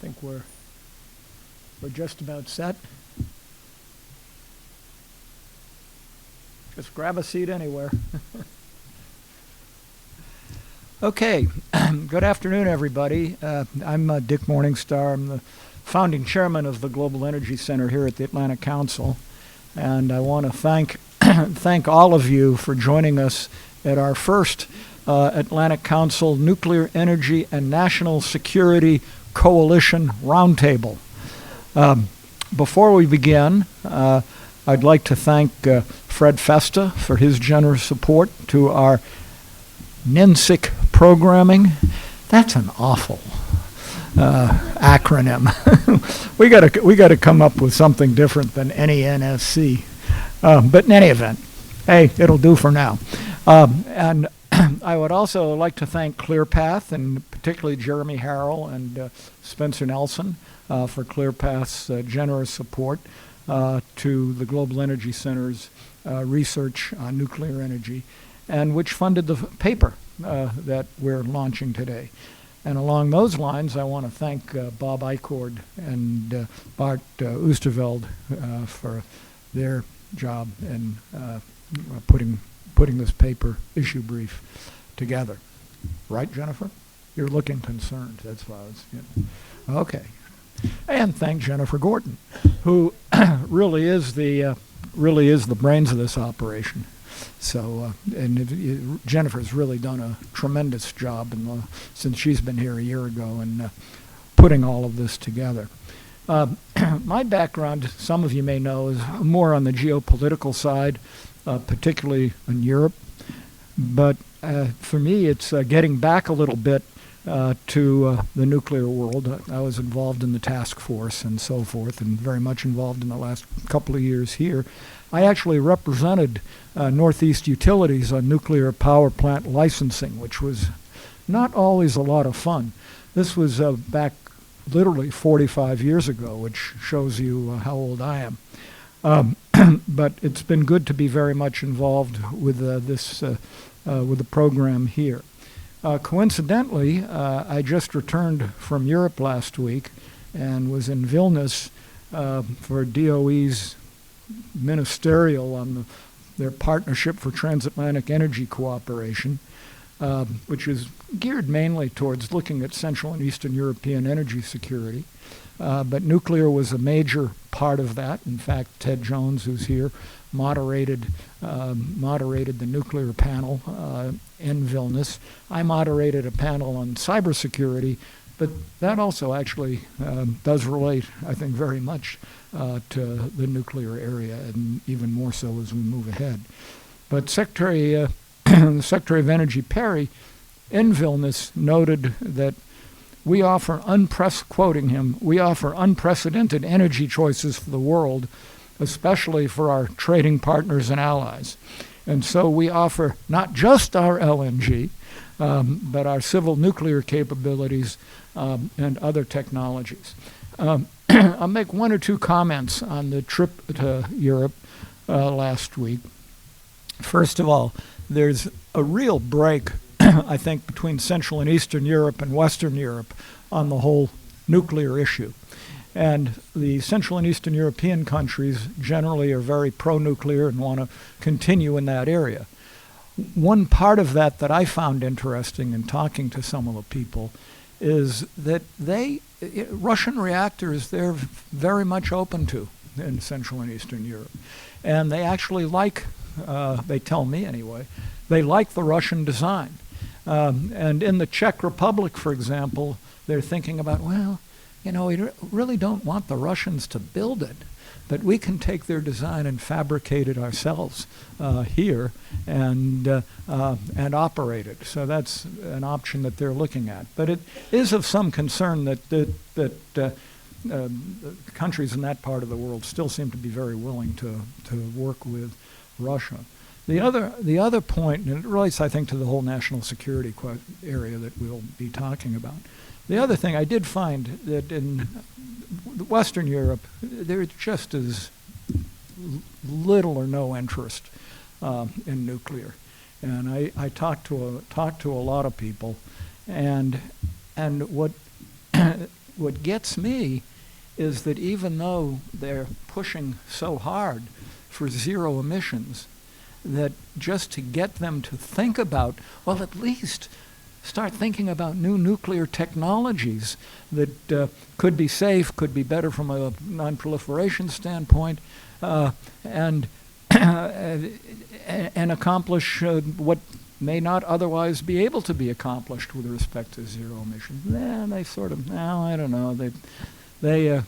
think we're just about set. Just grab a seat anywhere. Okay, good afternoon, everybody. I'm Dick Morningstar. I'm the founding chairman of the Global Energy Center here at the Atlantic Council, and I want to thank all of you for joining us at our first Atlantic Council Nuclear Energy and National Security Coalition Roundtable. Before we begin, I'd like to thank Fred Festa for his generous support to our NNSIC programming. That's an awful acronym. we got to come up with something different than NENSC. But in any event, hey, it'll do for now. And I would also like to thank ClearPath, and particularly Jeremy Harrell and Spencer Nelson for ClearPath's generous support to the Global Energy Center's research on nuclear energy, and which funded the paper that we're launching today. And along those lines, I want to thank Bob Eichord and Bart Oosterveld for their job in putting this paper issue brief together. Right, Jennifer? You're looking concerned. That's why I was, Okay. And thank Jennifer Gordon, who really is the brains of this operation. So, Jennifer's really done a tremendous job since she's been here a year ago in putting all of this together. My background, some of you may know, is more on the geopolitical side, particularly in Europe. But for me, it's getting back a little bit to the nuclear world. I was involved in the task force and so forth, and very much involved in the last couple of years here. I actually represented Northeast Utilities on nuclear power plant licensing, which was not always a lot of fun. This was back literally 45 years ago, which shows you how old I am. But it's been good to be very much involved with with the program here. Coincidentally, I just returned from Europe last week and was in Vilnius for DOE's ministerial on their Partnership for Transatlantic Energy Cooperation, which is geared mainly towards looking at Central and Eastern European energy security. But nuclear was a major part of that. In fact, Ted Jones, who's here, moderated the nuclear panel in Vilnius. I moderated a panel on cybersecurity, but that also actually does relate, I think, very much to the nuclear area, and even more so as we move ahead. But Secretary of Energy Perry in Vilnius noted that we offer unprecedented energy choices for the world, especially for our trading partners and allies. And so we offer not just our LNG, but our civil nuclear capabilities and other technologies. I'll make one or two comments on the trip to Europe last week. First of all, there's a real break, I think, between Central and Eastern Europe and Western Europe on the whole nuclear issue. And the Central and Eastern European countries generally are very pro-nuclear and want to continue in that area. One part of that I found interesting in talking to some of the people is that Russian reactors they're very much open to in Central and Eastern Europe. And they actually they tell me anyway, they like the Russian design. And in the Czech Republic, for example, they're thinking about, we really don't want the Russians to build it, but we can take their design and fabricate it ourselves here and operate it. So that's an option that they're looking at. But it is of some concern that countries in that part of the world still seem to be very willing to work with Russia. The other point, and it relates, I think, to the whole national security area that we'll be talking about. The other thing I did find that in Western Europe, there just is little or no interest in nuclear, and I talked to a lot of people, and what what gets me is that even though they're pushing so hard for zero emissions, that just to get them to think about, well, at least start thinking about new nuclear technologies that could be safe, could be better from a non-proliferation standpoint, and accomplish what may not otherwise be able to be accomplished with respect to zero emissions. Then they sort of, no, I don't know, they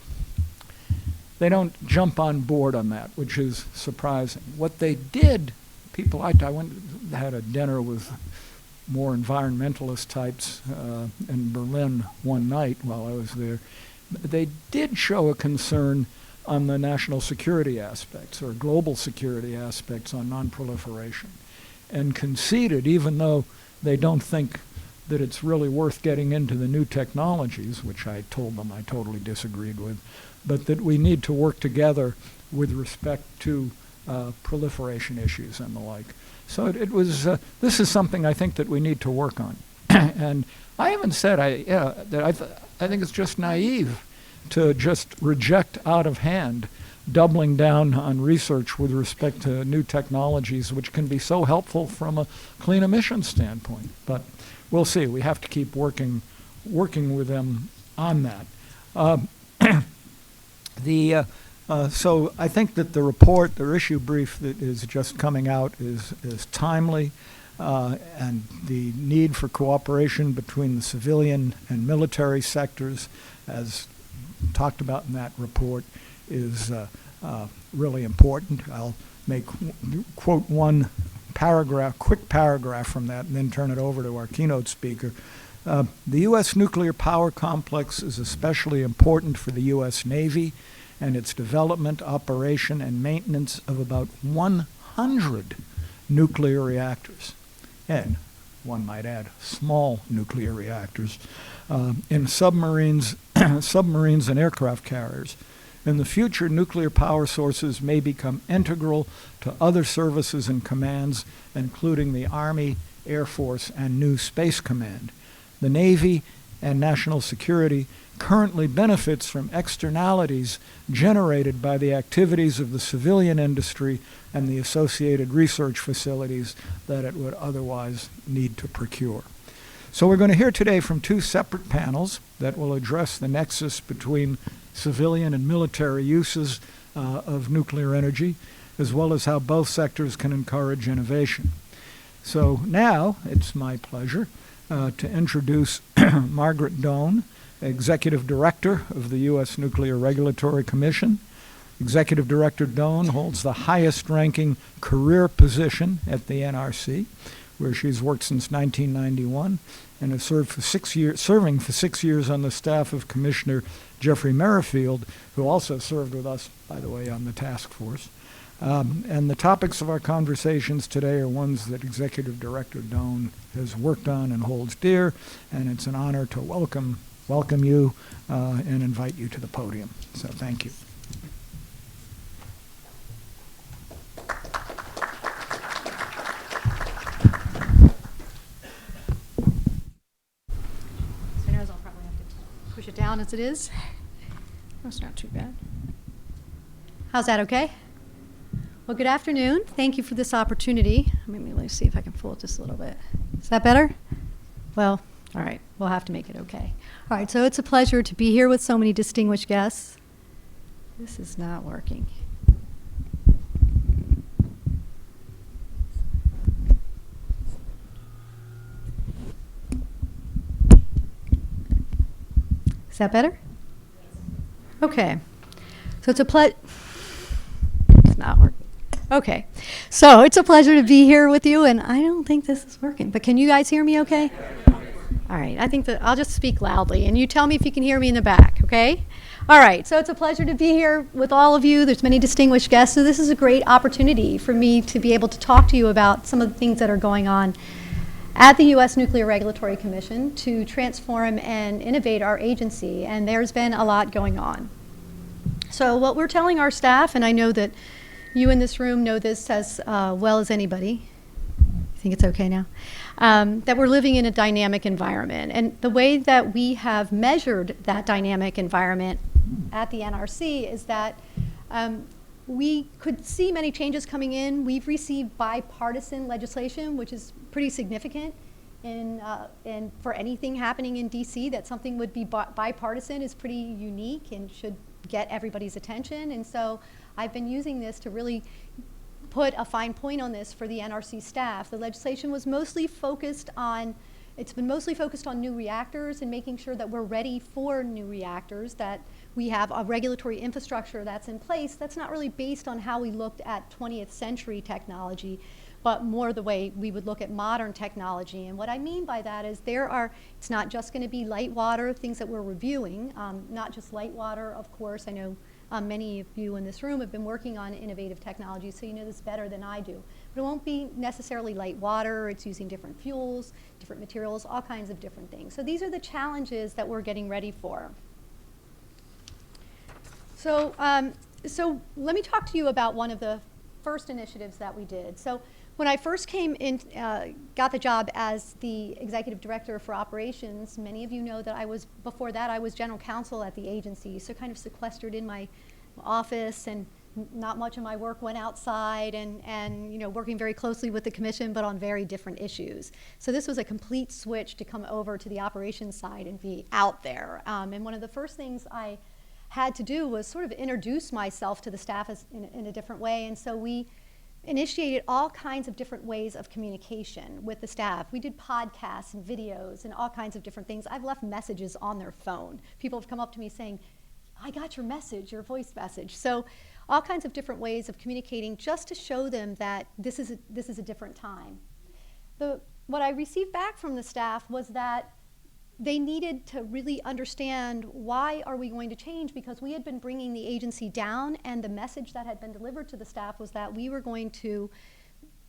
don't jump on board on that, which is surprising. What they did, people, I had a dinner with more environmentalist types in Berlin one night while I was there. They did show a concern on the national security aspects or global security aspects on non-proliferation, and conceded, even though they don't think that it's really worth getting into the new technologies, which I told them I totally disagreed with, but that we need to work together with respect to proliferation issues and the like. So it was, this is something I think that we need to work on. And I haven't said that I think it's just naive to just reject out of hand doubling down on research with respect to new technologies, which can be so helpful from a clean emissions standpoint. But we'll see. We have to keep working with them on that. So I think that the report, the issue brief that is just coming out is timely, and the need for cooperation between the civilian and military sectors, as talked about in that report, is really important. I'll quote one paragraph, quick paragraph from that, and then turn it over to our keynote speaker. The U.S. nuclear power complex is especially important for the U.S. Navy and its development, operation, and maintenance of about 100 nuclear reactors. And one might add, small nuclear reactors in submarines, submarines and aircraft carriers. In the future, nuclear power sources may become integral to other services and commands, including the Army, Air Force, and new Space Command. The Navy and national security currently benefits from externalities generated by the activities of the civilian industry and the associated research facilities that it would otherwise need to procure. So we're going to hear today from two separate panels that will address the nexus between civilian and military uses of nuclear energy, as well as how both sectors can encourage innovation. So now it's my pleasure to introduce Margaret Doan, Executive Director of the U.S. Nuclear Regulatory Commission. Executive Director Doan holds the highest-ranking career position at the NRC, where she's worked since 1991 and has serving for 6 years on the staff of Commissioner Jeffrey Merrifield, who also served with us, by the way, on the task force. And the topics of our conversations today are ones that Executive Director Doan has worked on and holds dear, and it's an honor to welcome you and invite you to the podium. So thank you. So I know I'll probably have to push it down as it is. That's not too bad. How's that, okay? Well, good afternoon. Thank you for this opportunity. Let me see if I can pull it just a little bit. Is that better? Well, all right. We'll have to make it okay. All right, so it's a pleasure to be here with so many distinguished guests. This is not working. Is that better? Okay. So it's a it's not working. Okay. So it's a pleasure to be here with you, and I don't think this is working. But can you guys hear me okay? All right. I think that I'll just speak loudly, and you tell me if you can hear me in the back, okay? All right. So it's a pleasure to be here with all of you. There's many distinguished guests, so this is a great opportunity for me to be able to talk to you about some of the things that are going on at the U.S. Nuclear Regulatory Commission to transform and innovate our agency, and there's been a lot going on. So what we're telling our staff, and I know that you in this room know this as well as anybody. I think it's okay now. That we're living in a dynamic environment. And the way that we have measured that dynamic environment at the NRC is that we could see many changes coming in. We've received bipartisan legislation, which is pretty significant for anything happening in DC. That something would be bipartisan is pretty unique and should get everybody's attention. And so I've been using this to really put a fine point on this for the NRC staff. The legislation was mostly focused on, it's been mostly focused on new reactors and making sure that we're ready for new reactors, that we have a regulatory infrastructure that's in place that's not really based on how we looked at 20th century technology, but more the way we would look at modern technology. And what I mean by that is it's not just going to be light water, things that we're reviewing, not just light water, of course. I know many of you in this room have been working on innovative technology, so you know this better than I do. But it won't be necessarily light water. It's using different fuels, different materials, all kinds of different things. So these are the challenges that we're getting ready for. So let me talk to you about one of the first initiatives that we did. So when I first came in, got the job as the executive director for operations, many of you know that before that I was general counsel at the agency, so kind of sequestered in my office, and not much of my work went outside, and you know, working very closely with the commission, but on very different issues. So this was a complete switch to come over to the operations side and be out there. And one of the first things I had to do was sort of introduce myself to the staff in a different way, and so we initiated all kinds of different ways of communication with the staff. We did podcasts and videos and all kinds of different things. I've left messages on their phone. People have come up to me saying, I got your message, your voice message. So all kinds of different ways of communicating just to show them that this is a different time. What I received back from the staff was that they needed to really understand, why are we going to change? Because we had been bringing the agency down, and the message that had been delivered to the staff was that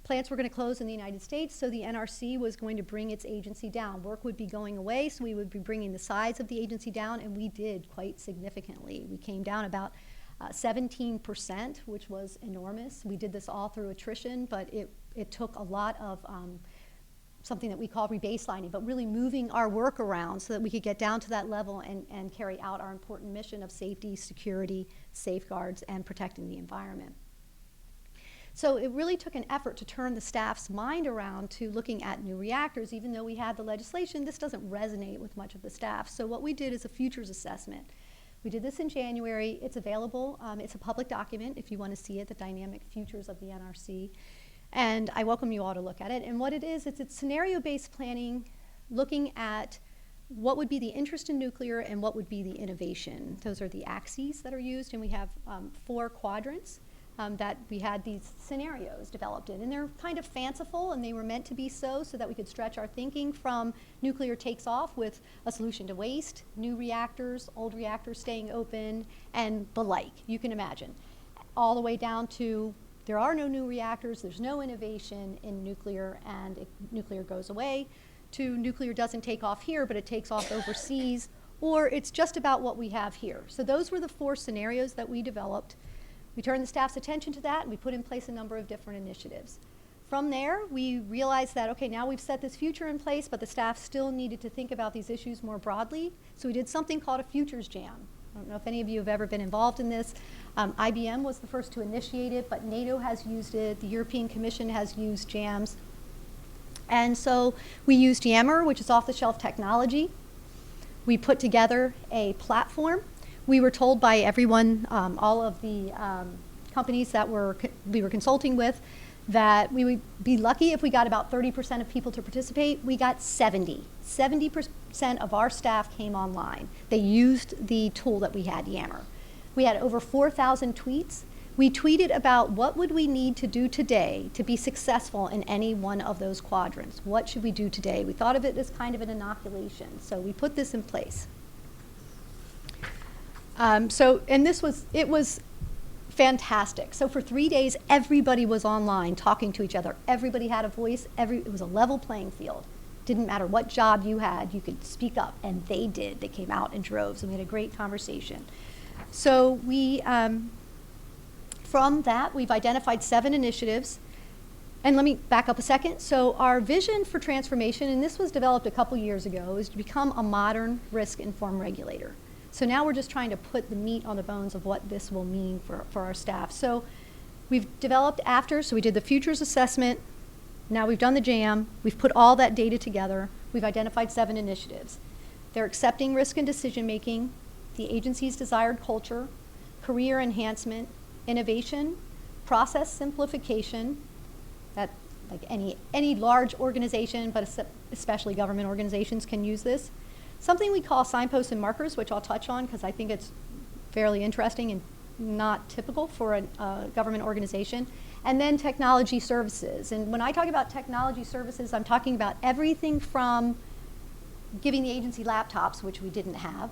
plants were going to close in the United States, so the NRC was going to bring its agency down. Work would be going away, so we would be bringing the size of the agency down, and we did quite significantly. We came down about 17%, which was enormous. We did this all through attrition, but it took a lot of something that we call rebaselining, but really moving our work around so that we could get down to that level and carry out our important mission of safety, security, safeguards, and protecting the environment. So it really took an effort to turn the staff's mind around to looking at new reactors. Even though we had the legislation, this doesn't resonate with much of the staff. So what we did is a futures assessment. We did this in January. It's available. It's a public document if you want to see it, the dynamic futures of the NRC. And I welcome you all to look at it. And what it is, it's scenario-based planning, looking at what would be the interest in nuclear and what would be the innovation. Those are the axes that are used, and we have 4 quadrants that we had these scenarios developed in. And they're kind of fanciful, and they were meant to be so that we could stretch our thinking from nuclear takes off with a solution to waste, new reactors, old reactors staying open, and the like, you can imagine. All the way down to there are no new reactors, there's no innovation in nuclear, and nuclear goes away, to nuclear doesn't take off here, but it takes off overseas, or it's just about what we have here. So those were the 4 scenarios that we developed. We turned the staff's attention to that, and we put in place a number of different initiatives. From there, we realized that, okay, now we've set this future in place, but the staff still needed to think about these issues more broadly. So we did something called a Futures Jam. I don't know if any of you have ever been involved in this. IBM was the first to initiate it, but NATO has used it. The European Commission has used jams. And so we used Yammer, which is off-the-shelf technology. We put together a platform. We were told by everyone, all of the companies that we were consulting with, that we would be lucky if we got about 30% of people to participate. We got 70%. 70% of our staff came online. They used the tool that we had, Yammer. We had over 4,000 tweets. We tweeted about what would we need to do today to be successful in any one of those quadrants. What should we do today? We thought of it as kind of an inoculation, so we put this in place. It was fantastic. So for 3 days, everybody was online talking to each other. Everybody had a voice. It was a level playing field. Didn't matter what job you had, you could speak up, and they did. They came out in droves, and we had a great conversation. So we, from that, we've identified 7 initiatives. And let me back up a second. So our vision for transformation, and this was developed a couple years ago, is to become a modern risk-informed regulator. So now we're just trying to put the meat on the bones of what this will mean for our staff. So we've developed so we did the futures assessment, now we've done the JAM, we've put all that data together, we've identified 7 initiatives. They're accepting risk and decision making, the agency's desired culture, career enhancement, innovation, process simplification, that like any large organization, but especially government organizations can use this. Something we call signposts and markers, which I'll touch on because I think it's fairly interesting and not typical for a government organization. And then technology services. And when I talk about technology services, I'm talking about everything from giving the agency laptops, which we didn't have,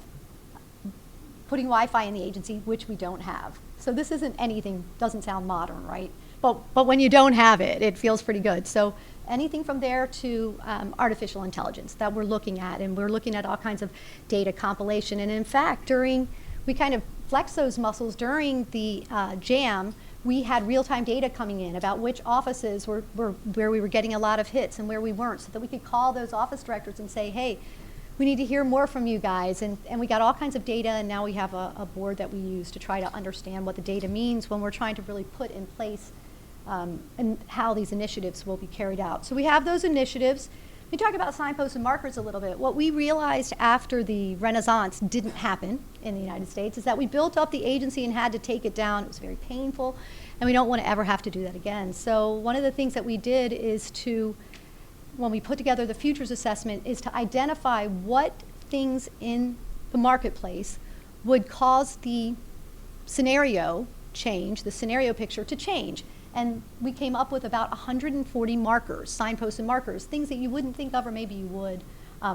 putting Wi-Fi in the agency, which we don't have. So this isn't anything, doesn't sound modern, right? But when you don't have it, it feels pretty good. So anything from there to artificial intelligence that we're looking at, and we're looking at all kinds of data compilation. And in fact, we kind of flexed those muscles during the JAM. We had real-time data coming in about which offices were where we were getting a lot of hits and where we weren't, so that we could call those office directors and say, hey, we need to hear more from you guys. And we got all kinds of data, and now we have a board that we use to try to understand what the data means when we're trying to really put in place and how these initiatives will be carried out. So we have those initiatives. We talk about signposts and markers a little bit. What we realized after the Renaissance didn't happen in the United States is that we built up the agency and had to take it down. It was very painful, and we don't want to ever have to do that again. So one of the things that we did is when we put together the futures assessment, is to identify what things in the marketplace would cause the scenario change, the scenario picture to change. And we came up with about 140 markers, signposts and markers, things that you wouldn't think of, or maybe you would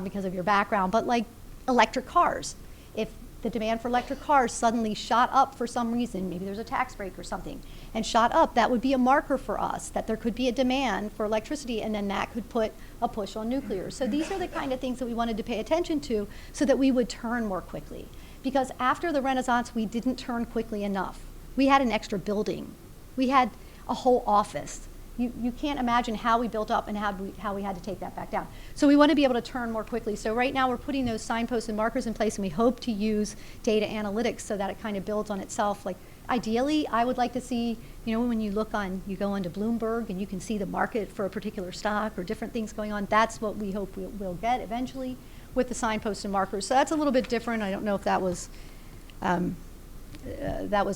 because of your background, but like electric cars. If the demand for electric cars suddenly shot up for some reason, maybe there's a tax break or something, and shot up, that would be a marker for us that there could be a demand for electricity, and then that could put a push on nuclear. So these are the kind of things that we wanted to pay attention to so that we would turn more quickly. Because after the Renaissance, we didn't turn quickly enough. We had an extra building. We had a whole office. You can't imagine how we built up and how we had to take that back down. So we want to be able to turn more quickly. So right now we're putting those signposts and markers in place, and we hope to use data analytics so that it kind of builds on itself. Like ideally, I would like to see, when you go onto Bloomberg and you can see the market for a particular stock or different things going on. That's what we hope we'll get eventually with the signposts and markers. So that's a little bit different. I don't know if that was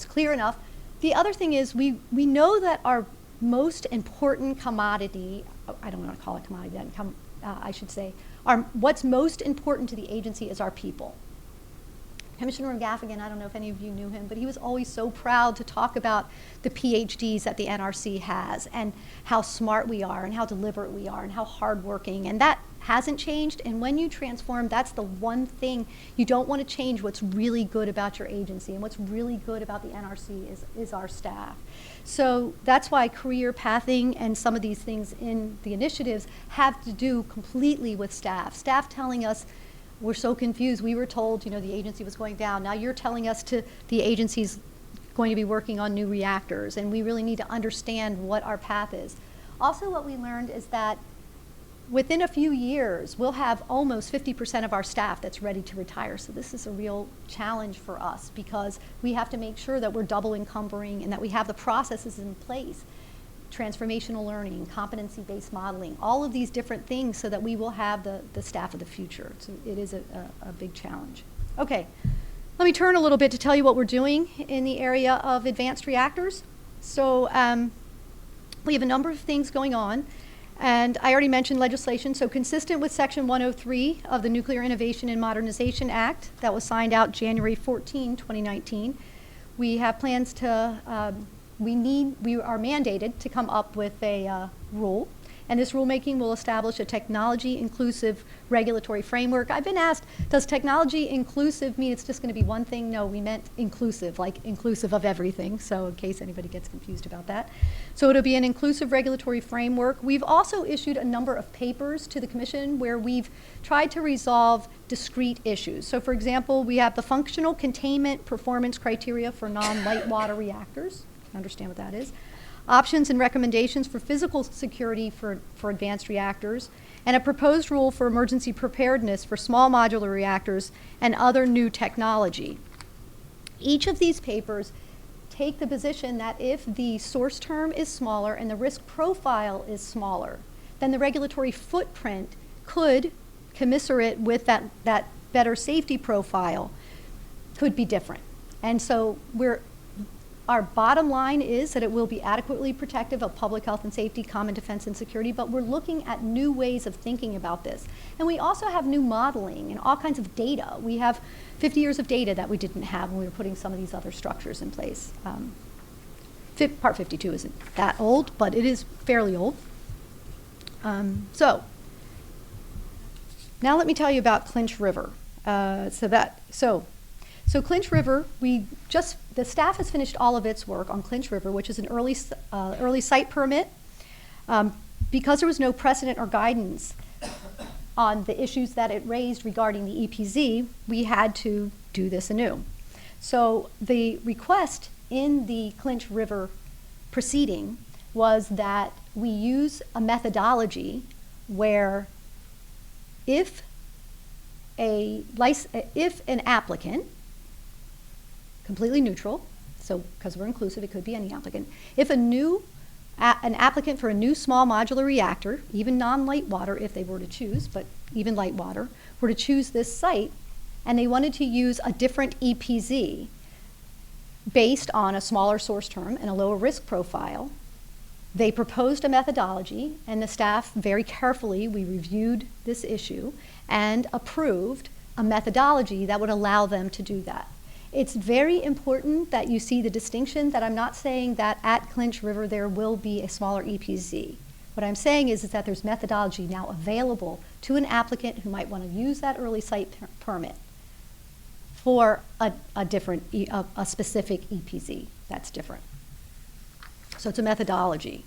clear enough. The other thing is we know that our most important commodity, I don't want to call it commodity, I should say, what's most important to the agency is our people. Commissioner Gaffigan, I don't know if any of you knew him, but he was always so proud to talk about the PhDs that the NRC has and how smart we are and how deliberate we are and how hardworking, and that hasn't changed. And when you transform, that's the one thing you don't want to change. What's really good about your agency and what's really good about the NRC is our staff. So that's why career pathing and some of these things in the initiatives have to do completely with staff. Staff telling us, we're so confused. We were told, the agency was going down. Now you're telling us the agency's going to be working on new reactors, and we really need to understand what our path is. Also, what we learned is that within a few years, we'll have almost 50% of our staff that's ready to retire. So this is a real challenge for us because we have to make sure that we're double encumbering and that we have the processes in place. Transformational learning, competency-based modeling, all of these different things so that we will have the staff of the future. So it is a big challenge. Okay, let me turn a little bit to tell you what we're doing in the area of advanced reactors. So we have a number of things going on. And I already mentioned legislation. So consistent with Section 103 of the Nuclear Innovation and Modernization Act that was signed out January 14, 2019, we have plans to we are mandated to come up with a rule, and this rulemaking will establish a technology-inclusive regulatory framework. I've been asked, does technology-inclusive mean it's just going to be one thing? No, we meant inclusive, like inclusive of everything, so in case anybody gets confused about that. So it'll be an inclusive regulatory framework. We've also issued a number of papers to the Commission where we've tried to resolve discrete issues. So for example, we have the functional containment performance criteria for non-light water reactors. Understand what that is. options and recommendations for physical security for advanced reactors, and a proposed rule for emergency preparedness for small modular reactors and other new technology. Each of these papers take the position that if the source term is smaller and the risk profile is smaller, then the regulatory footprint could, commensurate with that better safety profile, could be different. And so our bottom line is that it will be adequately protective of public health and safety, common defense and security, but we're looking at new ways of thinking about this. And we also have new modeling and all kinds of data. We have 50 years of data that we didn't have when we were putting some of these other structures in place. Part 52 isn't that old, but it is fairly old. So now let me tell you about Clinch River. So Clinch River, the staff has finished all of its work on Clinch River, which is an early site permit. Because there was no precedent or guidance on the issues that it raised regarding the EPZ, we had to do this anew. So the request in the Clinch River proceeding was that we use a methodology where if an applicant, completely neutral, so because we're inclusive, it could be any applicant, if an applicant for a new small modular reactor, even non-light water if they were to choose, but even light water, were to choose this site, and they wanted to use a different EPZ based on a smaller source term and a lower risk profile, they proposed a methodology, and the staff very carefully, we reviewed this issue and approved a methodology that would allow them to do that. It's very important that you see the distinction that I'm not saying that at Clinch River there will be a smaller EPZ. What I'm saying is that there's methodology now available to an applicant who might want to use that early site permit for a specific EPZ that's different. So it's a methodology.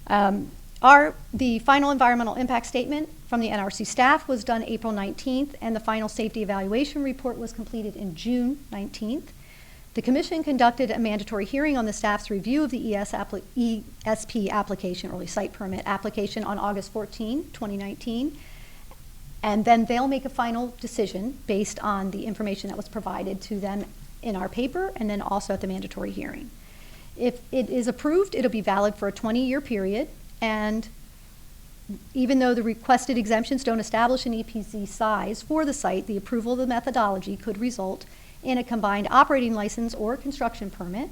The final environmental impact statement from the NRC staff was done April 19th, and the final safety evaluation report was completed in June 19th. The commission conducted a mandatory hearing on the staff's review of the ESP application, early site permit application, on August 14, 2019. And then they'll make a final decision based on the information that was provided to them in our paper and then also at the mandatory hearing. If it is approved, it'll be valid for a 20-year period, and even though the requested exemptions don't establish an EPZ size for the site, the approval of the methodology could result in a combined operating license or construction permit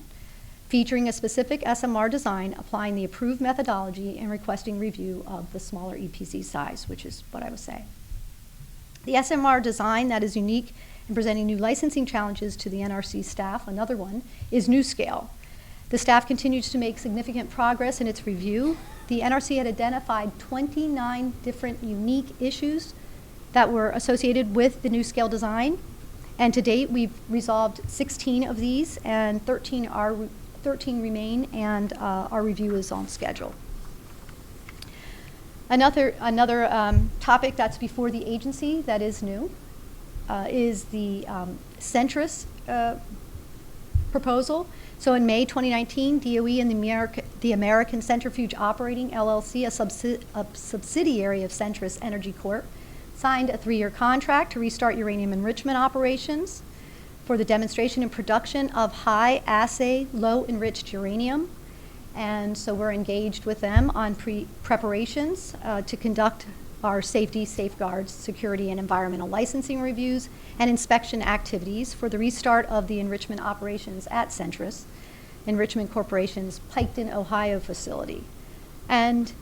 featuring a specific SMR design, applying the approved methodology and requesting review of the smaller EPZ size, which is what I was saying. The SMR design that is unique in presenting new licensing challenges to the NRC staff, another one, is NuScale. The staff continues to make significant progress in its review. The NRC had identified 29 different unique issues that were associated with the NuScale design, and to date we've resolved 16 of these, and 13 remain, and our review is on schedule. Another topic that's before the agency that is new is the Centrist Proposal. So in May 2019, DOE and the American Centrifuge Operating LLC, a subsidiary of Centrist Energy Corp., signed a 3-year contract to restart uranium enrichment operations for the demonstration and production of high-assay, low-enriched uranium. And so we're engaged with them on preparations to conduct our safety, safeguards, security, and environmental licensing reviews and inspection activities for the restart of the enrichment operations at Centrist Enrichment Corporation's Piketon, Ohio facility. And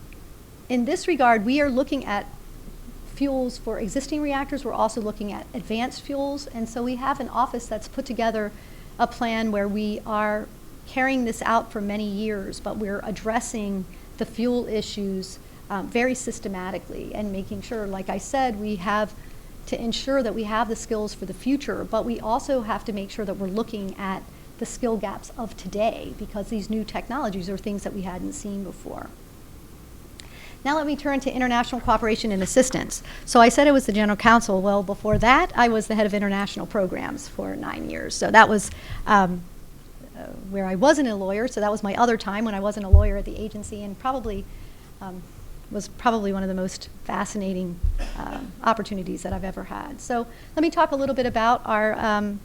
in this regard, we are looking at fuels for existing reactors. We're also looking at advanced fuels. And so we have an office that's put together a plan where we are carrying this out for many years, but we're addressing the fuel issues very systematically and making sure, like I said, we have to ensure that we have the skills for the future, but we also have to make sure that we're looking at the skill gaps of today, because these new technologies are things that we hadn't seen before. Now let me turn to international cooperation and assistance. So I said I was the general counsel. Well, before that, I was the head of international programs for 9 years. So that was where I wasn't a lawyer, so that was my other time when I wasn't a lawyer at the agency, and probably was probably one of the most fascinating opportunities that I've ever had. So let me talk a little bit about our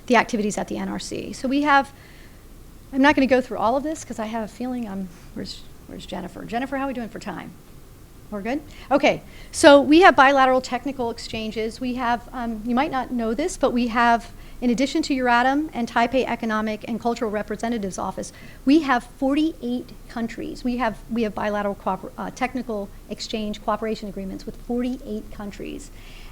the activities at the NRC. So we have, I'm not going to go through all of this because I have a feeling where's Jennifer? Jennifer, how are we doing for time? We're good? Okay, so we have bilateral technical exchanges. We have, you might not know this, but we have, in addition to Euratom and Taipei Economic and Cultural Representatives Office, we have 48 countries. We have bilateral technical exchange cooperation agreements with 48 countries.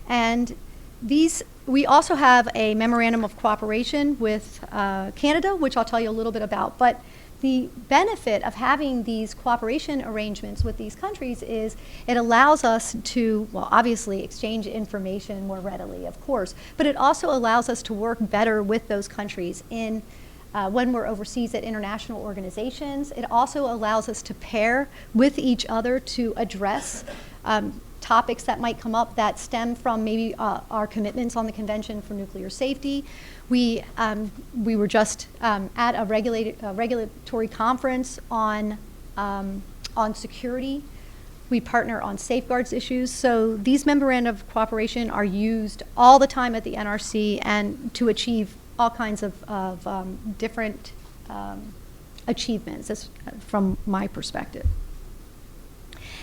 And these, we also have a Memorandum of Cooperation with Canada, which I'll tell you a little bit about. But the benefit of having these cooperation arrangements with these countries is it allows us to, well, obviously exchange information more readily, of course, but it also allows us to work better with those countries in when we're overseas at international organizations. It also allows us to pair with each other to address topics that might come up that stem from maybe our commitments on the Convention for Nuclear Safety. We were just at a regulatory conference on security. We partner on safeguards issues. So these memoranda of cooperation are used all the time at the NRC and to achieve all kinds of different achievements from my perspective.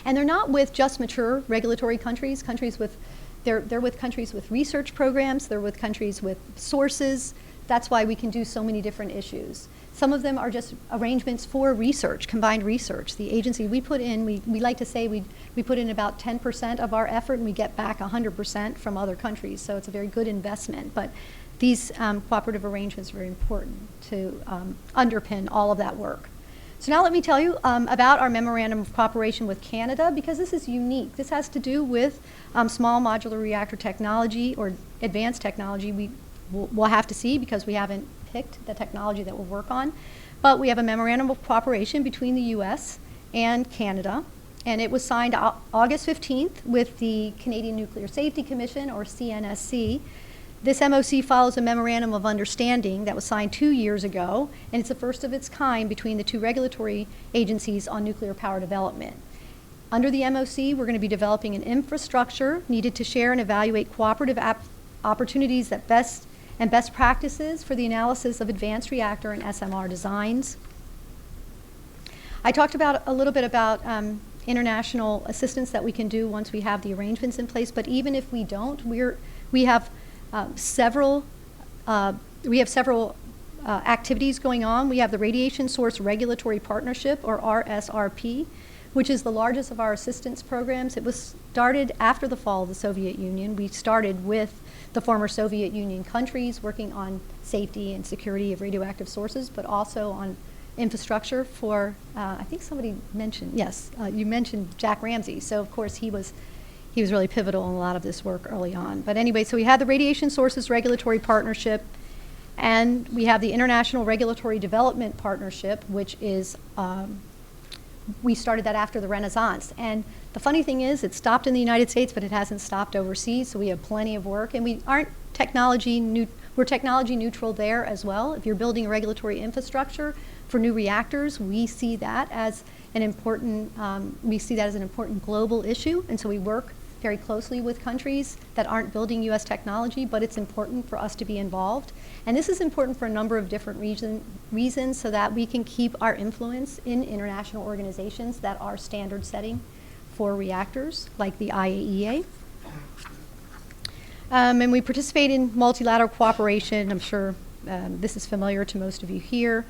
And they're not with just mature regulatory countries, they're with countries with research programs, they're with countries with sources. That's why we can do so many different issues. Some of them are just arrangements for research, combined research. The agency we put in, we like to say we put in about 10% of our effort and we get back 100% from other countries, so it's a very good investment. But these cooperative arrangements are very important to underpin all of that work. So now let me tell you about our Memorandum of Cooperation with Canada, because this is unique. This has to do with small modular reactor technology or advanced technology. We'll have to see because we haven't picked the technology that we'll work on. But we have a Memorandum of Cooperation between the US and Canada, and it was signed August 15th with the Canadian Nuclear Safety Commission, or CNSC. This MOC follows a Memorandum of Understanding that was signed 2 years ago, and it's the first of its kind between the two regulatory agencies on nuclear power development. Under the MOC, we're going to be developing an infrastructure needed to share and evaluate cooperative opportunities that best practices for the analysis of advanced reactor and SMR designs. I talked a little bit about international assistance that we can do once we have the arrangements in place, but even if we don't, we have several activities going on. We have the Radiation Source Regulatory Partnership, or RSRP, which is the largest of our assistance programs. It was started after the fall of the Soviet Union. We started with the former Soviet Union countries working on safety and security of radioactive sources, but also on infrastructure for, I think somebody mentioned, yes, you mentioned Jack Ramsey. So of course he was really pivotal in a lot of this work early on. But anyway, so we had the Radiation Sources Regulatory Partnership, and we have the International Regulatory Development Partnership, which is, we started that after the Renaissance. And the funny thing is, it stopped in the United States, but it hasn't stopped overseas, so we have plenty of work. And we aren't we're technology neutral there as well. If you're building a regulatory infrastructure for new reactors, we see that as an important, global issue, and so we work very closely with countries that aren't building U.S. technology, but it's important for us to be involved. And this is important for a number of different reasons so that we can keep our influence in international organizations that are standard setting for reactors, like the IAEA. And we participate in multilateral cooperation. I'm sure this is familiar to most of you here.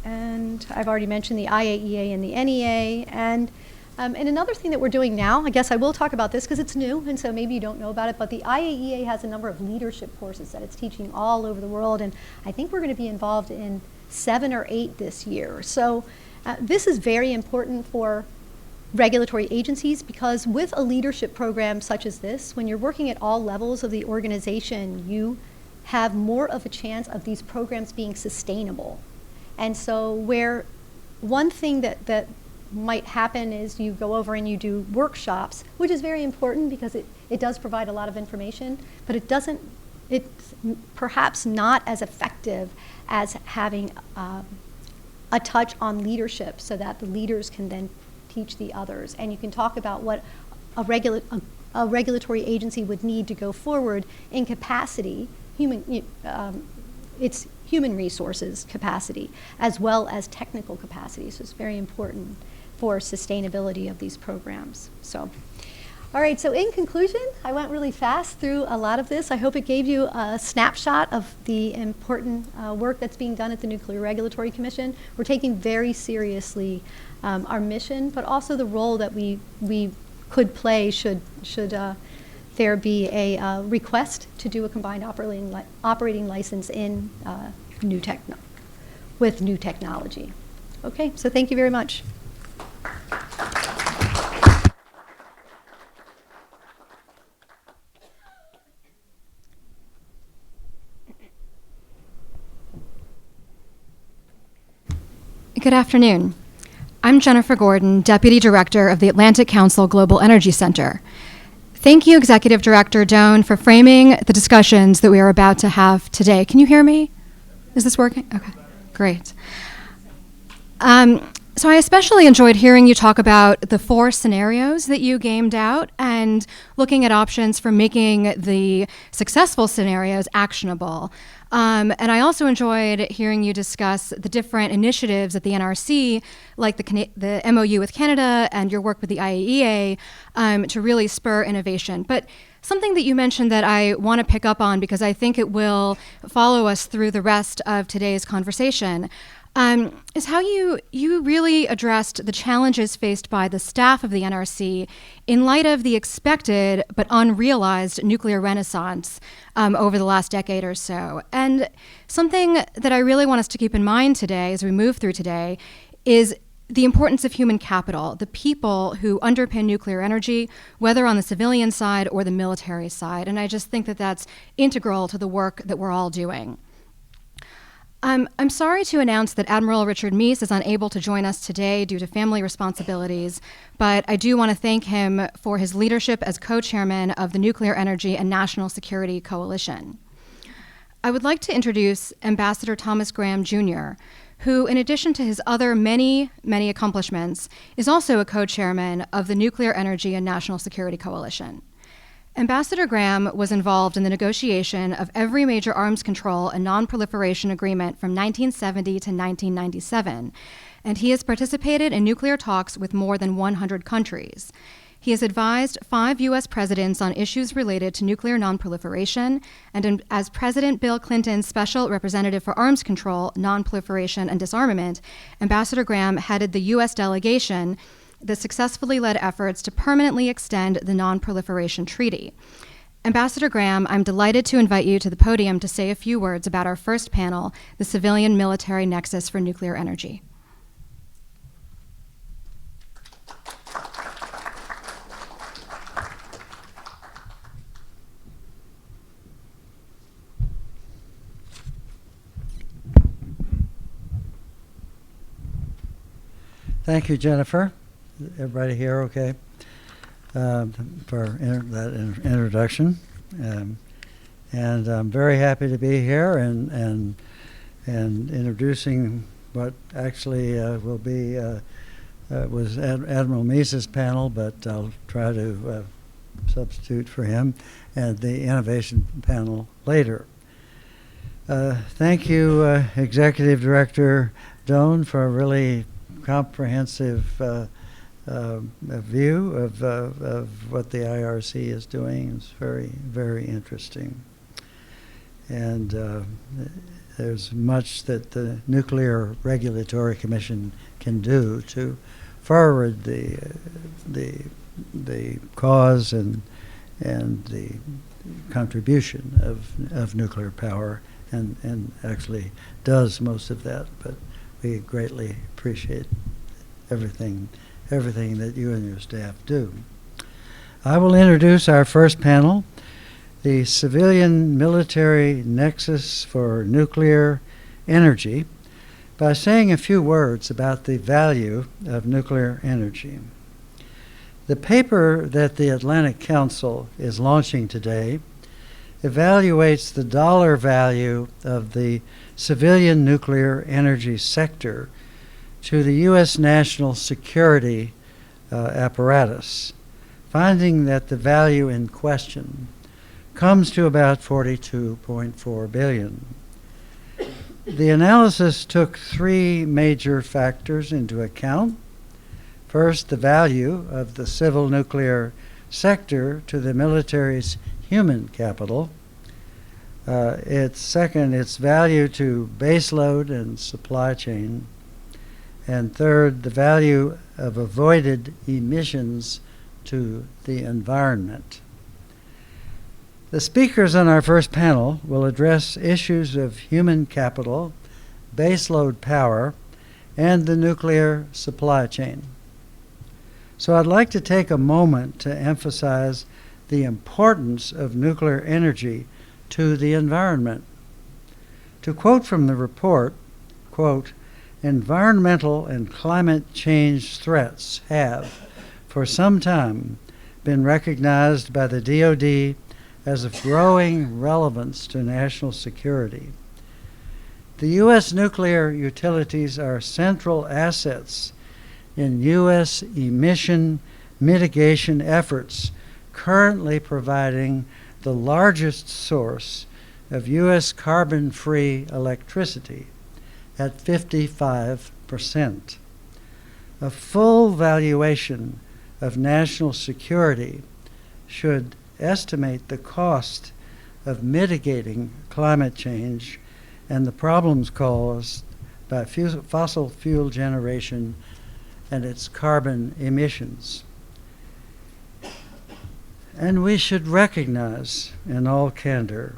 And I've already mentioned the IAEA and the NEA. And another thing that we're doing now, I guess I will talk about this because it's new, and so maybe you don't know about it, but the IAEA has a number of leadership courses that it's teaching all over the world, and I think we're going to be involved in 7 or 8 this year. So this is very important for regulatory agencies, because with a leadership program such as this, when you're working at all levels of the organization, you have more of a chance of these programs being sustainable. And so where one thing that might happen is you go over and you do workshops, which is very important because it does provide a lot of information, but it doesn't it's perhaps not as effective as having a touch on leadership so that the leaders can then teach the others. And you can talk about what a regulatory agency would need to go forward in capacity, it's human resources capacity, as well as technical capacity. So it's very important for sustainability of these programs. So, all right, so in conclusion, I went really fast through a lot of this. I hope it gave you a snapshot of the important work that's being done at the Nuclear Regulatory Commission. We're taking very seriously our mission, but also the role that we could play should there be a request to do a combined operating license in with new technology. Okay, so thank you very much. Good afternoon. I'm Jennifer Gordon, Deputy Director of the Atlantic Council Global Energy Center. Thank you, Executive Director Doan, for framing the discussions that we are about to have today. Can you hear me? Is this working? Okay, great. So I especially enjoyed hearing you talk about the 4 scenarios that you gamed out and looking at options for making the successful scenarios actionable. And I also enjoyed hearing you discuss the different initiatives at the NRC, like the MOU with Canada and your work with the IAEA to really spur innovation. But something that you mentioned that I want to pick up on because I think it will follow us through the rest of today's conversation is how you really addressed the challenges faced by the staff of the NRC in light of the expected but unrealized nuclear renaissance over the last decade or so. And something that I really want us to keep in mind today as we move through today is the importance of human capital, the people who underpin nuclear energy, whether on the civilian side or the military side. And I just think that that's integral to the work that we're all doing. I'm sorry to announce that Admiral Richard Meese is unable to join us today due to family responsibilities, but I do want to thank him for his leadership as co-chairman of the Nuclear Energy and National Security Coalition. I would like to introduce Ambassador Thomas Graham, Jr., who, in addition to his other many, many accomplishments, is also a co-chairman of the Nuclear Energy and National Security Coalition. Ambassador Graham was involved in the negotiation of every major arms control and non-proliferation agreement from 1970 to 1997, and he has participated in nuclear talks with more than 100 countries. He has advised 5 U.S. presidents on issues related to nuclear non-proliferation, and as President Bill Clinton's Special Representative for Arms Control, Non-Proliferation, and Disarmament, Ambassador Graham headed the U.S. delegation that successfully led efforts to permanently extend the Non-Proliferation Treaty. Ambassador Graham, I'm delighted to invite you to the podium to say a few words about our first panel, the Civilian-Military Nexus for Nuclear Energy. Thank you, Jennifer. Everybody here okay for that introduction? And I'm very happy to be here and introducing what actually will be was Admiral Meese's panel, but I'll try to substitute for him, and the innovation panel later. Thank you, Executive Director Doan, for a really comprehensive view of what the IRC is doing. It's very, very interesting. And there's much that the Nuclear Regulatory Commission can do to forward the cause and the contribution of nuclear power, and actually does most of that. But we greatly appreciate everything that you and your staff do. I will introduce our first panel, the Civilian-Military Nexus for Nuclear Energy, by saying a few words about the value of nuclear energy. The paper that the Atlantic Council is launching today evaluates the dollar value of the civilian nuclear energy sector to the U.S. national security apparatus, finding that the value in question comes to about $42.4 billion. The analysis took three major factors into account. First, the value of the civil nuclear sector to the military's human capital. Its value to baseload and supply chain. And third, the value of avoided emissions to the environment. The speakers on our first panel will address issues of human capital, baseload power, and the nuclear supply chain. So I'd like to take a moment to emphasize the importance of nuclear energy to the environment. To quote from the report, quote, "Environmental and climate change threats have, for some time, been recognized by the DoD as of growing relevance to national security. The U.S. nuclear utilities are central assets in U.S. emission mitigation efforts, currently providing the largest source of U.S. carbon-free electricity at 55%. A full valuation of national security should estimate the cost of mitigating climate change and the problems caused by fossil fuel generation and its carbon emissions. And we should recognize, in all candor,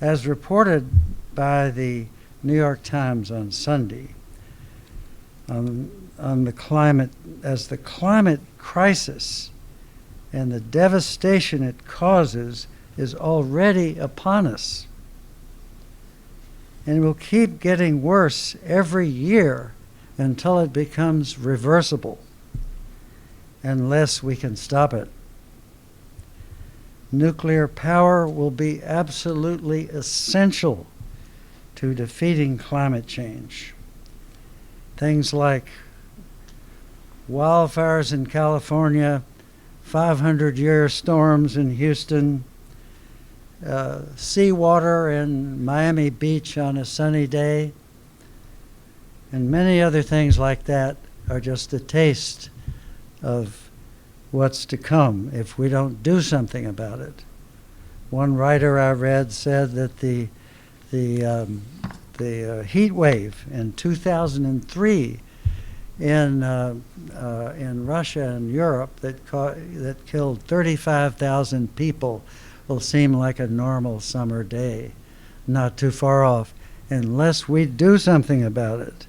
as reported by the New York Times on Sunday, on the climate crisis and the devastation it causes is already upon us, and will keep getting worse every year until it becomes reversible, unless we can stop it. Nuclear power will be absolutely essential to defeating climate change. Things like wildfires in California, 500-year storms in Houston, seawater in Miami Beach on a sunny day, and many other things like that are just a taste of what's to come if we don't do something about it. One writer I read said that the heat wave in 2003 in Russia and Europe that killed 35,000 people will seem like a normal summer day, not too far off, unless we do something about it.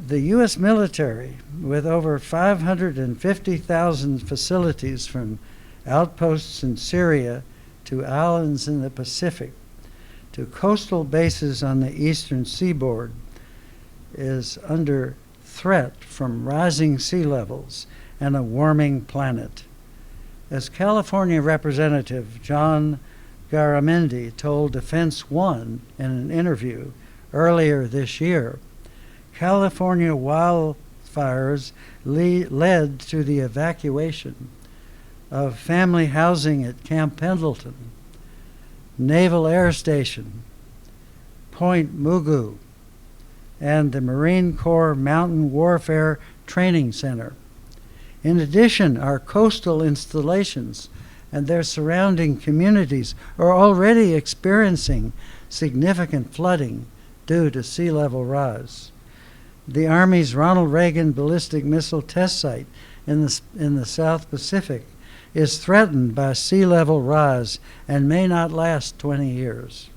The U.S. military, with over 550,000 facilities from outposts in Syria to islands in the Pacific to coastal bases on the eastern seaboard, is under threat from rising sea levels and a warming planet. As California Representative John Garamendi told Defense One in an interview earlier this year, California wildfires led to the evacuation of family housing at Camp Pendleton, Naval Air Station, Point Mugu, and the Marine Corps Mountain Warfare Training Center. In addition, our coastal installations and their surrounding communities are already experiencing significant flooding due to sea level rise. The Army's Ronald Reagan ballistic missile test site in the South Pacific is threatened by sea level rise and may not last 20 years.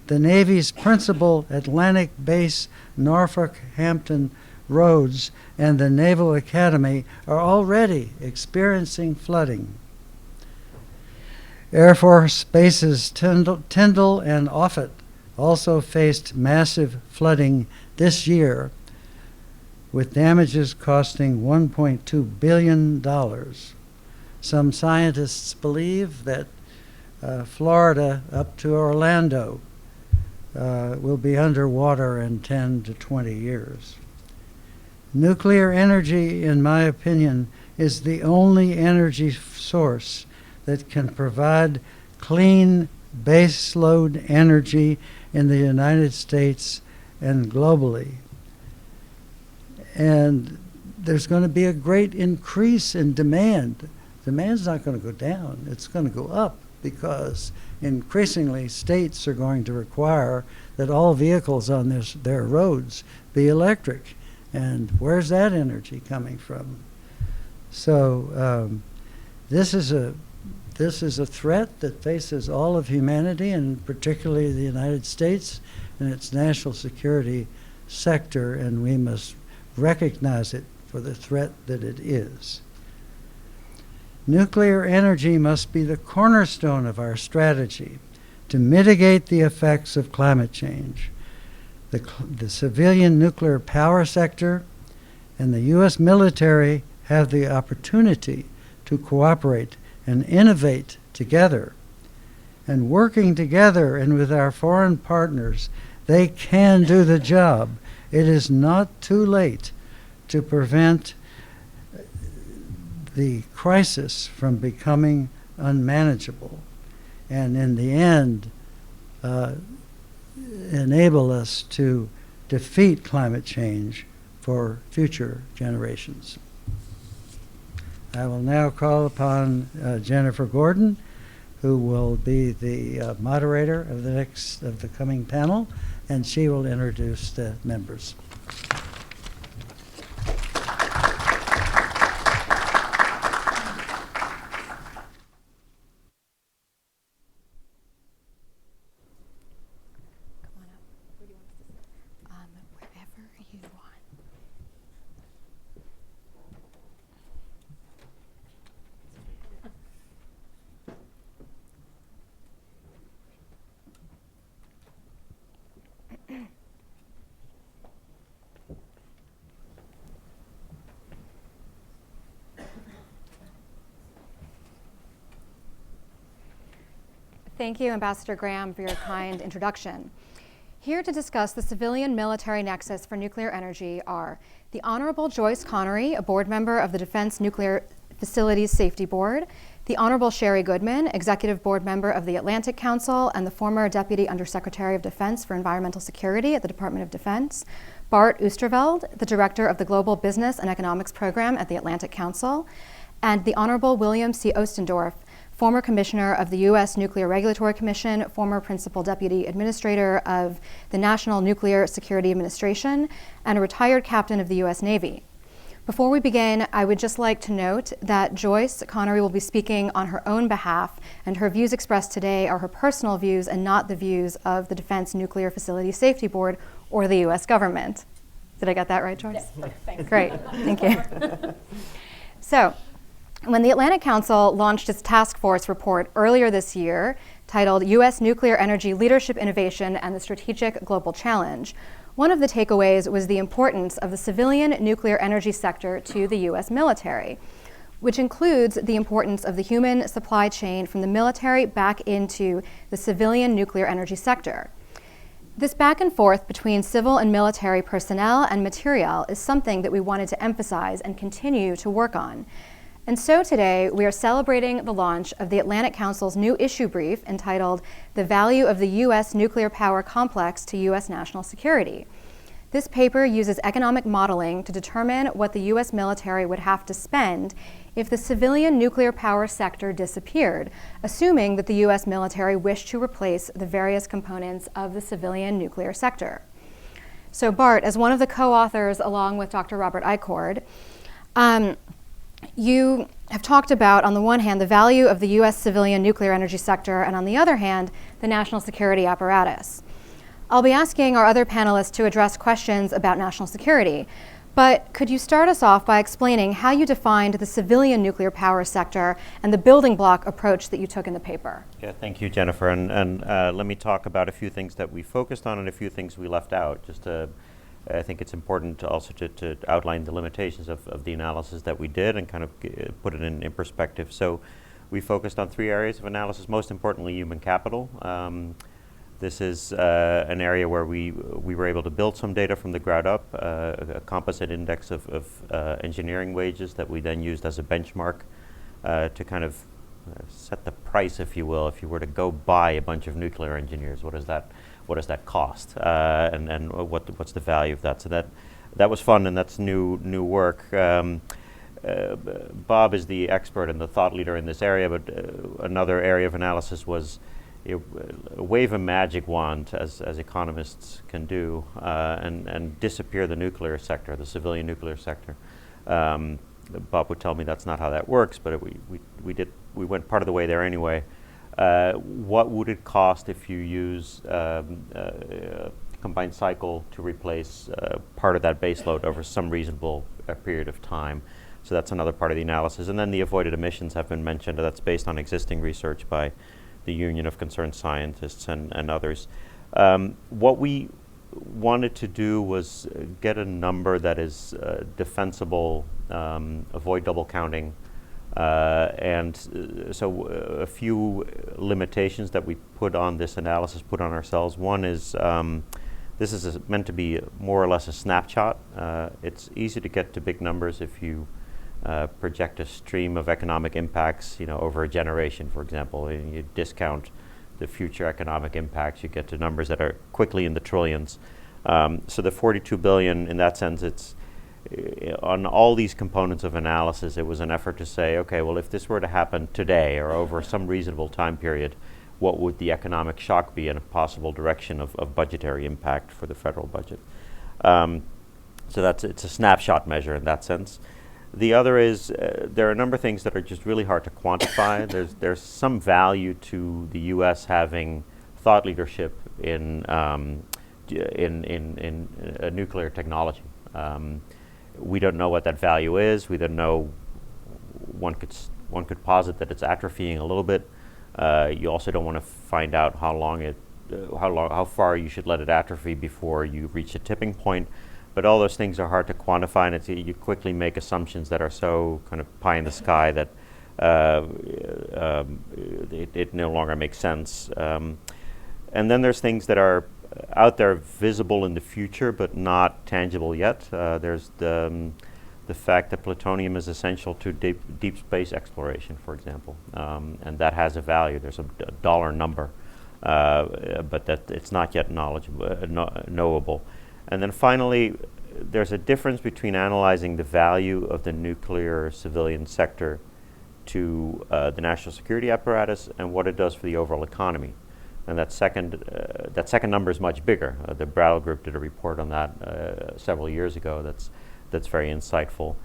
The Navy's principal Atlantic base, Norfolk Hampton Roads, and the Naval Academy are already experiencing flooding. Air Force bases Tyndall and Offutt also faced massive flooding this year, with damages costing $1.2 billion. Some scientists believe that Florida up to Orlando will be underwater in 10 to 20 years. Nuclear energy, in my opinion, is the only energy source that can provide clean baseload energy in the United States and globally. And there's going to be a great increase in demand. Demand's not going to go down, it's going to go up, because increasingly states are going to require that all vehicles on their roads be electric. And where's that energy coming from? So this is a threat that faces all of humanity, and particularly the United States and its national security sector, and we must recognize it for the threat that it is. Nuclear energy must be the cornerstone of our strategy to mitigate the effects of climate change. The civilian nuclear power sector and the U.S. military have the opportunity to cooperate and innovate together. And working together and with our foreign partners, they can do the job. It is not too late to prevent the crisis from becoming unmanageable, and in the end, enable us to defeat climate change for future generations. I will now call upon Jennifer Gordon, who will be the moderator of the coming panel, and she will introduce the members. Thank you, Ambassador Graham, for your kind introduction. Here to discuss the civilian-military nexus for nuclear energy are the Honorable Joyce Connery, a board member of the Defense Nuclear Facilities Safety Board, the Honorable Sherry Goodman, executive board member of the Atlantic Council and the former Deputy Undersecretary of Defense for Environmental Security at the Department of Defense, Bart Oosterveld, the director of the Global Business and Economics Program at the Atlantic Council, and the Honorable William C. Ostendorf, former commissioner of the U.S. Nuclear Regulatory Commission, former principal deputy administrator of the National Nuclear Security Administration, and a retired captain of the U.S. Navy. Before we begin, I would just like to note that Joyce Connery will be speaking on her own behalf, and her views expressed today are her personal views and not the views of the Defense Nuclear Facilities Safety Board or the U.S. government. Did I get that right, Joyce? Yes, thanks. Great, thank you. So, when the Atlantic Council launched its task force report earlier this year, titled U.S. Nuclear Energy Leadership Innovation and the Strategic Global Challenge, one of the takeaways was the importance of the civilian nuclear energy sector to the U.S. military, which includes the importance of the human supply chain from the military back into the civilian nuclear energy sector. This back and forth between civil and military personnel and material is something that we wanted to emphasize and continue to work on. And so today, we are celebrating the launch of the Atlantic Council's new issue brief entitled The Value of the U.S. Nuclear Power Complex to U.S. National Security. This paper uses economic modeling to determine what the U.S. military would have to spend if the civilian nuclear power sector disappeared, assuming that the U.S. military wished to replace the various components of the civilian nuclear sector. So Bart, as one of the co-authors along with Dr. Robert Eichord, you have talked about, on the one hand, the value of the U.S. civilian nuclear energy sector, and on the other hand, the national security apparatus. I'll be asking our other panelists to address questions about national security, but could you start us off by explaining how you defined the civilian nuclear power sector and the building block approach that you took in the paper? Yeah, thank you, Jennifer. And let me talk about a few things that we focused on and a few things we left out, just to I think it's important to also to outline the limitations of the analysis that we did and kind of put it in perspective. So we focused on 3 areas of analysis, most importantly human capital. This is an area where we were able to build some data from the ground up, a composite index of engineering wages that we then used as a benchmark to kind of set the price, if you will. If you were to go buy a bunch of nuclear engineers, what does that cost, and what's the value of that? So that was fun, and that's new work. Bob is the expert and the thought leader in this area, but another area of analysis was wave a magic wand, as economists can do, and disappear the nuclear sector, the civilian nuclear sector. Bob would tell me that's not how that works, but we went part of the way there anyway. What would it cost if you use combined cycle to replace part of that baseload over some reasonable period of time? So that's another part of the analysis. And then the avoided emissions have been mentioned. That's based on existing research by the Union of Concerned Scientists and others. What we wanted to do was get a number that is defensible, avoid double counting, and so a few limitations that we put on this analysis, put on ourselves. One is this is meant to be more or less a snapshot. It's easy to get to big numbers if you project a stream of economic impacts, over a generation, for example, and you discount the future economic impacts, you get to numbers that are quickly in the trillions. So the 42 billion, in that sense, it's on all these components of analysis, it was an effort to say, okay, well, if this were to happen today or over some reasonable time period, what would the economic shock be and a possible direction of budgetary impact for the federal budget? So it's a snapshot measure in that sense. The other is there are a number of things that are just really hard to quantify. There's some value to the U.S. having thought leadership in nuclear technology. We don't know what that value is. We don't know. One could posit that it's atrophying a little bit. You also don't want to find out how far you should let it atrophy before you reach a tipping point. But all those things are hard to quantify, and you quickly make assumptions that are so kind of pie in the sky that it no longer makes sense. And then there's things that are out there visible in the future but not tangible yet. There's the fact that plutonium is essential to deep space exploration, for example, and that has a value. There's a dollar number, but that it's not yet knowable. And then finally, there's a difference between analyzing the value of the nuclear civilian sector to the national security apparatus and what it does for the overall economy. And that second number is much bigger. The Brattle Group did a report on that several years ago. That's very insightful.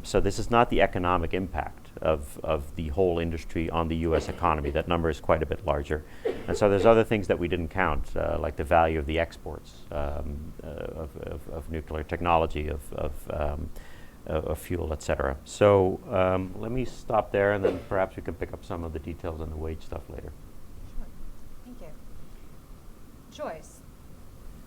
So this is not the economic impact of the whole industry on the U.S. economy. That number is quite a bit larger. And so there's other things that we didn't count, like the value of the exports of nuclear technology, of fuel, et cetera. So let me stop there, and then perhaps we can pick up some of the details on the wage stuff later. Sure. Thank you. Joyce.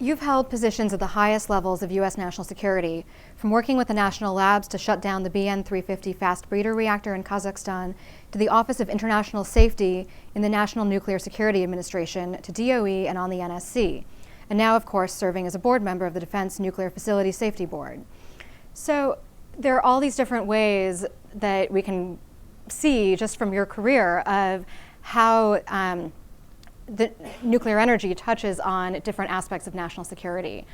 You've held positions at the highest levels of U.S. national security, from working with the national labs to shut down the BN-350 fast breeder reactor in Kazakhstan, to the Office of International Safety in the National Nuclear Security Administration, to DOE and on the NSC, and now, of course, serving as a board member of the Defense Nuclear Facility Safety Board. So there are all these different ways that we can see, just from your career, of how the nuclear energy touches on different aspects of national security.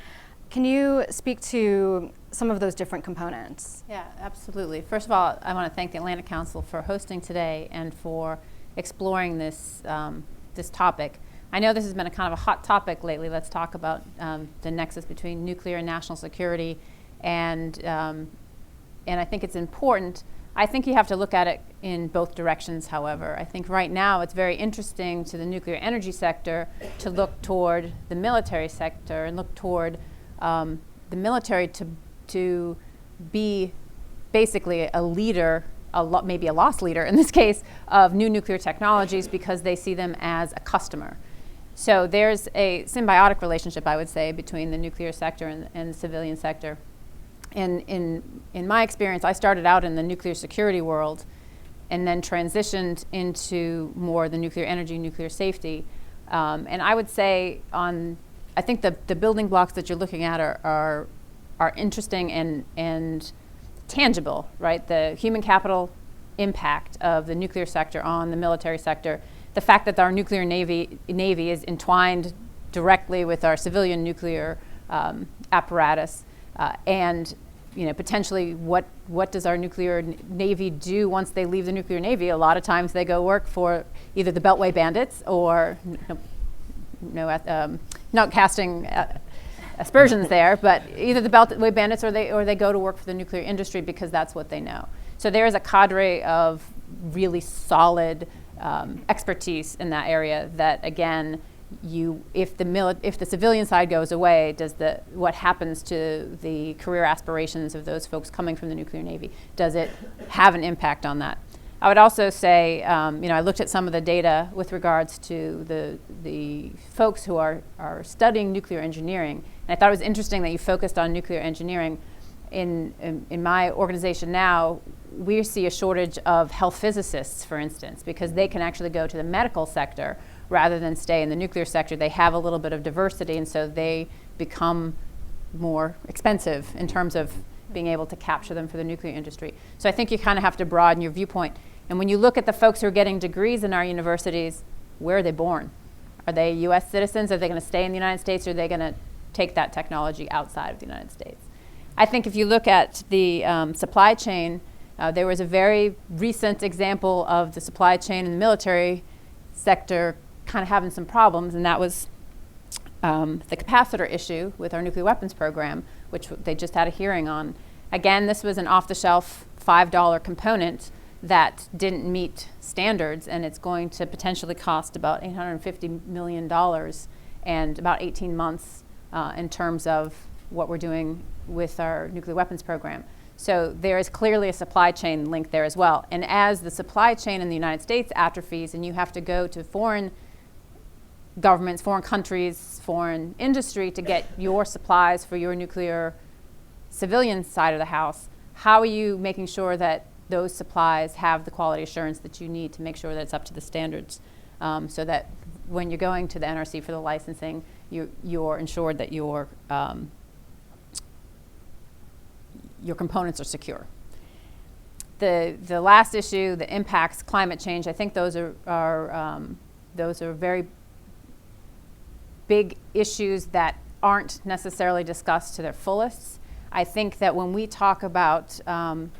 Can you speak to some of those different components? Yeah, absolutely. First of all, I want to thank the Atlantic Council for hosting today and for exploring this this topic. I know this has been a kind of a hot topic lately. Let's talk about the nexus between nuclear and national security, and I think it's important. I think you have to look at it in both directions, however. I think right now it's very interesting to the nuclear energy sector to look toward the military sector and look toward the military to be basically a leader, maybe a loss leader in this case, of new nuclear technologies because they see them as a customer. So there's a symbiotic relationship, I would say, between the nuclear sector and the civilian sector. And in my experience, I started out in the nuclear security world and then transitioned into more the nuclear energy, nuclear safety. And I would say I think the building blocks that you're looking at are interesting and tangible, right? The human capital impact of the nuclear sector on the military sector, the fact that our nuclear navy is entwined directly with our civilian nuclear apparatus, and potentially what does our nuclear navy do once they leave the nuclear navy? A lot of times they go work for either the Beltway bandits or not casting aspersions there, but either the Beltway bandits or they go to work for the nuclear industry because that's what they know. So there is a cadre of really solid expertise in that area that, again, if the civilian side goes away, what happens to the career aspirations of those folks coming from the nuclear navy? Does it have an impact on that? I would also say, I looked at some of the data with regards to the folks who are studying nuclear engineering, and I thought it was interesting that you focused on nuclear engineering. In my organization now, we see a shortage of health physicists, for instance, because they can actually go to the medical sector rather than stay in the nuclear sector. They have a little bit of diversity, and so they become more expensive in terms of being able to capture them for the nuclear industry. So I think you kind of have to broaden your viewpoint. And when you look at the folks who are getting degrees in our universities, where are they born? Are they U.S. citizens? Are they going to stay in the United States? Or are they going to take that technology outside of the United States? I think if you look at the supply chain, there was a very recent example of the supply chain in the military sector kind of having some problems, and that was the capacitor issue with our nuclear weapons program, which they just had a hearing on. Again, this was an off-the-shelf $5 component that didn't meet standards, and it's going to potentially cost about $850 million and about 18 months in terms of what we're doing with our nuclear weapons program. So there is clearly a supply chain link there as well. And as the supply chain in the United States atrophies and you have to go to foreign governments, foreign countries, foreign industry to get your supplies for your nuclear civilian side of the house, how are you making sure that those supplies have the quality assurance that you need to make sure that it's up to the standards, so that when you're going to the NRC for the licensing, you're ensured that your components are secure. The last issue, the impacts, climate change, I think those are very big issues that aren't necessarily discussed to their fullest. I think that when we talk about, and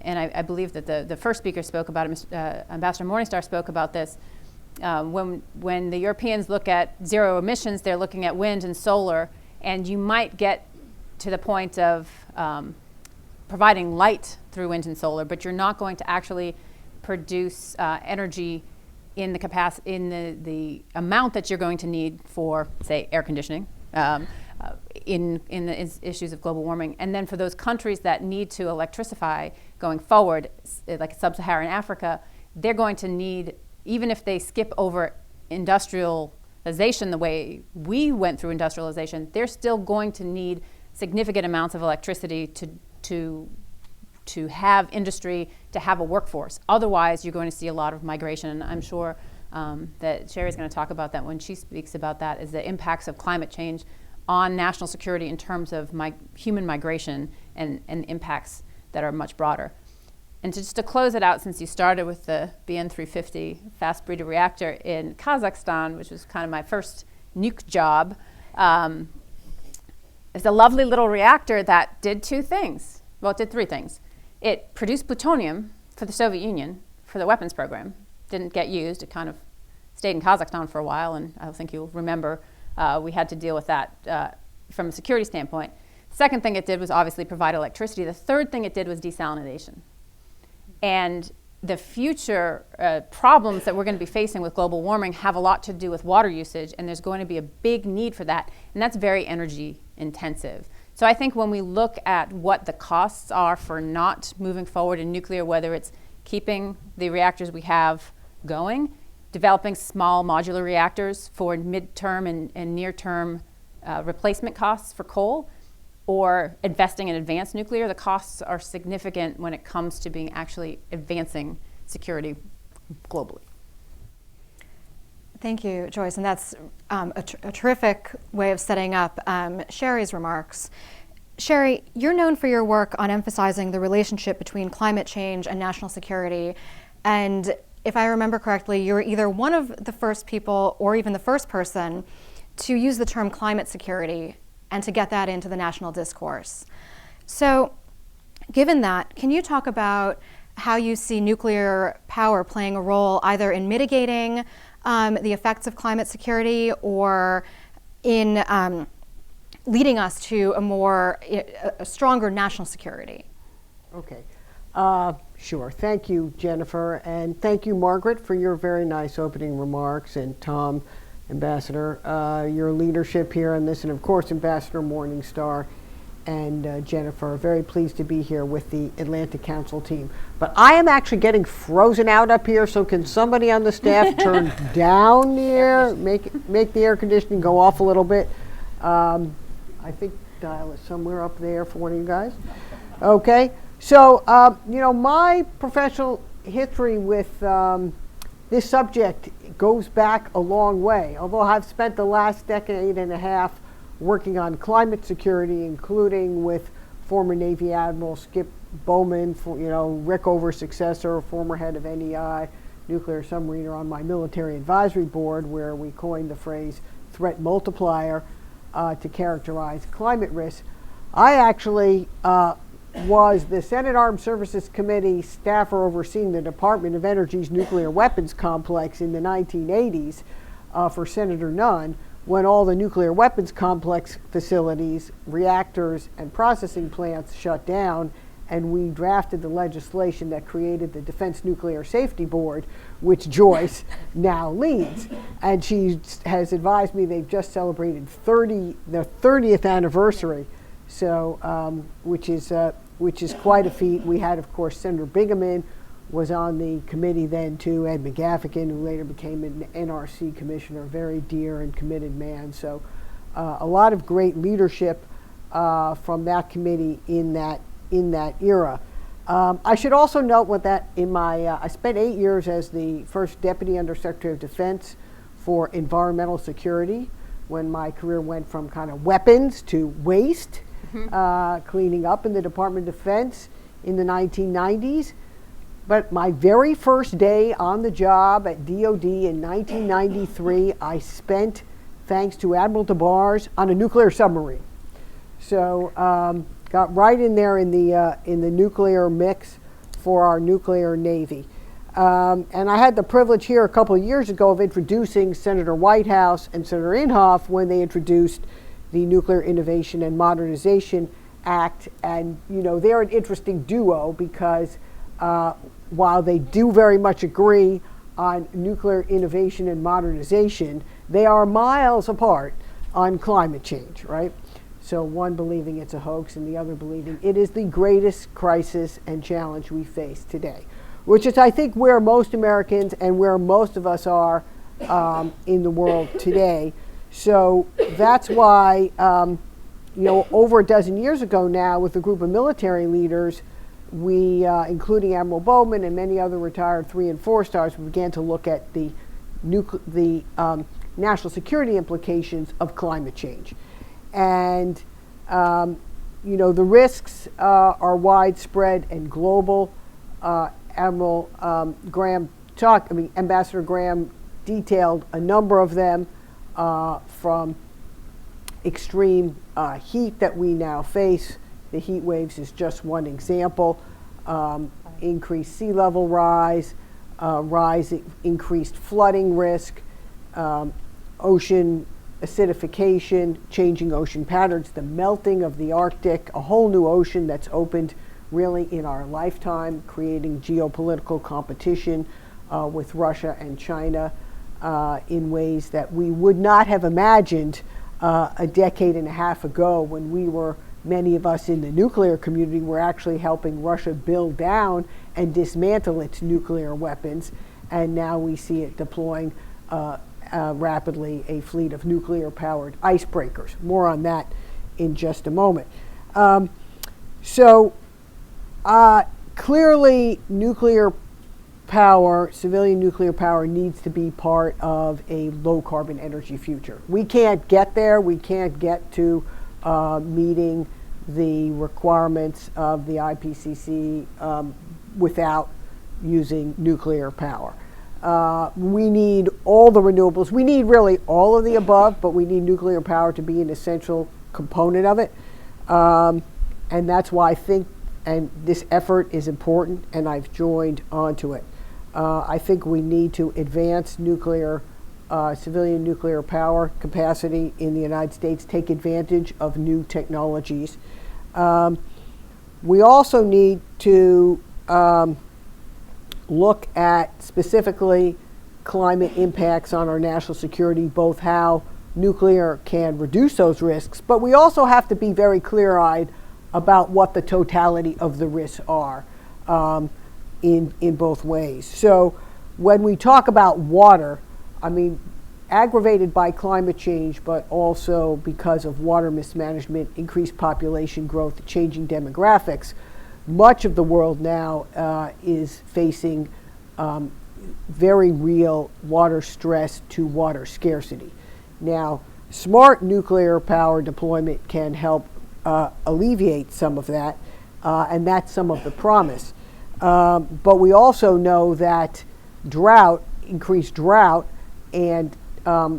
I believe that the first speaker spoke about it, Ambassador Morningstar spoke about this, when the Europeans look at zero emissions, they're looking at wind and solar, and you might get to the point of providing light through wind and solar, but you're not going to actually produce energy in the capacity, in the amount that you're going to need for, say, air conditioning, in the issues of global warming. And then for those countries that need to electrify going forward, like sub-Saharan Africa, they're going to need, even if they skip over industrialization the way we went through industrialization, they're still going to need significant amounts of electricity to have industry, to have a workforce. Otherwise, you're going to see a lot of migration, and I'm sure that Sherry's going to talk about that when she speaks about that, is the impacts of climate change on national security in terms of human migration and impacts that are much broader. And just to close it out, since you started with the BN350 fast breeder reactor in Kazakhstan, which was kind of my first nuke job, it's a lovely little reactor that did two things. Well, it did three things. It produced plutonium for the Soviet Union for the weapons program. Didn't get used. It kind of stayed in Kazakhstan for a while, and I think you'll remember we had to deal with that from a security standpoint. The second thing it did was obviously provide electricity. The third thing it did was desalination. And the future problems that we're going to be facing with global warming have a lot to do with water usage, and there's going to be a big need for that, and that's very energy intensive. So I think when we look at what the costs are for not moving forward in nuclear, whether it's keeping the reactors we have going, developing small modular reactors for midterm and near-term replacement costs for coal, or investing in advanced nuclear. The costs are significant when it comes to being actually advancing security globally. Thank you, Joyce, and that's a terrific way of setting up Sherry's remarks. Sherry, you're known for your work on emphasizing the relationship between climate change and national security, and if I remember correctly, you were either one of the first people or even the first person to use the term climate security and to get that into the national discourse. So, given that, can you talk about how you see nuclear power playing a role either in mitigating the effects of climate security or in leading us to a stronger national security? Okay. Sure. Thank you, Jennifer, and thank you, Margaret, for your very nice opening remarks, and Tom, Ambassador, your leadership here on this, and of course, Ambassador Morningstar and Jennifer. Very pleased to be here with the Atlantic Council team. But I am actually getting frozen out up here, so can somebody on the staff turn down the air, make the air conditioning go off a little bit? I think dial is somewhere up there for one of you guys. Okay. So, my professional history with this subject goes back a long way, although I've spent the last decade and a half working on climate security, including with former Navy Admiral Skip Bowman, Rickover's successor, former head of NEI, nuclear submariner, on my military advisory board, where we coined the phrase threat multiplier to characterize climate risk. I actually was the Senate Armed Services Committee staffer overseeing the Department of Energy's nuclear weapons complex in the 1980s for Senator Nunn, when all the nuclear weapons complex facilities, reactors, and processing plants shut down, and we drafted the legislation that created the Defense Nuclear Safety Board, which Joyce now leads. And she has advised me they've just celebrated their 30th anniversary, so which is quite a feat. We had, of course, Senator Bingaman was on the committee then too, Ed McGaffigan, who later became an NRC commissioner, very dear and committed man. So a lot of great leadership from that committee in that era. I should also note with that I spent 8 years as the first Deputy Undersecretary of Defense for Environmental Security, when my career went from kind of weapons to waste, cleaning up in the Department of Defense in the 1990s. But my very first day on the job at DOD in 1993, I spent, thanks to Admiral DeBars, on a nuclear submarine. So got right in there in the nuclear mix for our nuclear Navy. And I had the privilege here a couple of years ago of introducing Senator Whitehouse and Senator Inhofe when they introduced the Nuclear Innovation and Modernization Act. And, they're an interesting duo because while they do very much agree on nuclear innovation and modernization, they are miles apart on climate change, right? So one believing it's a hoax and the other believing it is the greatest crisis and challenge we face today, which is, I think, where most Americans and where most of us are in the world today. So that's why, over a dozen years ago now, with a group of military leaders, we, including Admiral Bowman and many other retired 3 and 4 stars, we began to look at the national security implications of climate change. And, the risks are widespread and global. Ambassador Graham detailed a number of them, from extreme heat that we now face. The heat waves is just one example. Increased sea level rise, increased flooding risk, ocean acidification, changing ocean patterns, the melting of the Arctic, a whole new ocean that's opened really in our lifetime, creating geopolitical competition with Russia and China in ways that we would not have imagined a decade and a half ago, when many of us in the nuclear community were actually helping Russia build down and dismantle its nuclear weapons. and now we see it deploying rapidly a fleet of nuclear-powered icebreakers. More on that in just a moment. Clearly, nuclear power, civilian nuclear power, needs to be part of a low-carbon energy future. We can't get there. We can't get to meeting the requirements of the IPCC without using nuclear power. We need all the renewables. We need really all of the above, but we need nuclear power to be an essential component of it. And that's why I think, and this effort is important, and I've joined onto it. I think we need to advance nuclear, civilian nuclear power capacity in the United States, take advantage of new technologies. We also need to look at specifically climate impacts on our national security, both how nuclear can reduce those risks, but we also have to be very clear-eyed about what the totality of the risks are in both ways. So when we talk about water, I mean, aggravated by climate change, but also because of water mismanagement, increased population growth, changing demographics, much of the world now is facing very real water stress to water scarcity. Now, smart nuclear power deployment can help alleviate some of that, and that's some of the promise. But we also know that increased drought, and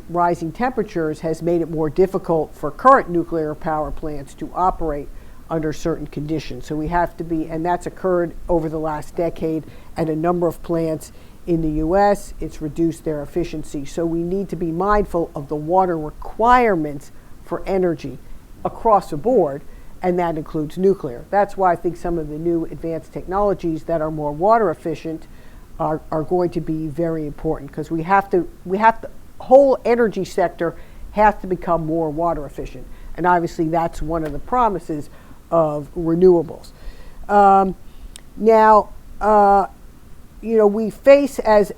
rising temperatures has made it more difficult for current nuclear power plants to operate under certain conditions. So we have to be, and that's occurred over the last decade at a number of plants in the US. It's reduced their efficiency. So we need to be mindful of the water requirements for energy across the board, and that includes nuclear. That's why I think some of the new advanced technologies that are more water efficient are going to be very important, because we have to, whole energy sector has to become more water efficient. And obviously that's one of the promises of renewables. We face, as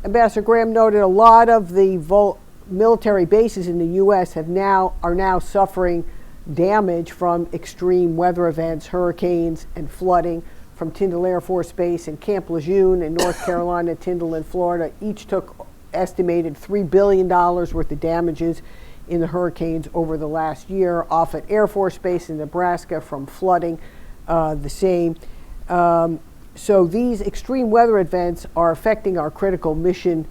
Ambassador Graham noted, a lot of the military bases in the U.S. are now suffering damage from extreme weather events, hurricanes, and flooding. From Tyndall Air Force Base and Camp Lejeune in North Carolina, Tyndall in Florida, each took estimated $3 billion worth of damages in the hurricanes over the last year. Offutt Air Force Base in Nebraska from flooding, the same. So these extreme weather events are affecting our critical mission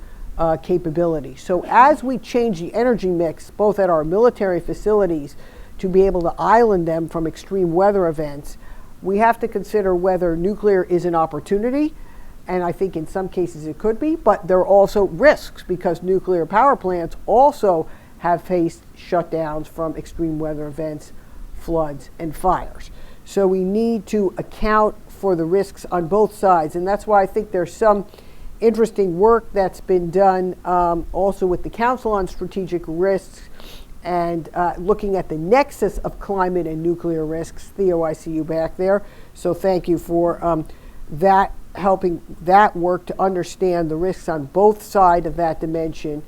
capability. So as we change the energy mix, both at our military facilities, to be able to island them from extreme weather events, we have to consider whether nuclear is an opportunity, and I think in some cases it could be, but there are also risks, because nuclear power plants also have faced shutdowns from extreme weather events, floods, and fires. So we need to account for the risks on both sides, and that's why I think there's some interesting work that's been done also with the Council on Strategic Risks, and looking at the nexus of climate and nuclear risks. Theo, I see you back there. So thank you for that, helping that work to understand the risks on both sides of that dimension.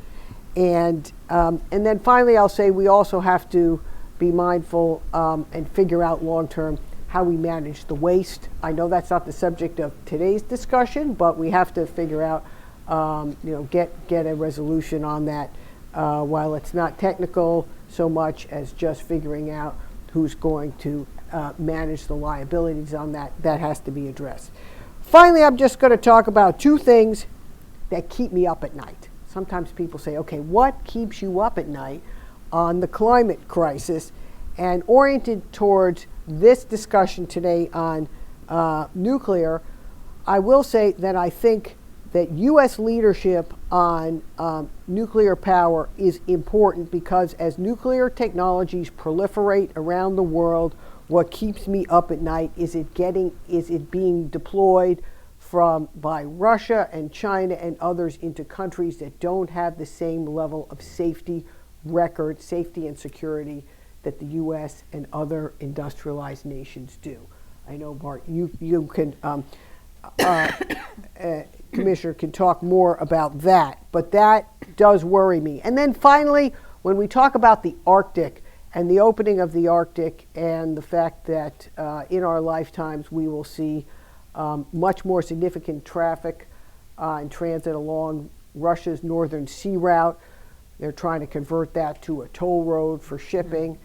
And then finally, I'll say we also have to be mindful and figure out long-term how we manage the waste. I know that's not the subject of today's discussion, but we have to figure out, get a resolution on that. While it's not technical so much as just figuring out who's going to manage the liabilities on that, that has to be addressed. Finally, I'm just going to talk about two things that keep me up at night. Sometimes people say, okay, what keeps you up at night on the climate crisis? And oriented towards this discussion today on nuclear, I will say that I think that U.S. leadership on nuclear power is important, because as nuclear technologies proliferate around the world, what keeps me up at night is it being deployed by Russia and China and others into countries that don't have the same level of safety and security that the U.S. and other industrialized nations do. I know, Bart, you can Commissioner can talk more about that, but that does worry me. And then finally, when we talk about the Arctic and the opening of the Arctic and the fact that in our lifetimes we will see much more significant traffic and transit along Russia's northern sea route. They're trying to convert that to a toll road for shipping.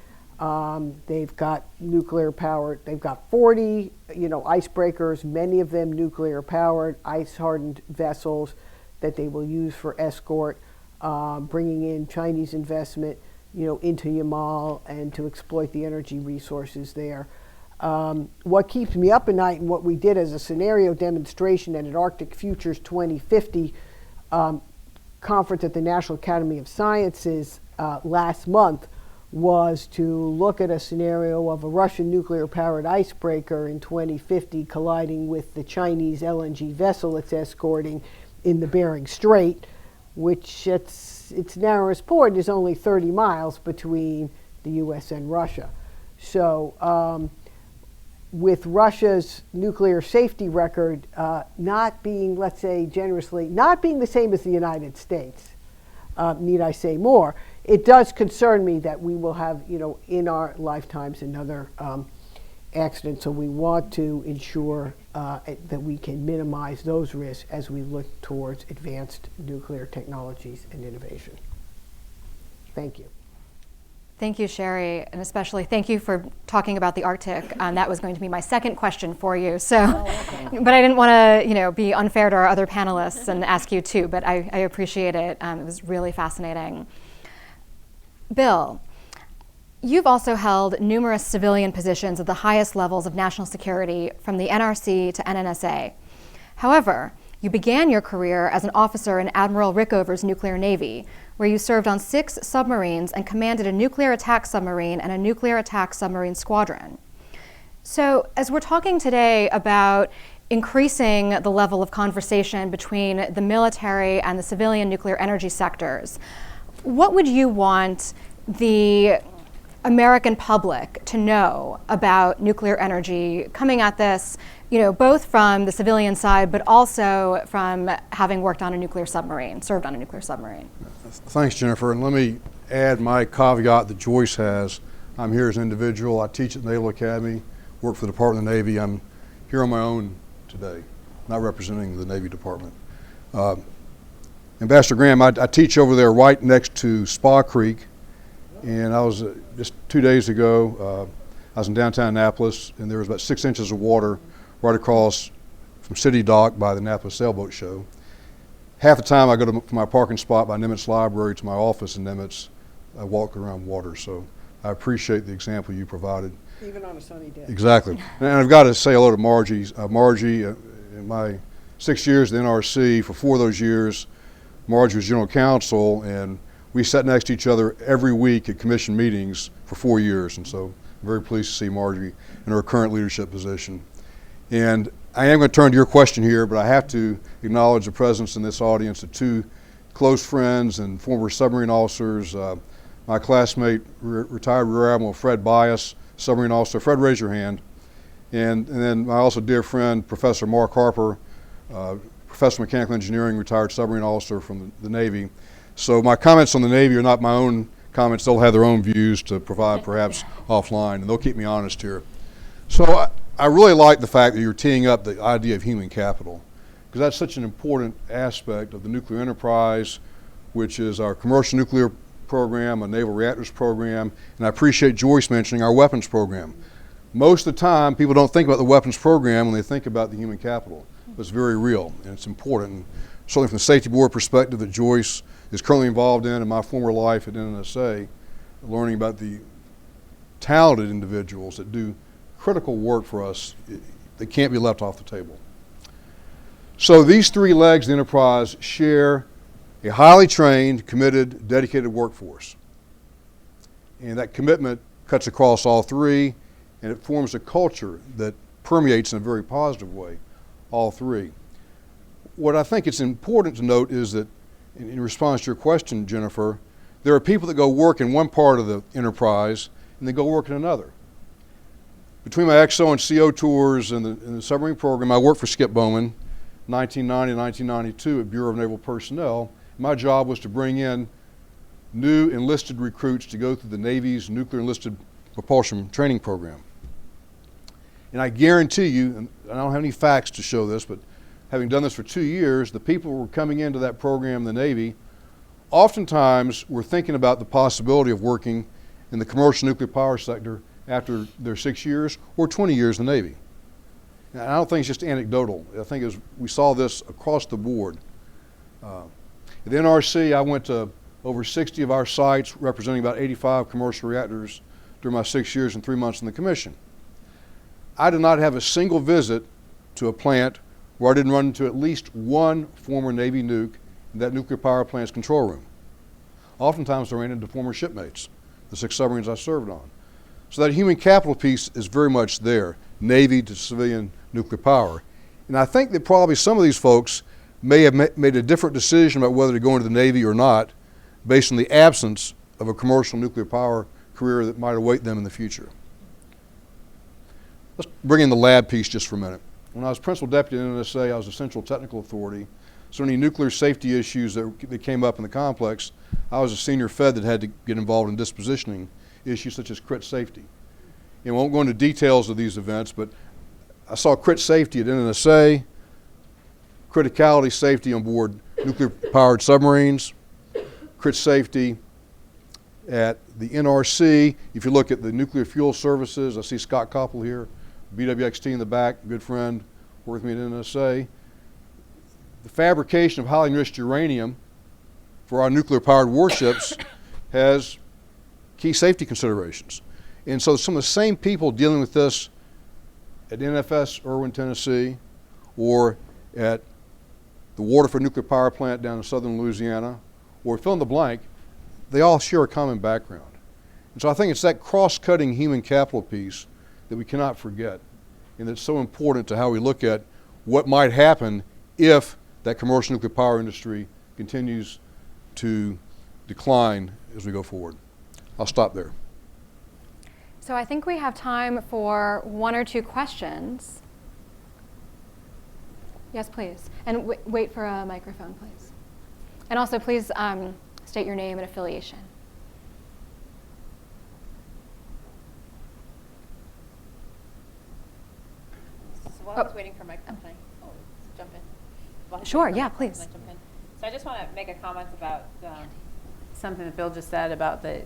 They've got nuclear powered. They've got 40, icebreakers, many of them nuclear powered, ice hardened vessels that they will use for escort, bringing in Chinese investment, into Yamal and to exploit the energy resources there. What keeps me up at night and what we did as a scenario demonstration at an Arctic Futures 2050 conference at the National Academy of Sciences last month was to look at a scenario of a Russian nuclear-powered icebreaker in 2050 colliding with the Chinese LNG vessel it's escorting in the Bering Strait, which its narrowest port is only 30 miles between the U.S. and Russia. So with Russia's nuclear safety record not being, let's say generously, not being the same as the United States, need I say more, it does concern me that we will have, in our lifetimes another accident. So we want to ensure that we can minimize those risks as we look towards advanced nuclear technologies and innovation. Thank you. Thank you, Sherry, and especially thank you for talking about the Arctic. That was going to be my second question for you. So, but I didn't want to, be unfair to our other panelists and ask you too. But I appreciate it. It was really fascinating. Bill, you've also held numerous civilian positions at the highest levels of national security, from the NRC to NNSA. However, you began your career as an officer in Admiral Rickover's nuclear navy, where you served on 6 submarines and commanded a nuclear attack submarine and a nuclear attack submarine squadron. So, as we're talking today about increasing the level of conversation between the military and the civilian nuclear energy sectors, what would you want the American public to know about nuclear energy, coming at this, both from the civilian side, but also from having worked on a nuclear submarine, served on a nuclear submarine? Thanks, Jennifer. And let me add my caveat that Joyce has. I'm here as an individual. I teach at the Naval Academy, work for the Department of the Navy. I'm here on my own today, not representing the Navy Department. Ambassador Graham, I teach over there right next to Spa Creek, and I was just 2 days ago, I was in downtown Annapolis, and there was about 6 inches of water right across from City Dock by the Annapolis Sailboat Show. Half the time I go to my parking spot by Nimitz Library to my office in Nimitz, I walk around water, so I appreciate the example you provided. Even on a sunny day. Exactly. And I've got to say hello to Margie. Margie, in my 6 years at the NRC, for 4 of those years, Margie was general counsel, and we sat next to each other every week at commission meetings for 4 years, and so I'm very pleased to see Margie in her current leadership position. And I am going to turn to your question here, but I have to acknowledge the presence in this audience of 2 close friends and former submarine officers. My classmate, retired Rear Admiral Fred Bias, submarine officer. Fred, raise your hand. And then my also dear friend, Professor Mark Harper, Professor of Mechanical Engineering, retired submarine officer from the Navy. So my comments on the Navy are not my own comments. They'll have their own views to provide perhaps offline, and they'll keep me honest here. So I really like the fact that you're teeing up the idea of human capital, because that's such an important aspect of the nuclear enterprise, which is our commercial nuclear program, a naval reactors program, and I appreciate Joyce mentioning our weapons program. Most of the time, people don't think about the weapons program when they think about the human capital. But it's very real, and it's important. And certainly from the safety board perspective that Joyce is currently involved in my former life at NNSA, learning about the talented individuals that do critical work for us, they can't be left off the table. So these 3 legs of the enterprise share a highly trained, committed, dedicated workforce. And that commitment cuts across all 3, and it forms a culture that permeates in a very positive way all 3. What I think it's important to note is that, in response to your question, Jennifer, there are people that go work in one part of the enterprise and they go work in another. between my XO and CO tours in the submarine program, I worked for Skip Bowman, 1990 and 1992 at Bureau of Naval Personnel. My job was to bring in new enlisted recruits to go through the Navy's nuclear enlisted propulsion training program. And I guarantee you, and I don't have any facts to show this, but having done this for 2 years, the people who were coming into that program in the Navy oftentimes were thinking about the possibility of working in the commercial nuclear power sector after their 6 years or 20 years in the Navy. And I don't think it's just anecdotal. I think we saw this across the board. At the NRC, I went to over 60 of our sites, representing about 85 commercial reactors during my 6 years and 3 months in the commission. I did not have a single visit to a plant where I didn't run into at least one former Navy nuke in that nuclear power plant's control room. Oftentimes I ran into former shipmates, the 6 submarines I served on. So that human capital piece is very much there, Navy to civilian nuclear power. And I think that probably some of these folks may have made a different decision about whether to go into the Navy or not based on the absence of a commercial nuclear power career that might await them in the future. Let's bring in the lab piece just for a minute. When I was principal deputy at NSA, I was a central technical authority. So any nuclear safety issues that came up in the complex, I was a senior fed that had to get involved in dispositioning issues such as crit safety. And we won't go into details of these events, but I saw crit safety at NSA, criticality safety on board nuclear-powered submarines, crit safety at the NRC. If you look at the nuclear fuel services, I see Scott Koppel here, BWXT in the back, good friend, worked with me at NSA. The fabrication of highly enriched uranium for our nuclear-powered warships has key safety considerations. And so some of the same people dealing with this at NFS Irwin, Tennessee, or at the Waterford Nuclear Power Plant down in southern Louisiana, or fill in the blank, they all share a common background. And so I think it's that cross-cutting human capital piece that we cannot forget, and it's so important to how we look at what might happen if that commercial nuclear power industry continues to decline as we go forward. I'll stop there. So I think we have time for 1 or 2 questions. Yes, please. And wait for a microphone, please. And also, please state your name and affiliation. So while I was waiting for my company, jump in. Sure, yeah, please. Jump in. So I just want to make a comment about something that Bill just said about the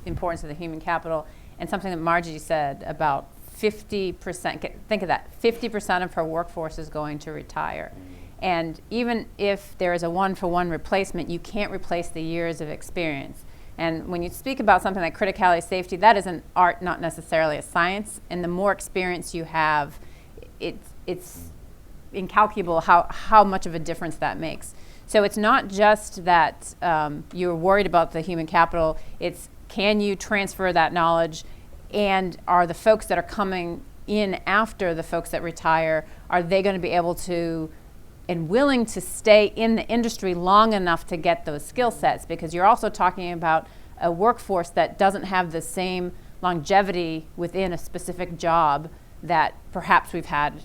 importance of the human capital, and something that Margie said about 50%, think of that, 50% of her workforce is going to retire. And even if there is a one-for-one replacement, you can't replace the years of experience. And when you speak about something like criticality safety, that is an art, not necessarily a science. And the more experience you have, it's incalculable how much of a difference that makes. So it's not just that you're worried about the human capital, it's can you transfer that knowledge, and are the folks that are coming in after the folks that retire, are they going to be able to and willing to stay in the industry long enough to get those skill sets? Because you're also talking about a workforce that doesn't have the same longevity within a specific job that perhaps we've had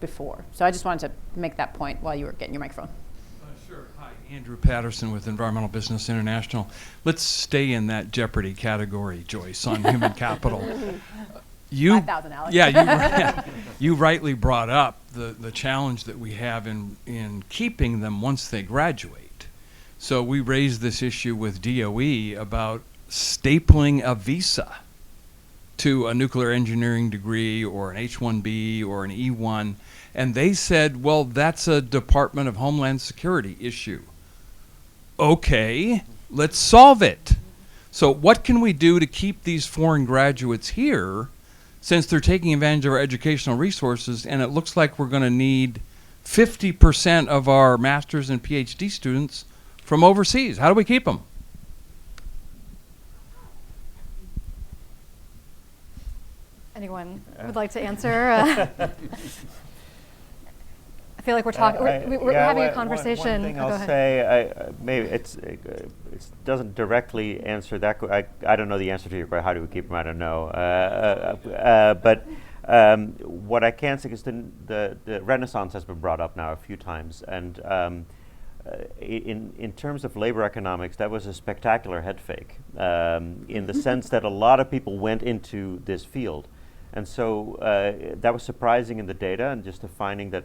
before. So I just wanted to make that point while you were getting your microphone. Sure. Hi, Andrew Patterson with Environmental Business International. Let's stay in that Jeopardy category, Joyce, on human capital. 5,000, Alex. Yeah, you rightly brought up the challenge that we have in keeping them once they graduate. So we raised this issue with DOE about stapling a visa to a nuclear engineering degree or an H-1B or an E-1, and they said, well, that's a Department of Homeland Security issue. Okay, let's solve it. So what can we do to keep these foreign graduates here, since they're taking advantage of our educational resources, and it looks like we're going to need 50% of our master's and PhD students from overseas? How do we keep them? Anyone would like to answer? I feel like we're talking. We're having a conversation. One thing go I'll ahead. say, maybe it's it doesn't directly answer that. I don't know the answer to your question. How do we keep them? I don't know. But what I can say is the Renaissance has been brought up now a few times, and in terms of labor economics, that was a spectacular head fake, in the sense that a lot of people went into this field, and so that was surprising in the data, and just the finding that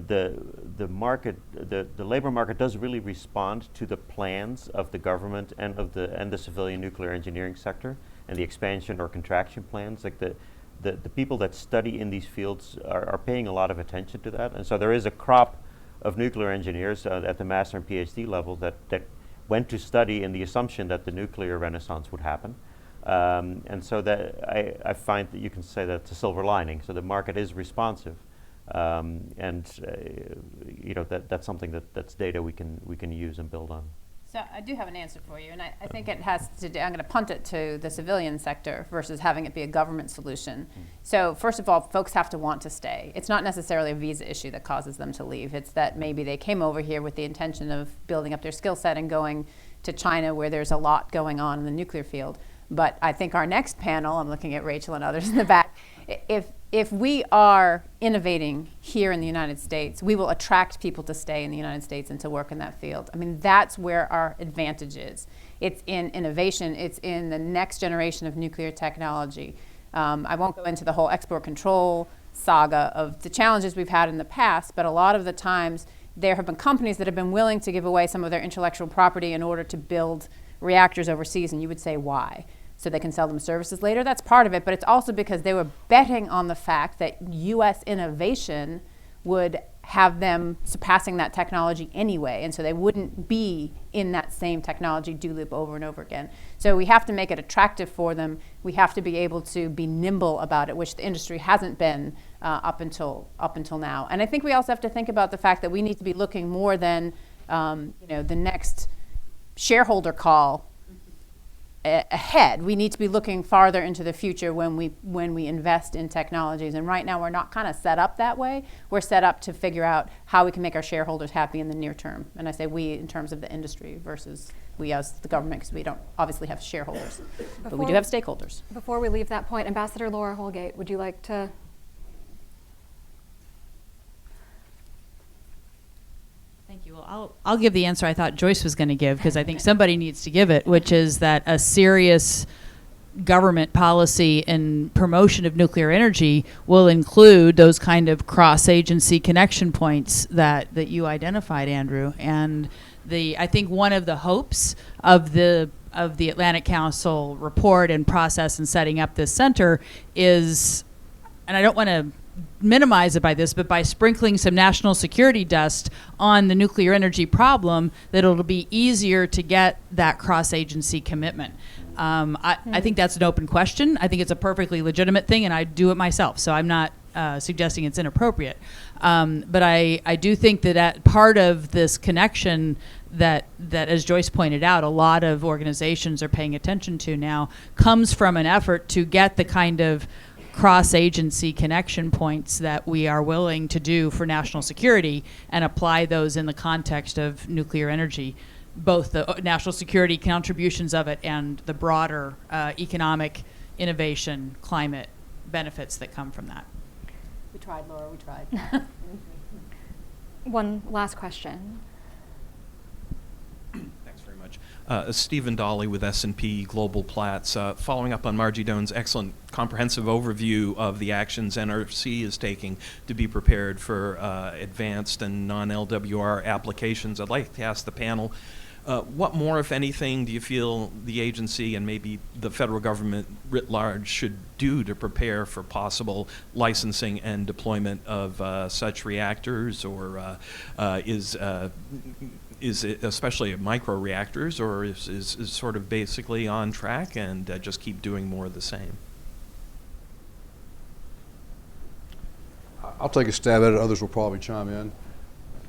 the market, the labor market does really respond to the plans of the government and of the civilian nuclear engineering sector, and the expansion or contraction plans. Like the people that study in these fields are paying a lot of attention to that, and so there is a crop of nuclear engineers at the master and PhD level that went to study in the assumption that the nuclear renaissance would happen. And so that I find that you can say that's a silver lining. So the market is responsive, and you know, that's something that's data we can use and build on. So I do have an answer for you, and I think it has to do, I'm going to punt it to the civilian sector versus having it be a government solution. So first of all, folks have to want to stay. It's not necessarily a visa issue that causes them to leave. It's that maybe they came over here with the intention of building up their skill set and going to China, where there's a lot going on in the nuclear field. But I think our next panel, I'm looking at Rachel and others in the back, if we are innovating here in the United States, we will attract people to stay in the United States and to work in that field. I mean, that's where our advantage is. It's in innovation. It's in the next generation of nuclear technology. I won't go into the whole export control saga of the challenges we've had in the past, but a lot of the times there have been companies that have been willing to give away some of their intellectual property in order to build reactors overseas, and you would say, why? So they can sell them services later. That's part of it, but it's also because they were betting on the fact that U.S. innovation would have them surpassing that technology anyway, and so they wouldn't be in that same technology do loop over and over again. So we have to make it attractive for them. We have to be able to be nimble about it, which the industry hasn't been up until now. And I think we also have to think about the fact that we need to be looking more than the next shareholder call ahead. We need to be looking farther into the future when we invest in technologies. And right now we're not kind of set up that way. We're set up to figure out how we can make our shareholders happy in the near term. And I say we in terms of the industry versus we as the government, because we don't obviously have shareholders, but we do have stakeholders. Before we leave that point, Ambassador Laura Holgate, would you like to? Thank you. Well, I'll give the answer I thought Joyce was going to give, because I think somebody needs to give it, which is that a serious government policy and promotion of nuclear energy will include those kind of cross-agency connection points that you identified, Andrew. And I think one of the hopes of the Atlantic Council report and process in setting up this center is, and I don't want to minimize it by this, but by sprinkling some national security dust on the nuclear energy problem, that it'll be easier to get that cross-agency commitment. I think that's an open question. I think it's a perfectly legitimate thing, and I do it myself, so I'm not suggesting it's inappropriate. But I do think that part of this connection that, as Joyce pointed out, a lot of organizations are paying attention to now comes from an effort to get the kind of cross-agency connection points that we are willing to do for national security and apply those in the context of nuclear energy, both the national security contributions of it and the broader economic innovation, climate benefits that come from that. We tried, Laura, we tried. One last question. Thanks very much. Stephen Dolly with S&P Global Platts. Following up on Margie Doan's excellent comprehensive overview of the actions NRC is taking to be prepared for advanced and non-LWR applications, I'd like to ask the panel, what more, if anything, do you feel the agency and maybe the federal government writ large should do to prepare for possible licensing and deployment of such reactors, or is it especially micro reactors, or is sort of basically on track and just keep doing more of the same? I'll take a stab at it. Others will probably chime in.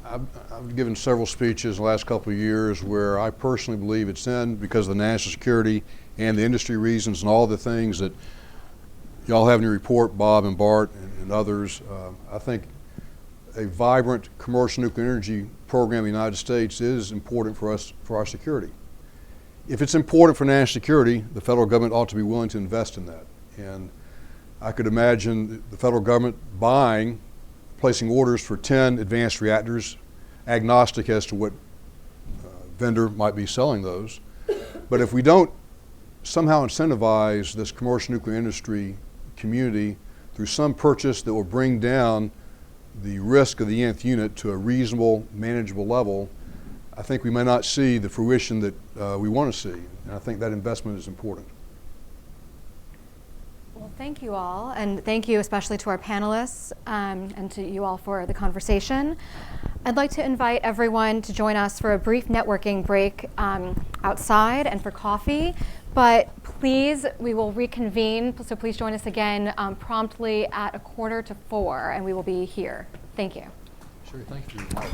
I've given several speeches in the last couple of years where I personally believe it's in because of the national security and the industry reasons and all the things that y'all have in your report, Bob and Bart and others. I think a vibrant commercial nuclear energy program in the United States is important for us, for our security. if it's important for national security, the federal government ought to be willing to invest in that. And I could imagine the federal government placing orders for 10 advanced reactors, agnostic as to what vendor might be selling those. But if we don't somehow incentivize this commercial nuclear industry community through some purchase that will bring down the risk of the nth unit to a reasonable, manageable level, I think we may not see the fruition that we want to see. And I think that investment is important. Well, thank you all, and thank you especially to our panelists and to you all for the conversation. I'd like to invite everyone to join us for a brief networking break outside and for coffee. But please, we will reconvene, so please join us again promptly at 3:45, and we will be here. Thank you. Sure, thank you very much.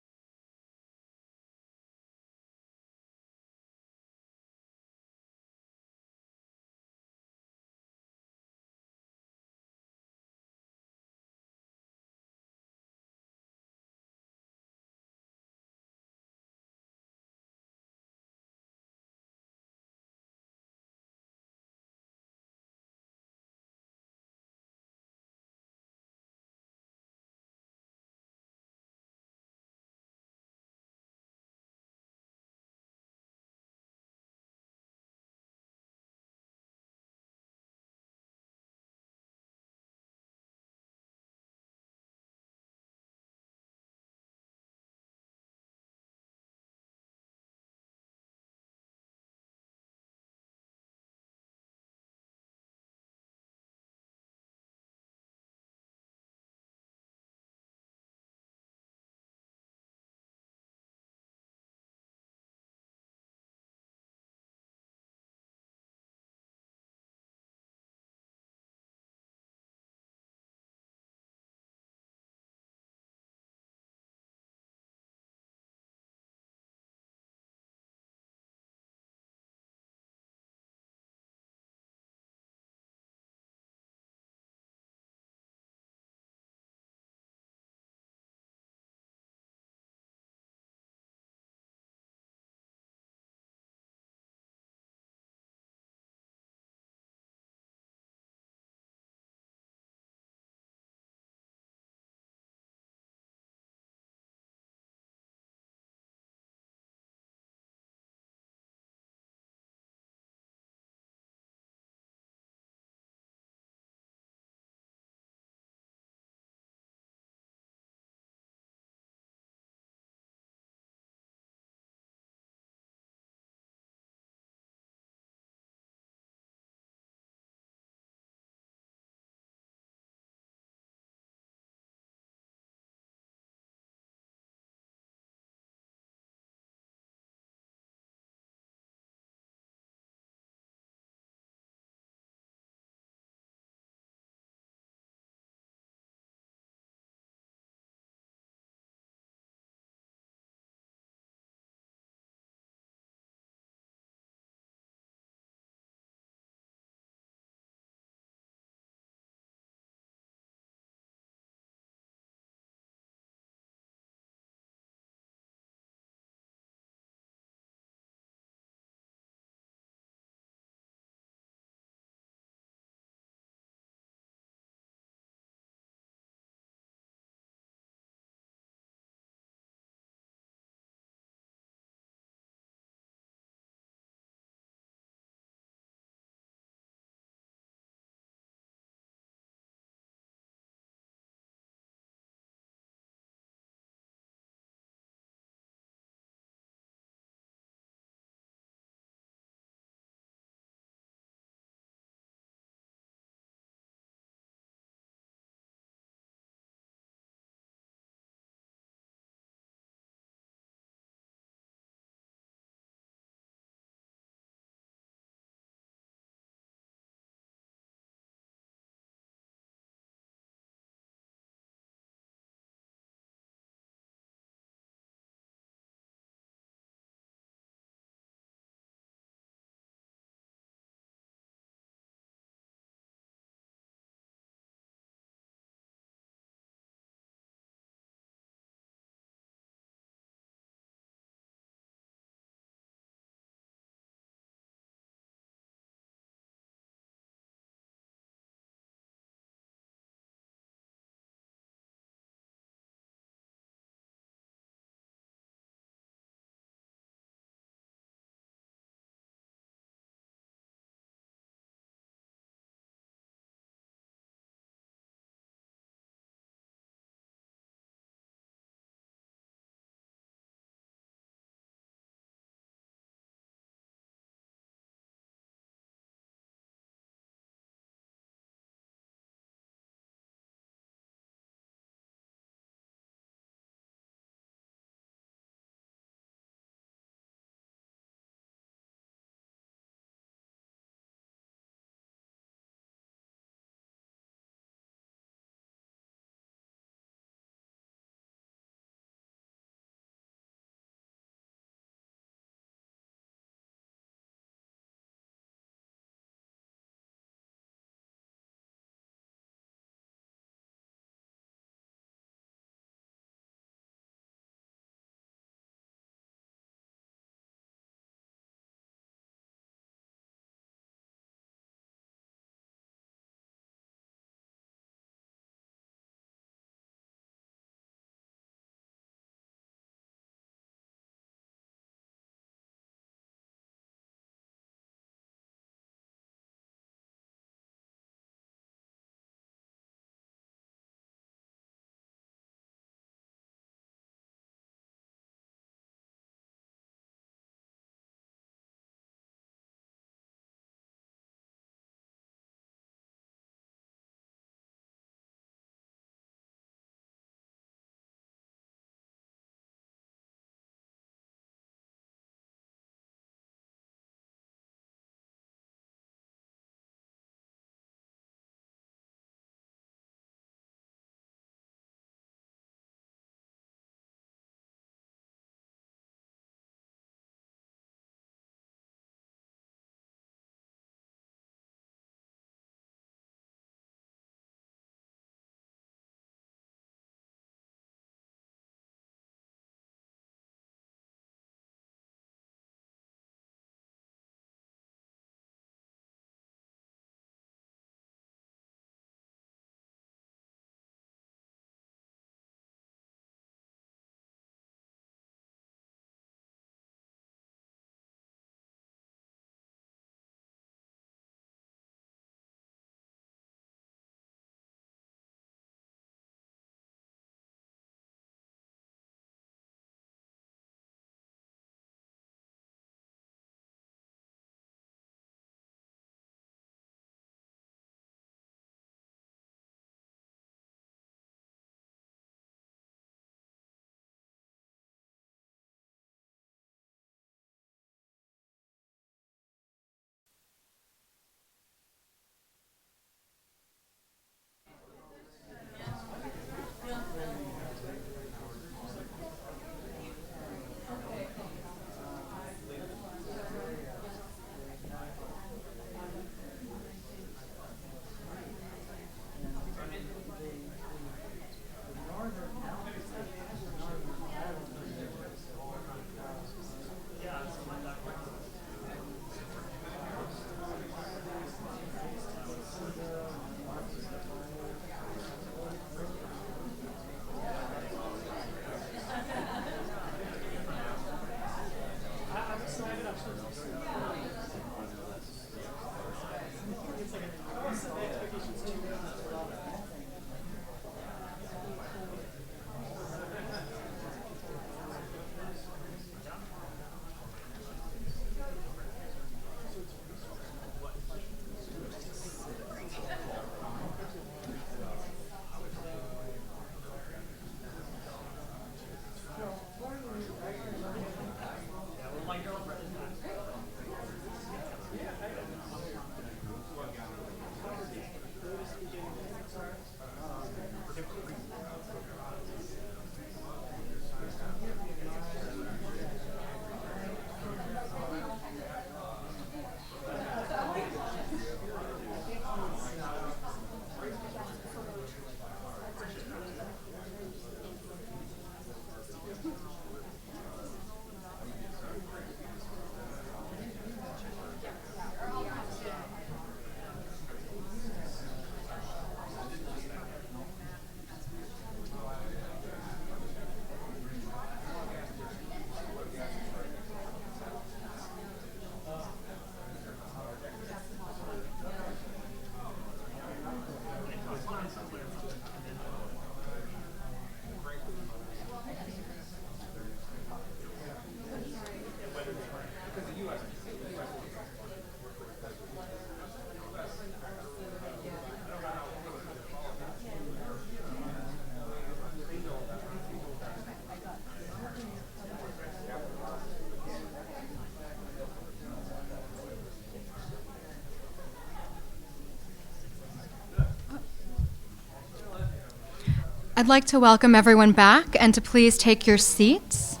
I'd like to welcome everyone back and to please take your seats.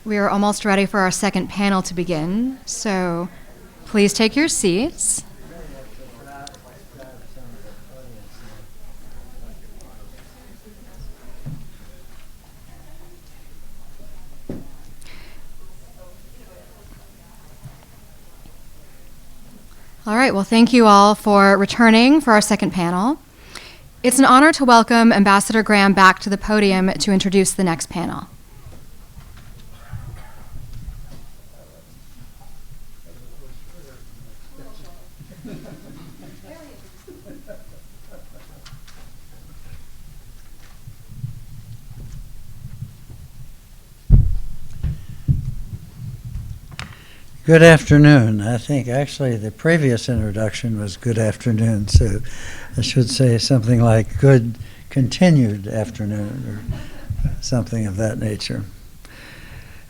We are almost ready for our second panel to begin, so please take your seats. All right, well, thank you all for returning for our second panel. It's an honor to welcome Ambassador Graham back to the podium to introduce the next panel. Good afternoon. I think actually the previous introduction was good afternoon, so I should say something like good continued afternoon or something of that nature.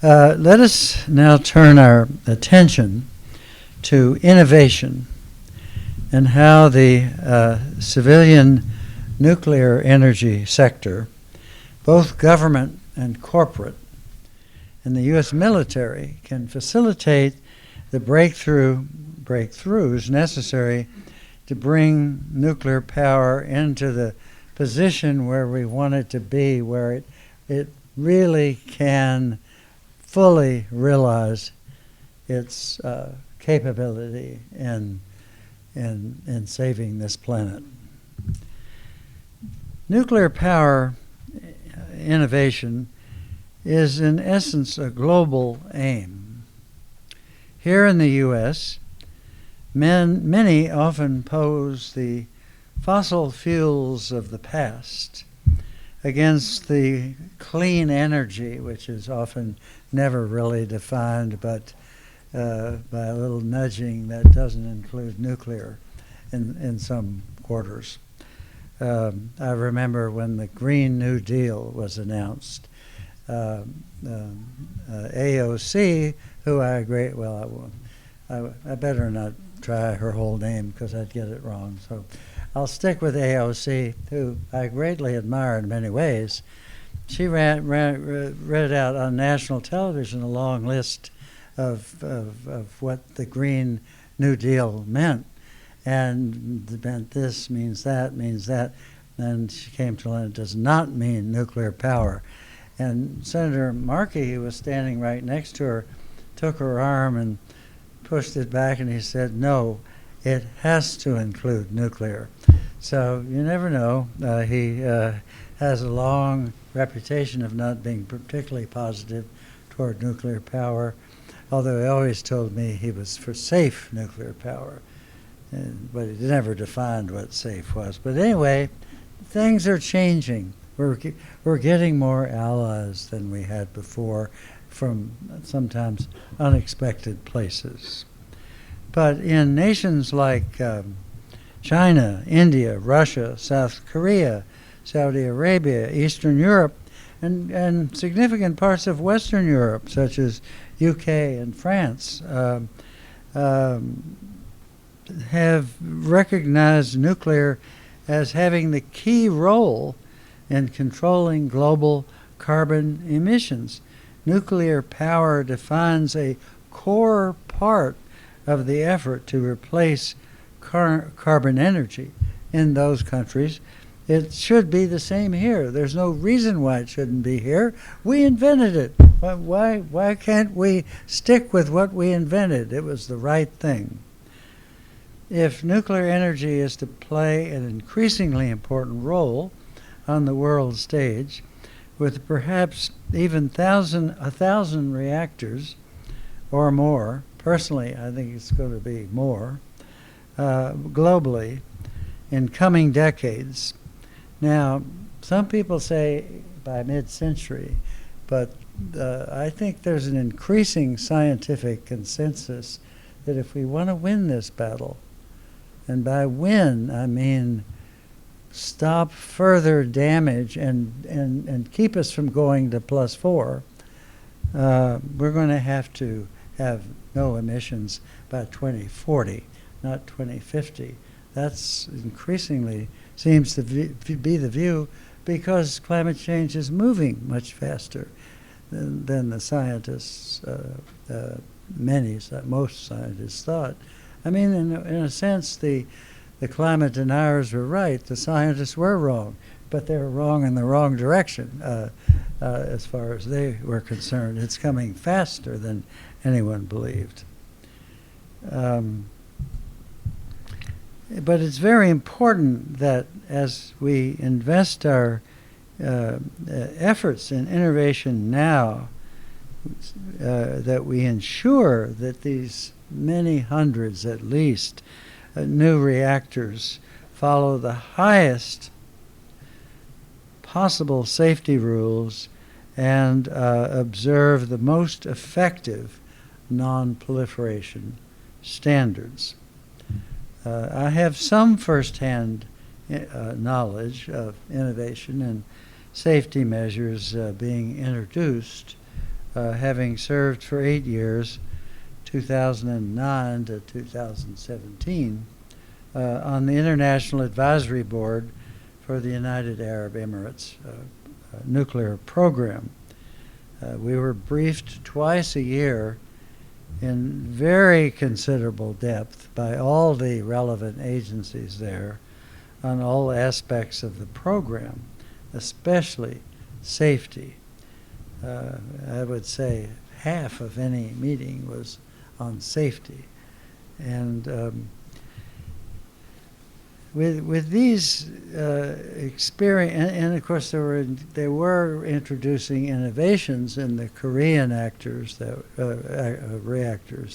Let us now turn our attention to innovation and how the civilian nuclear energy sector, both government and corporate, and the U.S. military can facilitate the breakthroughs necessary to bring nuclear power into the position where we want it to be, where it really can fully realize its capability in saving this planet. Nuclear power innovation is in essence a global aim. Here in the U.S., many often pose the fossil fuels of the past against the clean energy, which is often never really defined, but by a little nudging that doesn't include nuclear in some quarters. I remember when the Green New Deal was announced, AOC, who I agree, well, I better not try her whole name because I'd get it wrong. So I'll stick with AOC, who I greatly admire in many ways. She read out on national television a long list of what the Green New Deal meant. And it meant this, means that, and she came to learn it does not mean nuclear power. And Senator Markey, who was standing right next to her, took her arm and pushed it back, and he said, no, it has to include nuclear. So you never know. He has a long reputation of not being particularly positive toward nuclear power, although he always told me he was for safe nuclear power. But he never defined what safe was. But anyway, things are changing. We're getting more allies than we had before from sometimes unexpected places. But in nations like China, India, Russia, South Korea, Saudi Arabia, Eastern Europe, and significant parts of Western Europe, such as UK and France, have recognized nuclear as having the key role in controlling global carbon emissions. Nuclear power defines a core part of the effort to replace carbon energy in those countries. It should be the same here. There's no reason why it shouldn't be here. We invented it. Why can't we stick with what we invented? It was the right thing. If nuclear energy is to play an increasingly important role on the world stage, with perhaps even 1,000 reactors or more, personally I think it's going to be more, globally in coming decades. Now, some people say by mid-century, but I think there's an increasing scientific consensus that if we want to win this battle, and by win I mean stop further damage and keep us from going to +4, we're going to have no emissions by 2040, not 2050. That's increasingly seems to be the view, because climate change is moving much faster than the scientists, most scientists thought. I mean, in a sense, the climate deniers were right. The scientists were wrong, but they were wrong in the wrong direction as far as they were concerned. It's coming faster than anyone believed. But it's very important that as we invest our efforts in innovation now, that we ensure that these many hundreds at least new reactors follow the highest possible safety rules and observe the most effective non-proliferation standards. I have some first-hand knowledge of innovation and safety measures being introduced, having served for 8 years, 2009 to 2017, on the International Advisory Board for the United Arab Emirates nuclear program. We were briefed twice a year in very considerable depth by all the relevant agencies there on all aspects of the program, especially safety. I would say half of any meeting was on safety. And with these experience, and of course they were introducing innovations in the Korean reactors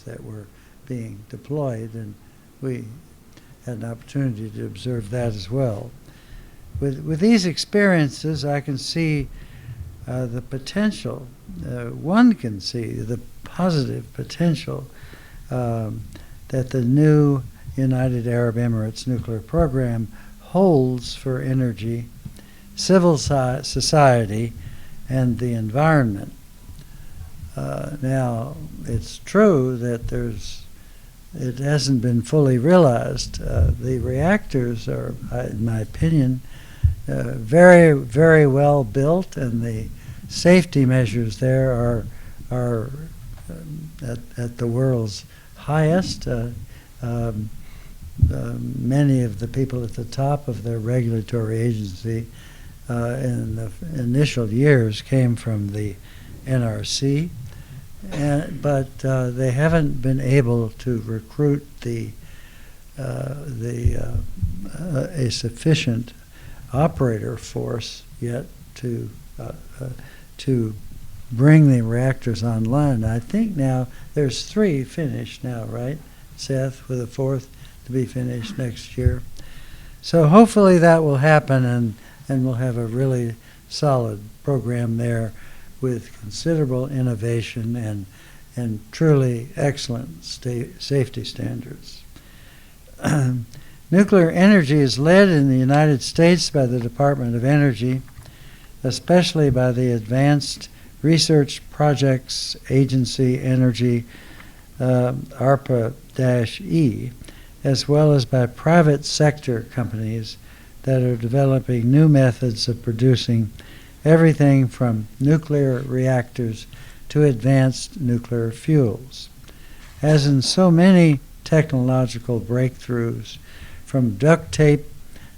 that were being deployed, and we had an opportunity to observe that as well. With these experiences, I can see the potential. One can see the positive potential that the new United Arab Emirates nuclear program holds for energy, civil society, and the environment. Now, it's true that it hasn't been fully realized. The reactors are, in my opinion, very, very well built, and the safety measures there are at the world's highest. Many of the people at the top of the regulatory agency in the initial years came from the NRC, but they haven't been able to recruit the a sufficient operator force yet to bring the reactors online. I think now there's 3 finished now, right, Seth, with a 4th to be finished next year. So hopefully that will happen, and we'll have a really solid program there with considerable innovation and truly excellent safety standards. Nuclear energy is led in the United States by the Department of Energy, especially by the Advanced Research Projects Agency Energy, ARPA-E, as well as by private sector companies that are developing new methods of producing everything from nuclear reactors to advanced nuclear fuels. As in so many technological breakthroughs, from duct tape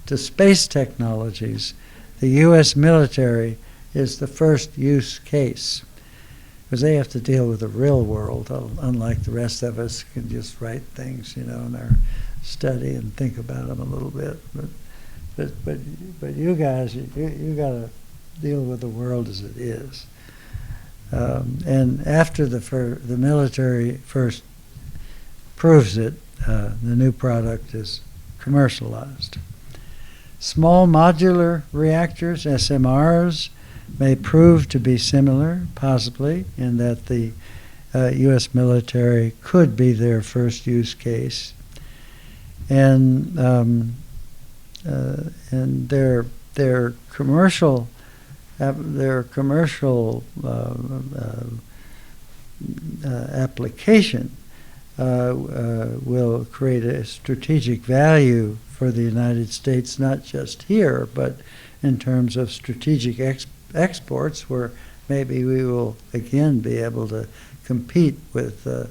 to space technologies, the U.S. military is the first use case, because they have to deal with the real world, unlike the rest of us can just write things, in our study and think about them a little bit. But you guys, you got to deal with the world as it is. And after the military first proves it, the new product is commercialized. Small modular reactors, SMRs, may prove to be similar, possibly, in that the U.S. military could be their first use case. And their commercial application will create a strategic value for the United States, not just here, but in terms of strategic exports, where maybe we will again be able to compete with the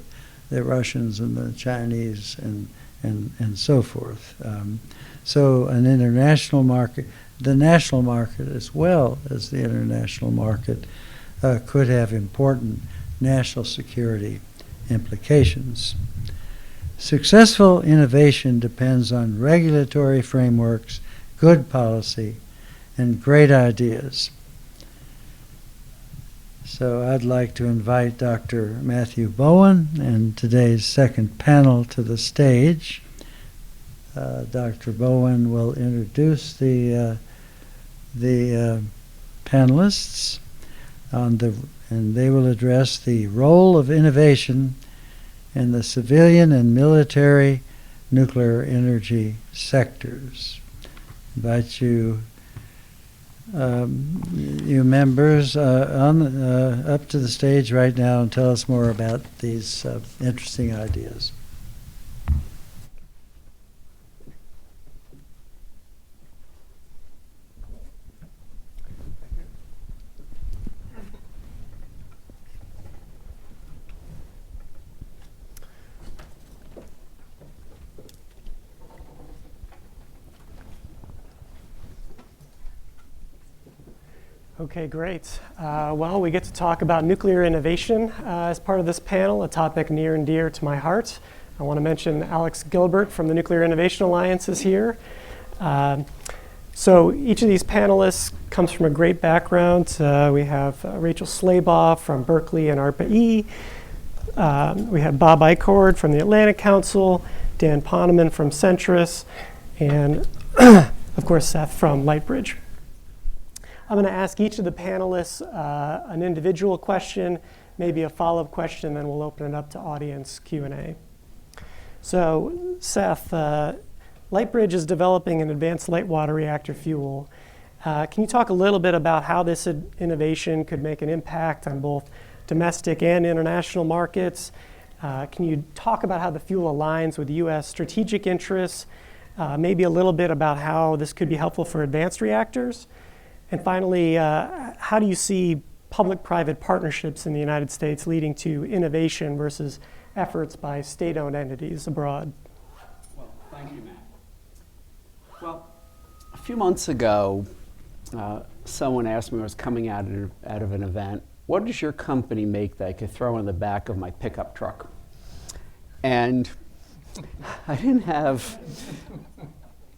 Russians and the Chinese and so forth. So an international market, the national market as well as the international market, could have important national security implications. Successful innovation depends on regulatory frameworks, good policy, and great ideas. So I'd like to invite Dr. Matthew Bowen and today's second panel to the stage. Dr. Bowen will introduce the panelists and they will address the role of innovation in the civilian and military nuclear energy sectors. Invite you, you members, up to the stage right now and tell us more about these interesting ideas. Okay, great. Well, we get to talk about nuclear innovation as part of this panel, a topic near and dear to my heart. I want to mention Alex Gilbert from the Nuclear Innovation Alliance is here. So each of these panelists comes from a great background. We have Rachel Slabaugh from Berkeley and ARPA-E. We have Bob Eichord from the Atlantic Council, Dan Poneman from Centrist, and of course Seth from Lightbridge. I'm going to ask each of the panelists an individual question, maybe a follow-up question, then we'll open it up to audience Q&A. So, Seth, Lightbridge is developing an advanced light water reactor fuel. Can you talk a little bit about how this innovation could make an impact on both domestic and international markets? Can you talk about how the fuel aligns with U.S. strategic interests? Maybe a little bit about how this could be helpful for advanced reactors? And finally, how do you see public-private partnerships in the United States leading to innovation versus efforts by state-owned entities abroad? Well, thank you, Matt. Well, a few months ago, someone asked me when I was coming out of an event, what does your company make that I could throw in the back of my pickup truck? And I didn't have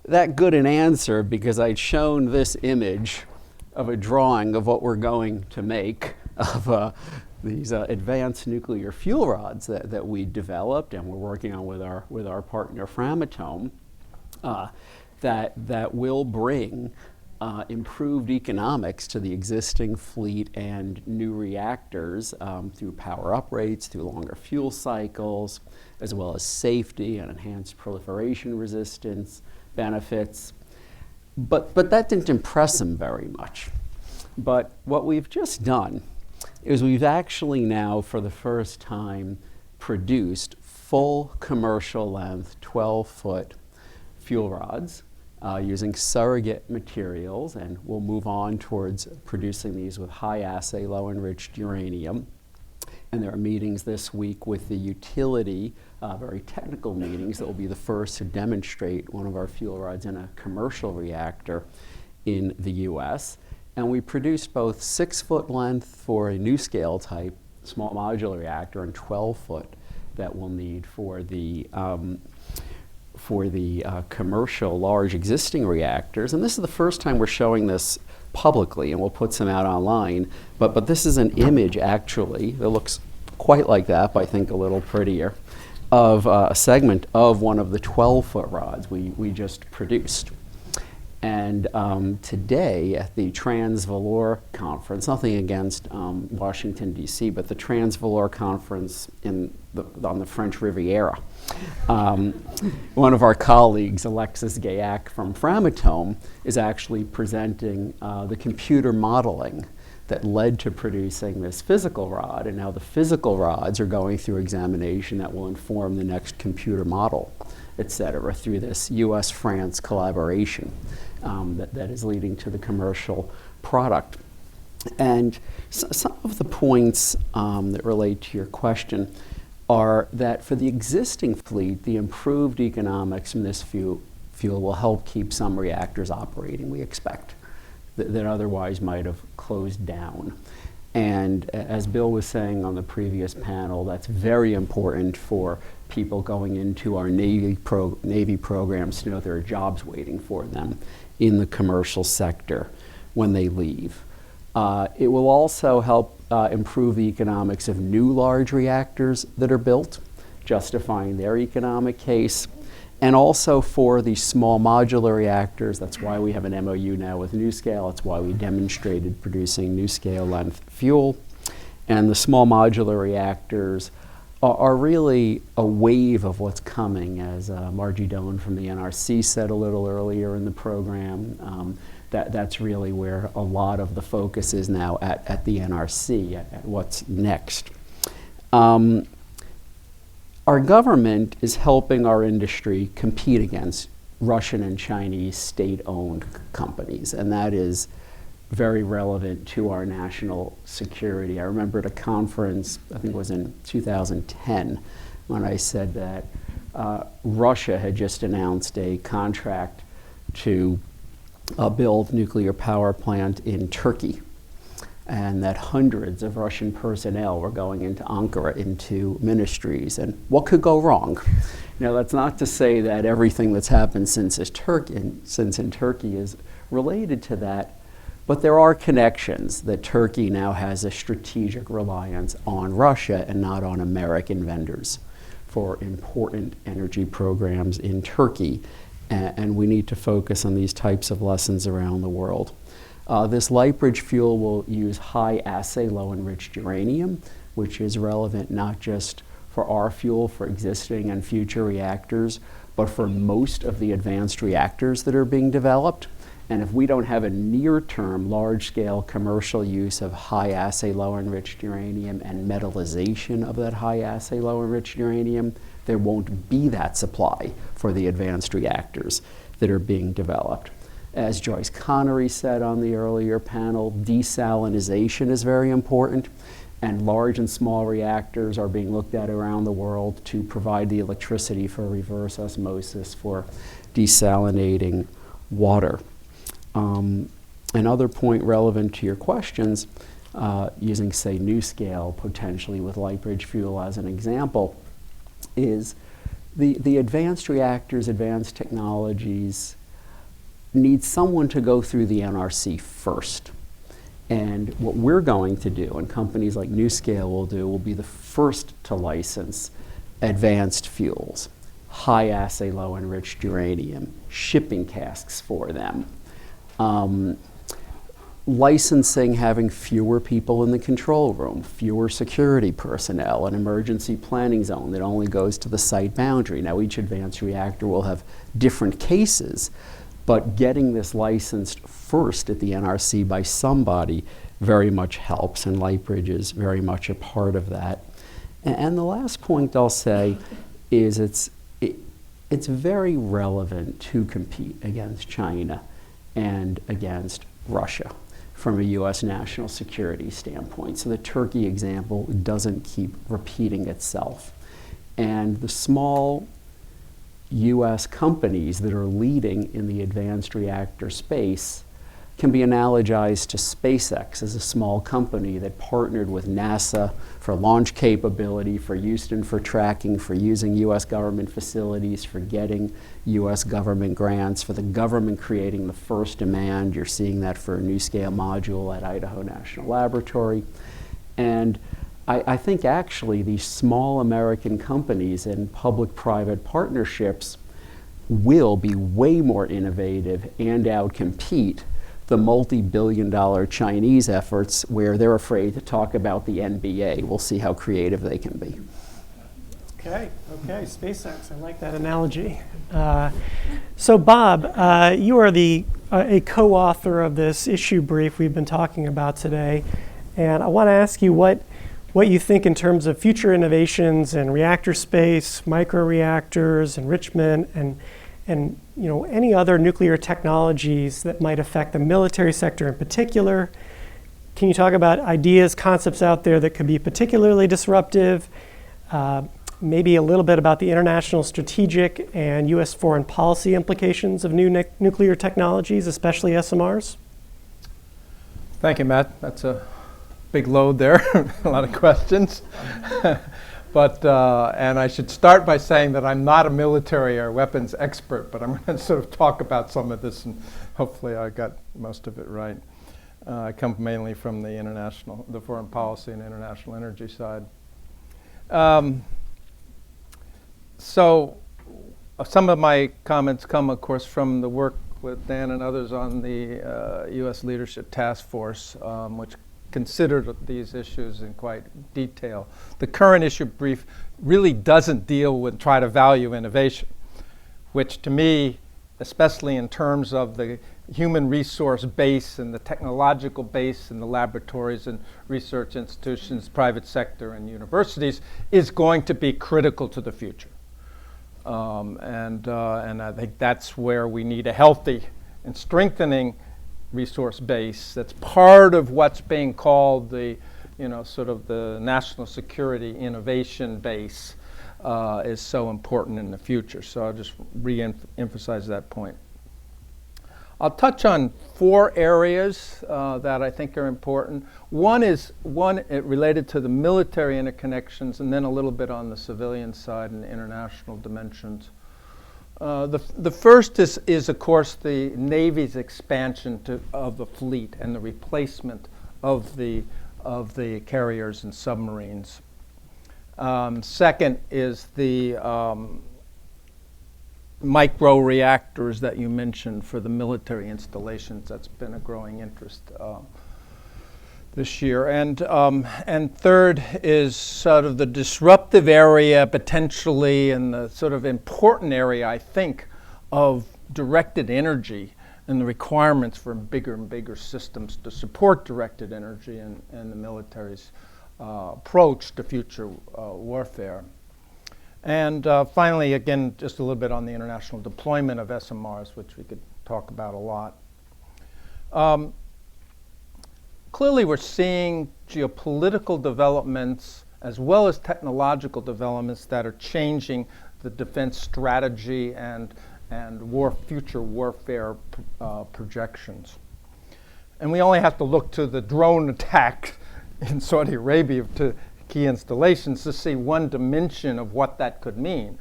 that good an answer because I'd shown this image of a drawing of what we're going to make of these advanced nuclear fuel rods that we developed and we're working on with our partner Framatome, that will bring improved economics to the existing fleet and new reactors through power uprates, through longer fuel cycles, as well as safety and enhanced proliferation resistance benefits. But that didn't impress them very much. But what we've just done is we've actually now, for the first time, produced full commercial length 12-foot fuel rods using surrogate materials, and we'll move on towards producing these with high assay, low enriched uranium. And there are meetings this week with the utility, very technical meetings that will be the first to demonstrate one of our fuel rods in a commercial reactor in the US. And we produced both 6-foot length for a new scale type small modular reactor and 12-foot that we'll need for the commercial large existing reactors. And this is the first time we're showing this publicly, and we'll put some out online. But this is an image, actually, that looks quite like that, but I think a little prettier, of a segment of one of the 12-foot rods we just produced. And today at the Trans-Valor Conference, nothing against Washington, D.C., but the Trans-Valor Conference on the French Riviera, one of our colleagues, Alexis Gaillac from Framatome, is actually presenting the computer modeling that led to producing this physical rod, and now the physical rods are going through examination that will inform the next computer model, et cetera, through this US-France collaboration that is leading to the commercial product. And some of the points that relate to your question are that for the existing fleet, the improved economics from this fuel will help keep some reactors operating, we expect, that otherwise might have closed down. And as Bill was saying on the previous panel, that's very important for people going into our Navy programs to know there are jobs waiting for them in the commercial sector when they leave. It will also help improve the economics of new large reactors that are built, justifying their economic case. And also for the small modular reactors, that's why we have an MOU now with NuScale. That's why we demonstrated producing NuScale length fuel. And the small modular reactors are really a wave of what's coming, as Margie Doan from the NRC said a little earlier in the program. That's really where a lot of the focus is now at the NRC, at what's next. Our government is helping our industry compete against Russian and Chinese state-owned companies, and that is very relevant to our national security. I remember at a conference, I think it was in 2010, when I said that Russia had just announced a contract to build nuclear power plant in Turkey, and that hundreds of Russian personnel were going into Ankara, into ministries. And what could go wrong? Now, that's not to say that everything that's happened since in Turkey is related to that, but there are connections that Turkey now has a strategic reliance on Russia and not on American vendors for important energy programs in Turkey. And we need to focus on these types of lessons around the world. This light bridge fuel will use high assay, low enriched uranium, which is relevant not just for our fuel, for existing and future reactors, but for most of the advanced reactors that are being developed. And if we don't have a near-term, large-scale commercial use of high assay, low enriched uranium and metallization of that high assay, low enriched uranium, there won't be that supply for the advanced reactors that are being developed. As Joyce Connery said on the earlier panel, desalinization is very important, and large and small reactors are being looked at around the world to provide the electricity for reverse osmosis for desalinating water. Another point relevant to your questions, using, say, NuScale potentially with light bridge fuel as an example, is the advanced reactors, advanced technologies need someone to go through the NRC first. And what we're going to do, and companies like NuScale will do, will be the first to license advanced fuels, high assay, low enriched uranium, shipping casks for them. Licensing having fewer people in the control room, fewer security personnel, an emergency planning zone that only goes to the site boundary. Now each advanced reactor will have different cases, but getting this licensed first at the NRC by somebody very much helps, and Lightbridge is very much a part of that. And the last point I'll say is it's very relevant to compete against China and against Russia from a U.S. national security standpoint. So the Turkey example doesn't keep repeating itself. And the small U.S. companies that are leading in the advanced reactor space can be analogized to SpaceX as a small company that partnered with NASA for launch capability, for Houston for tracking, for using U.S. government facilities, for getting U.S. government grants, for the government creating the first demand. You're seeing that for a NuScale module at Idaho National Laboratory. And I think actually these small American companies and public-private partnerships will be way more innovative and outcompete the multi-billion-dollar Chinese efforts where they're afraid to talk about the NBA. We'll see how creative they can be. Okay, SpaceX, I like that analogy. So Bob, you are a co-author of this issue brief we've been talking about today, and I want to ask you what you think in terms of future innovations in reactor space, microreactors, enrichment, and any other nuclear technologies that might affect the military sector in particular. Can you talk about ideas, concepts out there that could be particularly disruptive? Maybe a little bit about the international strategic and U.S. foreign policy implications of new nuclear technologies, especially SMRs? Thank you, Matt. That's a big load there, a lot of questions. But, and I should start by saying that I'm not a military or weapons expert, but I'm going to sort of talk about some of this, and hopefully I got most of it right. I come mainly from the foreign policy and international energy side. So some of my comments come, of course, from the work with Dan and others on the U.S. Leadership Task Force, which considered these issues in quite detail. The current issue brief really doesn't deal with try to value innovation, which to me, especially in terms of the human resource base and the technological base in the laboratories and research institutions, private sector and universities, is going to be critical to the future. And I think that's where we need a healthy and strengthening resource base. That's part of what's being called the, sort of the national security innovation base is so important in the future. So I'll just re-emphasize that point. I'll touch on 4 areas that I think are important. One related to the military interconnections, and then a little bit on the civilian side and the international dimensions. The first is, of course, the Navy's expansion of the fleet and the replacement of the carriers and submarines. Second is the micro reactors that you mentioned for the military installations. That's been a growing interest this year. And third is sort of the disruptive area potentially, and the sort of important area, I think, of directed energy and the requirements for bigger and bigger systems to support directed energy and the military's approach to future warfare. And finally, again, just a little bit on the international deployment of SMRs, which we could talk about a lot. Clearly, we're seeing geopolitical developments as well as technological developments that are changing the defense strategy and future warfare projections. And we only have to look to the drone attack in Saudi Arabia to key installations to see one dimension of what that could mean.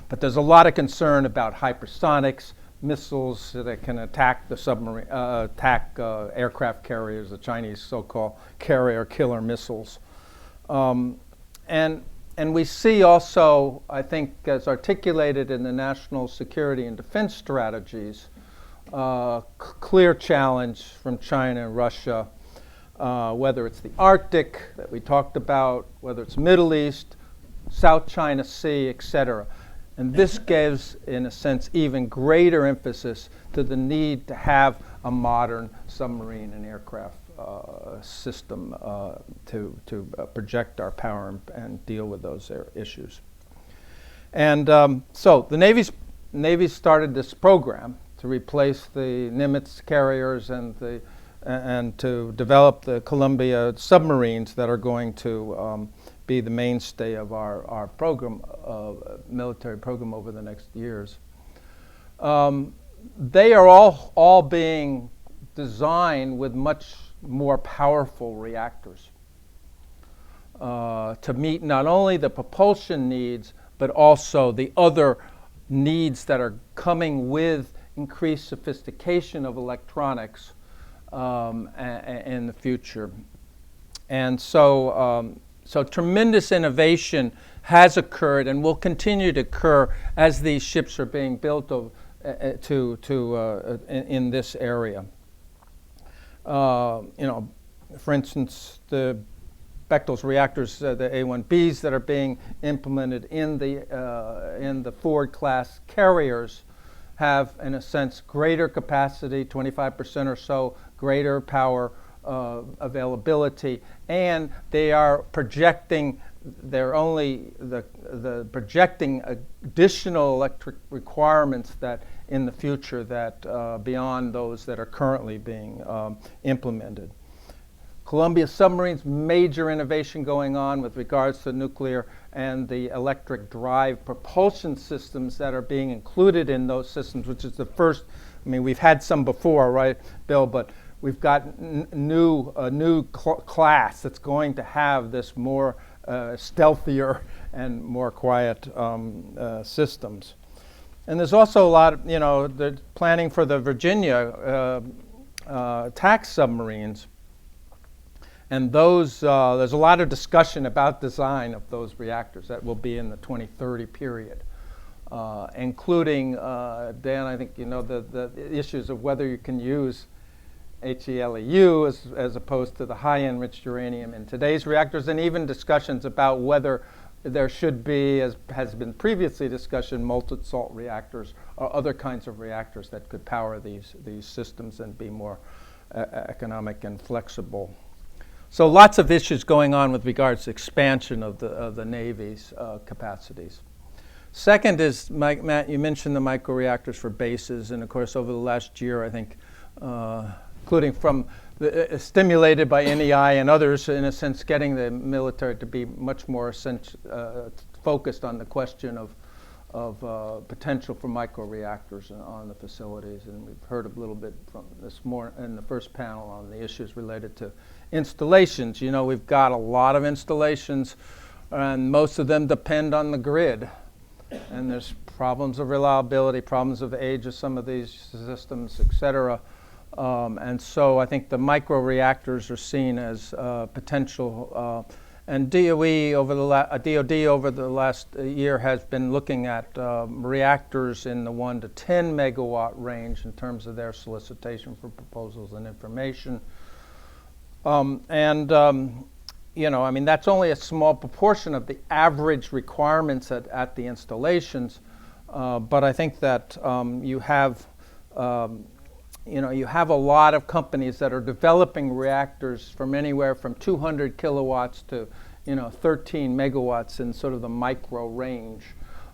But there's a lot of concern about hypersonics, missiles that can attack the submarine, aircraft carriers, the Chinese so-called carrier killer missiles. And we see also, I think, as articulated in the national security and defense strategies, clear challenge from China and Russia, whether it's the Arctic that we talked about, whether it's Middle East, South China Sea, etc. And this gives, in a sense, even greater emphasis to the need to have a modern submarine and aircraft system to project our power and deal with those issues. And so the Navy started this program to replace the Nimitz carriers and to develop the Columbia submarines that are going to be the mainstay of our program, military program over the next years. They are all being designed with much more powerful reactors to meet not only the propulsion needs, but also the other needs that are coming with increased sophistication of electronics in the future. And so tremendous innovation has occurred and will continue to occur as these ships are being built in this area. For instance, the Bechtel's reactors, the A1Bs that are being implemented in the Ford-class carriers have, in a sense, greater capacity, 25% or so, greater power availability, and they are projecting projecting additional electric requirements that in the future that beyond those that are currently being implemented. Columbia submarines, major innovation going on with regards to nuclear and the electric drive propulsion systems that are being included in those systems, which is the first. I mean, we've had some before, right, Bill? But we've got a new class that's going to have this more stealthier and more quiet systems. And there's also a lot of, the planning for the Virginia attack submarines. And those, there's a lot of discussion about design of those reactors that will be in the 2030 period, including, Dan, I think the issues of whether you can use HELEU as opposed to the high enriched uranium in today's reactors, and even discussions about whether there should be, as has been previously discussed, molten salt reactors or other kinds of reactors that could power these systems and be more economic and flexible. So lots of issues going on with regards to expansion of the Navy's capacities. Second is, Matt, you mentioned the microreactors for bases, and of course over the last year, I think, including from stimulated by NEI and others, in a sense, getting the military to be much more focused on the question of potential for microreactors on the facilities. And we've heard a little bit from this in the first panel on the issues related to installations. We've got a lot of installations, and most of them depend on the grid. And there's problems of reliability, problems of age of some of these systems, et cetera. And so I think the microreactors are seen as potential. And DOD over the last year has been looking at reactors in the 1 to 10 megawatt range in terms of their solicitation for proposals and information. I mean, that's only a small proportion of the average requirements at the installations. But I think that you have a lot of companies that are developing reactors from anywhere from 200 kilowatts to 13 megawatts in sort of the micro range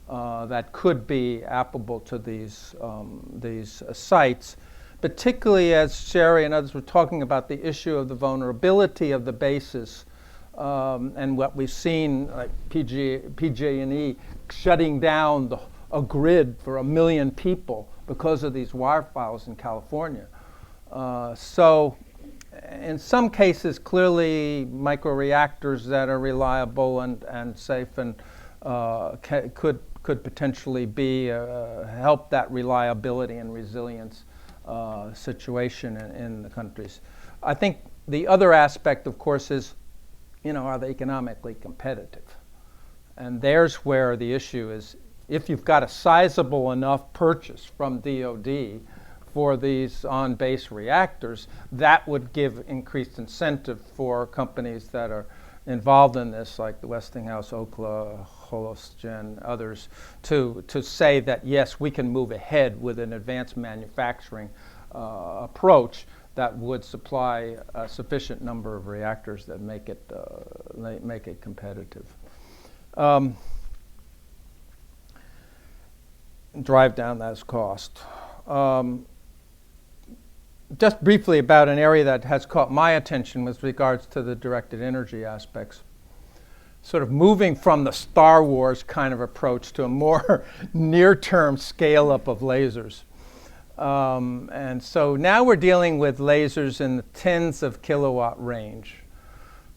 that could be applicable to these sites, particularly as Sherry and others were talking about the issue of the vulnerability of the bases and what we've seen, like PG&E shutting down a grid for 1 million people because of these wire files in California. So in some cases, clearly microreactors that are reliable and safe and could potentially be help that reliability and resilience situation in the countries. I think the other aspect, of course, is, are they economically competitive? And there's where the issue is. If you've got a sizable enough purchase from DoD for these on-base reactors, that would give increased incentive for companies that are involved in this, like the Westinghouse, Okla, Holosgen, others, to say that yes, we can move ahead with an advanced manufacturing approach that would supply a sufficient number of reactors that make it competitive. Drive down that cost. Just briefly about an area that has caught my attention with regards to the directed energy aspects. Sort of moving from the Star Wars kind of approach to a more near-term scale-up of lasers. And so now we're dealing with lasers in the tens of kilowatt range.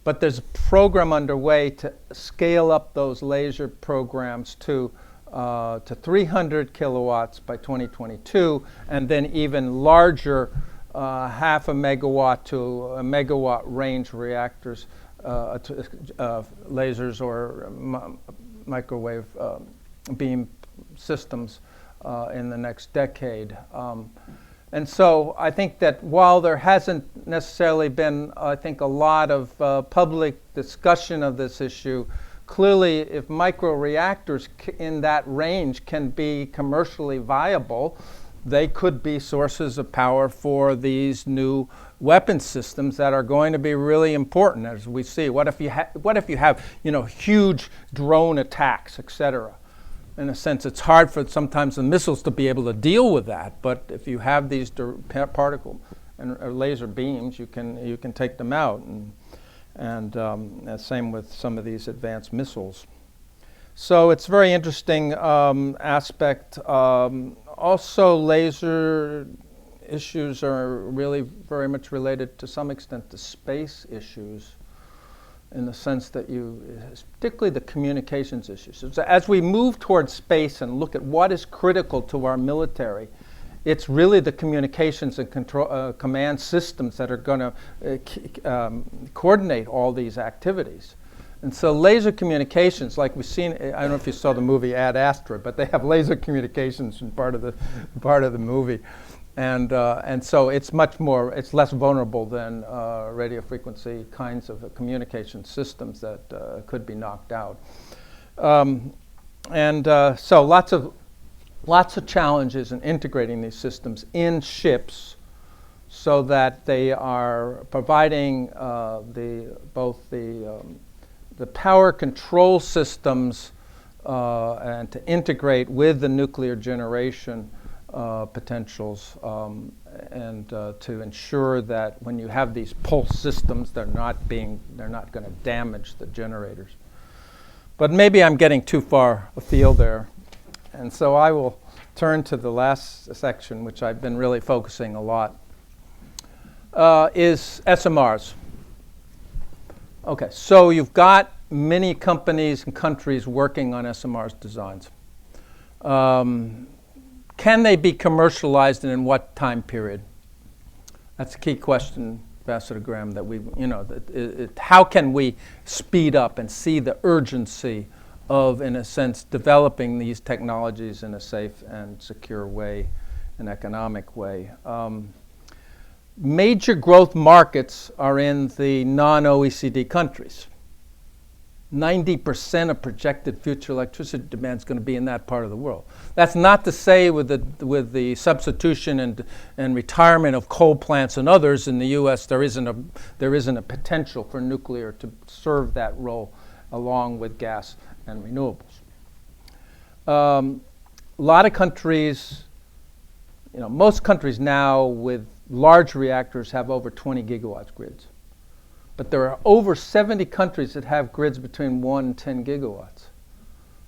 But there's a program underway to scale up those laser programs to 300 kilowatts by 2022, and then even larger half a megawatt to a megawatt range reactors, lasers or microwave beam systems in the next decade. And so I think that while there hasn't necessarily been, I think, a lot of public discussion of this issue, clearly if microreactors in that range can be commercially viable, they could be sources of power for these new weapon systems that are going to be really important, as we see. What if you have huge drone attacks, etc.? In a sense, it's hard for sometimes the missiles to be able to deal with that. But if you have these particle and laser beams, you can take them out. And same with some of these advanced missiles. So it's a very interesting aspect. Also, laser issues are really very much related to some extent to space issues, in the sense that particularly the communications issues. So as we move towards space and look at what is critical to our military, it's really the communications and control, command systems that are going to coordinate all these activities. And so laser communications, like we've seen, I don't know if you saw the movie Ad Astra, but they have laser communications in part of the movie. And so it's it's less vulnerable than radio frequency kinds of communication systems that could be knocked out. So lots of challenges in integrating these systems in ships so that they are providing both the power control systems and to integrate with the nuclear generation potentials and to ensure that when you have these pulse systems, they're not going to damage the generators. But maybe I'm getting too far afield there. And so I will turn to the last section, which I've been really focusing a lot, is SMRs. Okay, so you've got many companies and countries working on SMRs designs. Can they be commercialized and in what time period? That's a key question, Ambassador Graham, that how can we speed up and see the urgency of, in a sense, developing these technologies in a safe and secure way, an economic way. Major growth markets are in the non-OECD countries. 90% of projected future electricity demand is going to be in that part of the world. That's not to say with the substitution and retirement of coal plants and others in the U.S. there isn't a potential for nuclear to serve that role along with gas and renewables. A lot of countries, most countries now with large reactors have over 20 gigawatts grids. But there are over 70 countries that have grids between 1 and 10 gigawatts.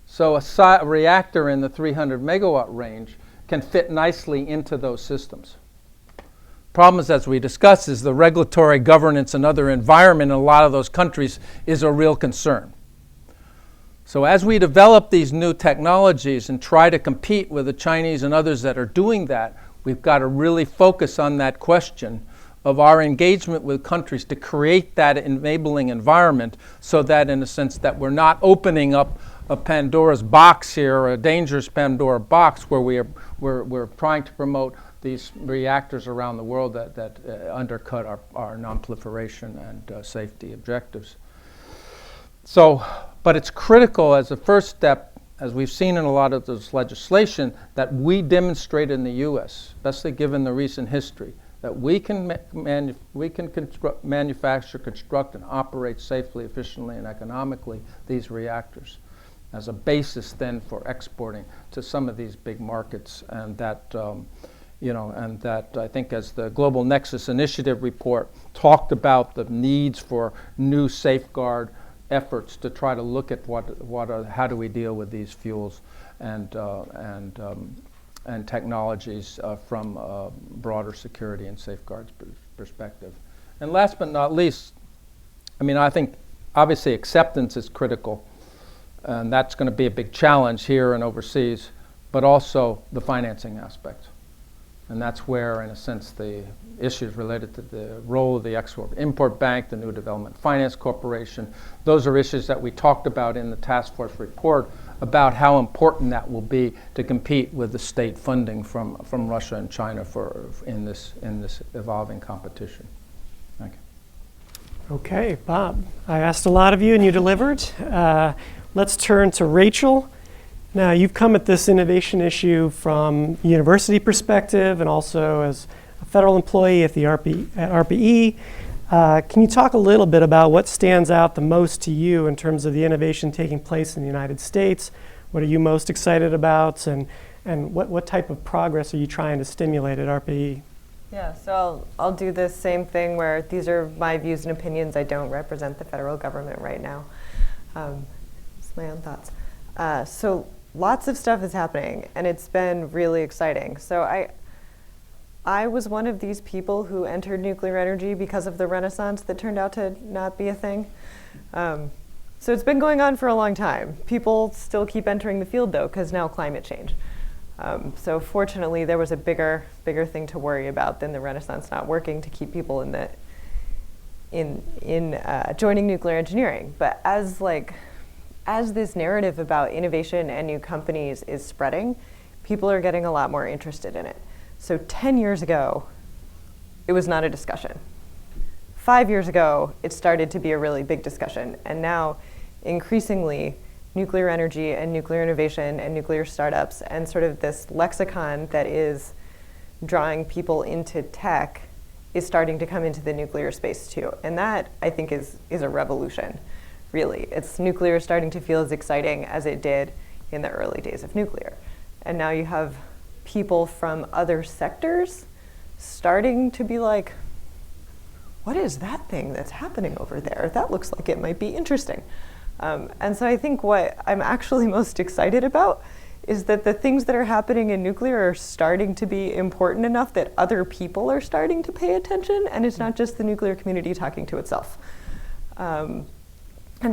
So a reactor in the 300 megawatt range can fit nicely into those systems. Problems, as we discussed, is the regulatory governance and other environment in a lot of those countries is a real concern. So as we develop these new technologies and try to compete with the Chinese and others that are doing that, we've got to really focus on that question of our engagement with countries to create that enabling environment, so that in a sense that we're not opening up a Pandora's box here, or a dangerous Pandora box, where we're trying to promote these reactors around the world that undercut our non-proliferation and safety objectives. So, but it's critical as a first step, as we've seen in a lot of this legislation, that we demonstrate in the U.S., especially given the recent history, that we can manufacture, construct, and operate safely, efficiently, and economically these reactors as a basis then for exporting to some of these big markets. And that, and that I think, as the Global Nexus Initiative report talked about, the needs for new safeguard efforts to try to look at how do we deal with these fuels and technologies from a broader security and safeguards perspective. And last but not least, I think obviously acceptance is critical, and that's going to be a big challenge here and overseas, but also the financing aspect. And that's where, in a sense, the issues related to the role of the Export-Import Bank, the New Development Finance Corporation, those are issues that we talked about in the task force report, about how important that will be to compete with the state funding from Russia and China in this evolving competition. Thank you. Okay, Bob, I asked a lot of you and you delivered. Let's turn to Rachel. Now, you've come at this innovation issue from a university perspective and also as a federal employee at RPE. Can you talk a little bit about what stands out the most to you in terms of the innovation taking place in the United States? What are you most excited about, and what type of progress are you trying to stimulate at RPE? Yeah, so I'll do the same thing where these are my views and opinions. I don't represent the federal government right now. It's my own thoughts. So lots of stuff is happening, and it's been really exciting. So I was one of these people who entered nuclear energy because of the renaissance that turned out to not be a thing. So it's been going on for a long time. People still keep entering the field, though, because now climate change. So fortunately, there was a bigger thing to worry about than the renaissance not working to keep people in joining nuclear engineering. But as this narrative about innovation and new companies is spreading, people are getting a lot more interested in it. So 10 years ago, it was not a discussion. 5 years ago, it started to be a really big discussion. And now, increasingly, nuclear energy and nuclear innovation and nuclear startups and sort of this lexicon that is drawing people into tech is starting to come into the nuclear space too. And that, I think, is a revolution, really. It's nuclear starting to feel as exciting as it did in the early days of nuclear. And now you have people from other sectors starting to be like, what is that thing that's happening over there? That looks like it might be interesting. And so I think what I'm actually most excited about is that the things that are happening in nuclear are starting to be important enough that other people are starting to pay attention, and it's not just the nuclear community talking to itself. And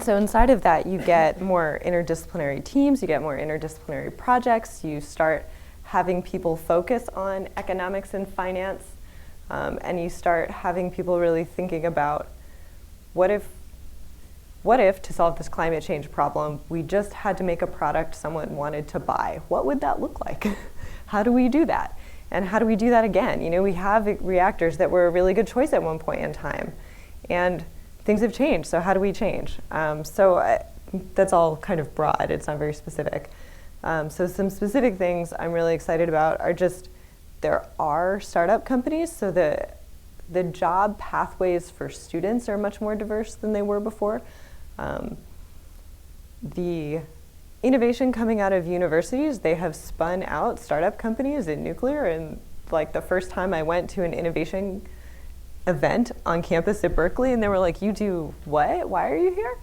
so inside of that, you get more interdisciplinary teams, you get more interdisciplinary projects, you start having people focus on economics and finance, and you start having people really thinking about what if, to solve this climate change problem, we just had to make a product someone wanted to buy? What would that look like? How do we do that? And how do we do that again? You know, we have reactors that were a really good choice at one point in time, and things have changed, so how do we change? That's all kind of broad, it's not very specific. So some specific things I'm really excited about are just, there are startup companies, so the job pathways for students are much more diverse than they were before. The innovation coming out of universities, they have spun out startup companies in nuclear, and like the first time I went to an innovation event on campus at Berkeley, and they were like, you do what? Why are you here?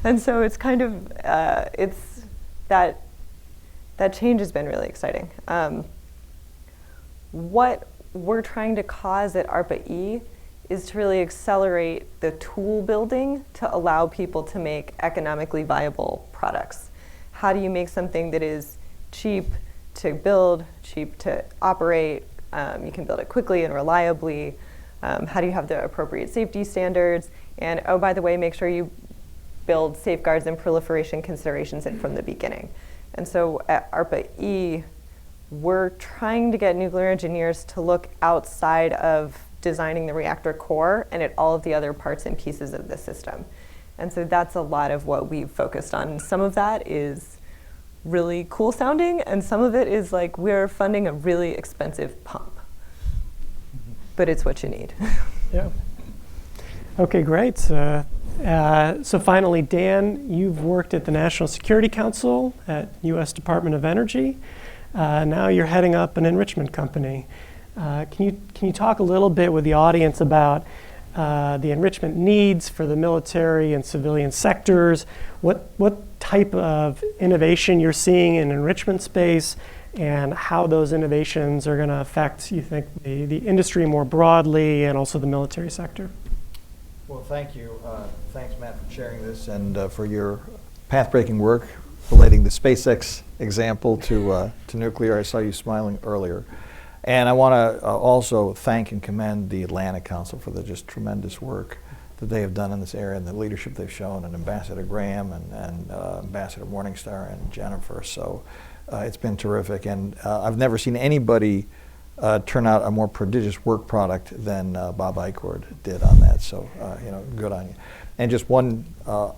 And so it's kind of, it's that change has been really exciting. What we're trying to cause at ARPA-E is to really accelerate the tool building to allow people to make economically viable products. How do you make something that is cheap to build, cheap to operate, you can build it quickly and reliably, how do you have the appropriate safety standards, and oh, by the way, make sure you build safeguards and proliferation considerations in from the beginning. And so at ARPA-E, we're trying to get nuclear engineers to look outside of designing the reactor core and at all of the other parts and pieces of the system. And so that's a lot of what we've focused on. And some of that is really cool sounding, and some of it is like we're funding a really expensive pump. But it's what you need. Yeah. Okay, great. So finally, Dan, you've worked at the National Security Council at U.S. Department of Energy. Now you're heading up an enrichment company. Can you talk a little bit with the audience about the enrichment needs for the military and civilian sectors? What type of innovation you're seeing in enrichment space, and how those innovations are going to affect, you think, the industry more broadly and also the military sector? Well, thank you. Thanks, Matt, for sharing this and for your path-breaking work relating the SpaceX example to nuclear. I saw you smiling earlier. And I want to also thank and commend the Atlantic Council for the just tremendous work that they have done in this area and the leadership they've shown, and Ambassador Graham and Ambassador Morningstar and Jennifer. So it's been terrific. And I've never seen anybody turn out a more prodigious work product than Bob Eichord did on that. So, good on you. And just one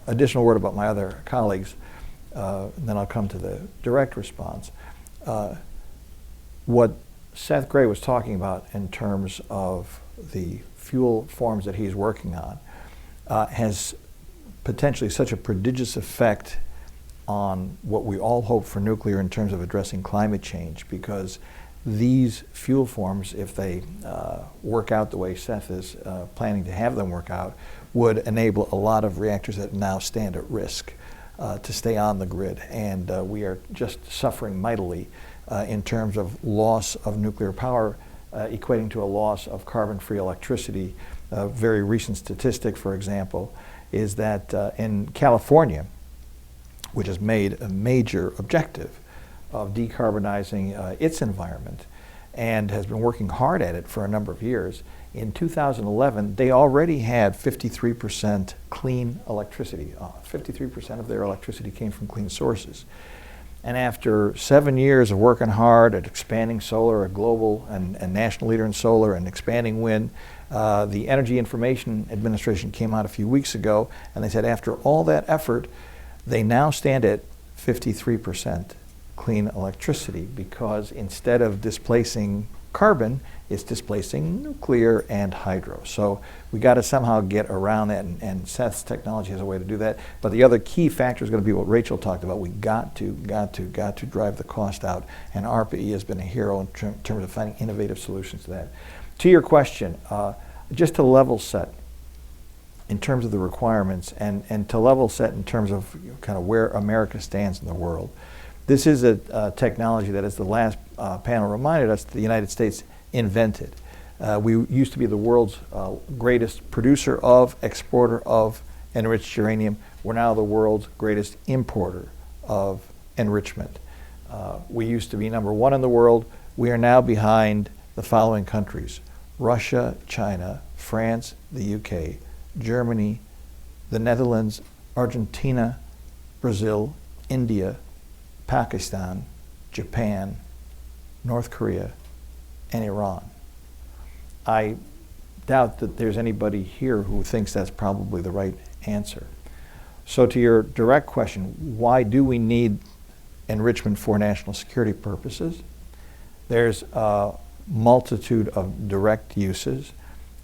additional word about my other colleagues, then I'll come to the direct response. What Seth Gray was talking about in terms of the fuel forms that he's working on has potentially such a prodigious effect on what we all hope for nuclear in terms of addressing climate change, because these fuel forms, if they work out the way Seth is planning to have them work out, would enable a lot of reactors that now stand at risk to stay on the grid. And we are just suffering mightily in terms of loss of nuclear power, equating to a loss of carbon-free electricity. A very recent statistic, for example, is that in California, which has made a major objective of decarbonizing its environment and has been working hard at it for a number of years, in 2011, they already had 53% clean electricity. 53% of their electricity came from clean sources. And after 7 years of working hard at expanding solar, a global and national leader in solar, and expanding wind, the Energy Information Administration came out a few weeks ago, and they said after all that effort, they now stand at 53% clean electricity, because instead of displacing carbon, it's displacing nuclear and hydro. So we got to somehow get around that, and Seth's technology has a way to do that. But the other key factor is going to be what Rachel talked about. We got to drive the cost out, and ARPA-E has been a hero in terms of finding innovative solutions to that. To your question, just to level set in terms of the requirements, and to level set in terms of kind of where America stands in the world. This is a technology that, as the last panel reminded us, the United States invented. We used to be the world's greatest producer of, exporter of enriched uranium. We're now the world's greatest importer of enrichment. We used to be number one in the world. We are now behind the following countries: Russia, China, France, the UK, Germany, the Netherlands, Argentina, Brazil, India, Pakistan, Japan, North Korea, and Iran. I doubt that there's anybody here who thinks that's probably the right answer. So to your direct question, why do we need enrichment for national security purposes? There's a multitude of direct uses.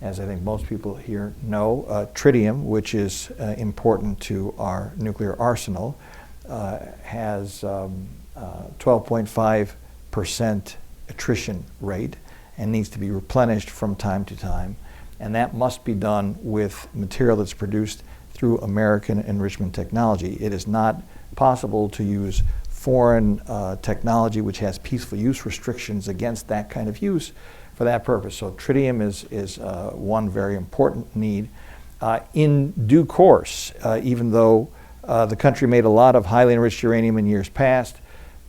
As I think most people here know, tritium, which is important to our nuclear arsenal, has 12.5% attrition rate and needs to be replenished from time to time. And that must be done with material that's produced through American enrichment technology. It is not possible to use foreign technology which has peaceful use restrictions against that kind of use, for that purpose. So tritium is one very important need. In due course, even though the country made a lot of highly enriched uranium in years past,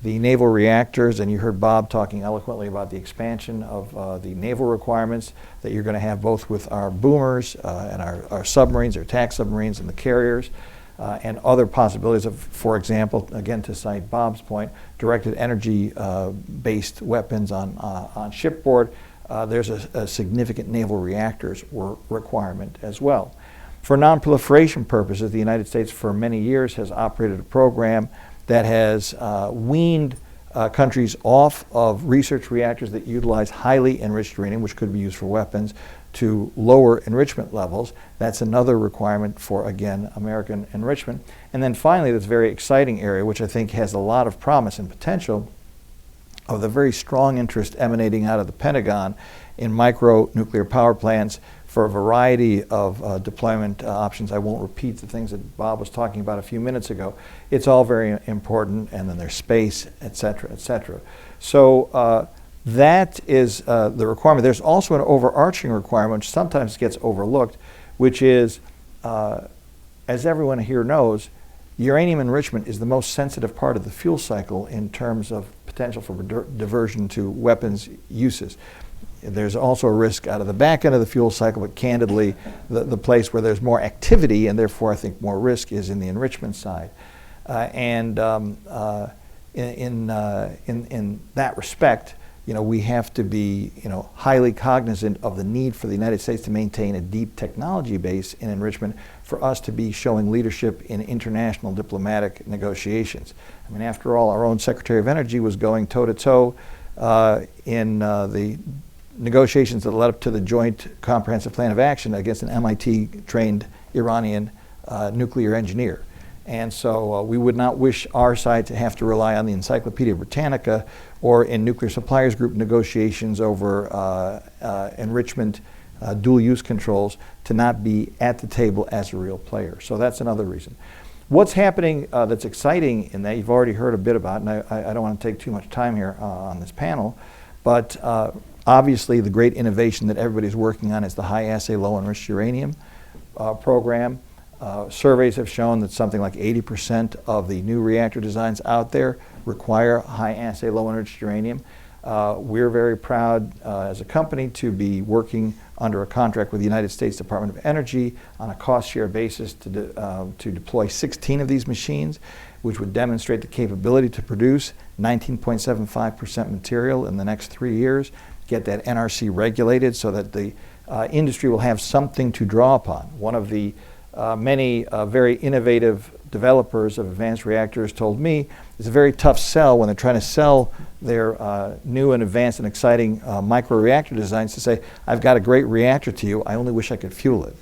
the naval reactors, and you heard Bob talking eloquently about the expansion of the naval requirements that you're going to have both with our boomers and our submarines, our attack submarines and the carriers, and other possibilities of, for example, again to cite Bob's point, directed energy based weapons on shipboard. There's a significant naval reactors requirement as well. For non-proliferation purposes, the United States for many years has operated a program that has weaned countries off of research reactors that utilize highly enriched uranium, which could be used for weapons, to lower enrichment levels. That's another requirement for, again, American enrichment. And then finally, this very exciting area, which I think has a lot of promise and potential, of the very strong interest emanating out of the Pentagon in micro-nuclear power plants for a variety of deployment options. I won't repeat the things that Bob was talking about a few minutes ago. It's all very important, and then there's space, et cetera, et cetera. So that is the requirement. There's also an overarching requirement, which sometimes gets overlooked, which is, as everyone here knows, uranium enrichment is the most sensitive part of the fuel cycle in terms of potential for diversion to weapons uses. There's also a risk out of the back end of the fuel cycle, but candidly, the place where there's more activity and therefore I think more risk is in the enrichment side. In that respect, we have to be, highly cognizant of the need for the United States to maintain a deep technology base in enrichment for us to be showing leadership in international diplomatic negotiations. I mean, after all, our own Secretary of Energy was going toe-to-toe in the negotiations that led up to the Joint Comprehensive Plan of Action against an MIT-trained Iranian nuclear engineer. And so we would not wish our side to have to rely on the Encyclopedia Britannica or in nuclear suppliers group negotiations over enrichment, dual use controls, to not be at the table as a real player. So that's another reason. What's happening that's exciting in that you've already heard a bit about, and I don't want to take too much time here on this panel, but obviously the great innovation that everybody's working on is the high assay low enriched uranium program. Surveys have shown that something like 80% of the new reactor designs out there require high assay low enriched uranium. We're very proud as a company to be working under a contract with the United States Department of Energy on a cost share basis to deploy 16 of these machines, which would demonstrate the capability to produce 19.75% material in the next 3 years, get that NRC regulated so that the industry will have something to draw upon. One of the many very innovative developers of advanced reactors told me it's a very tough sell when they're trying to sell their new and advanced and exciting micro-reactor designs to say, I've got a great reactor to you, I only wish I could fuel it.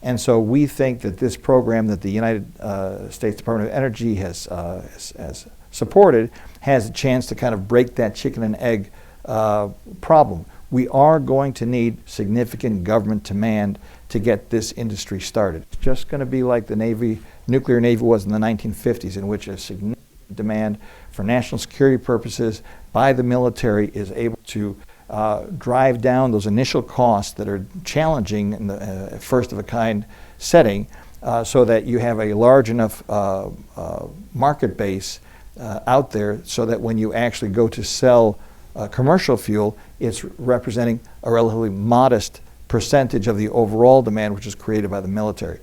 And so we think that this program that the United States Department of Energy has supported has a chance to kind of break that chicken and egg problem. We are going to need significant government demand to get this industry started. It's just going to be like the nuclear Navy was in the 1950s, in which a significant demand for national security purposes by the military is able to drive down those initial costs that are challenging in the first of a kind setting so that you have a large enough market base out there so that when you actually go to sell commercial fuel, it's representing a relatively modest percentage of the overall demand which is created by the military.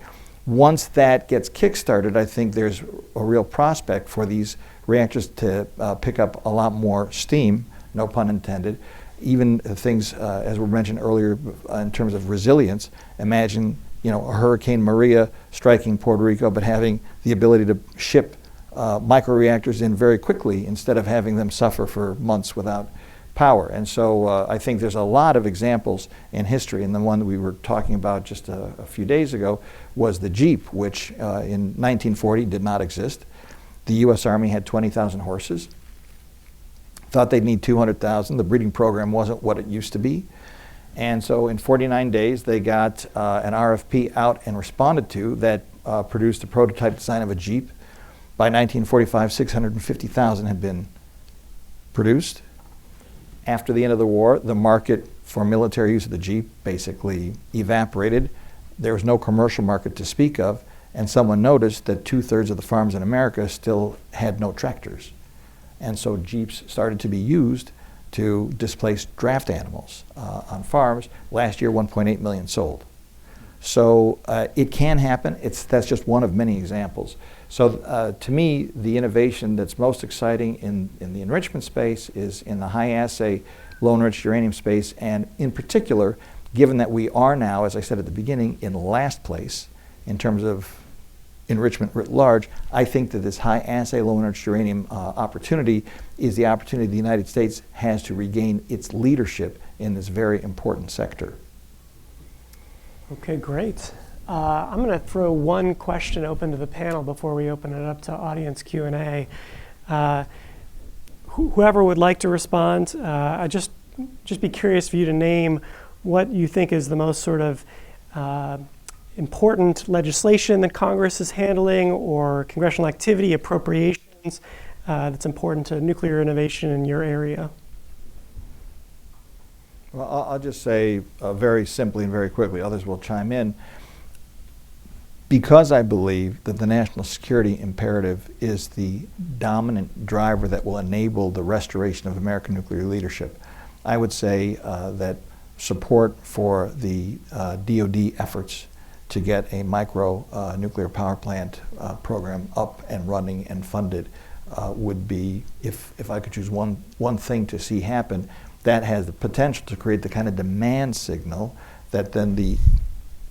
Once that gets kickstarted, I think there's a real prospect for these reactors to pick up a lot more steam, no pun intended. Even things, as were mentioned earlier, in terms of resilience. Imagine, a Hurricane Maria striking Puerto Rico, but having the ability to ship microreactors in very quickly instead of having them suffer for months without power. And so I think there's a lot of examples in history, and the one that we were talking about just a few days ago was the Jeep, which in 1940 did not exist. The U.S. Army had 20,000 horses. Thought they'd need 200,000. The breeding program wasn't what it used to be. And so in 49 days, they got an RFP out and responded to that produced a prototype design of a Jeep. By 1945, 650,000 had been produced. After the end of the war, the market for military use of the Jeep basically evaporated. There was no commercial market to speak of, and someone noticed that 2/3 of the farms in America still had no tractors. And so Jeeps started to be used to displace draft animals on farms. Last year, 1.8 million sold. So it can happen. That's just one of many examples. So to me, the innovation that's most exciting in the enrichment space is in the high assay, low enriched uranium space, and in particular, given that we are now, as I said at the beginning, in last place in terms of enrichment writ large, I think that this high assay, low enriched uranium opportunity is the opportunity the United States has to regain its leadership in this very important sector. Okay, great. I'm going to throw one question open to the panel before we open it up to audience Q&A. Whoever would like to respond, I'd just be curious for you to name what you think is the most sort of important legislation that Congress is handling or congressional activity, appropriations that's important to nuclear innovation in your area. Well, I'll just say very simply and very quickly, others will chime in. Because I believe that the national security imperative is the dominant driver that will enable the restoration of American nuclear leadership, I would say that support for the DoD efforts to get a micro nuclear power plant program up and running and funded would be, if I could choose one thing to see happen, that has the potential to create the kind of demand signal that then the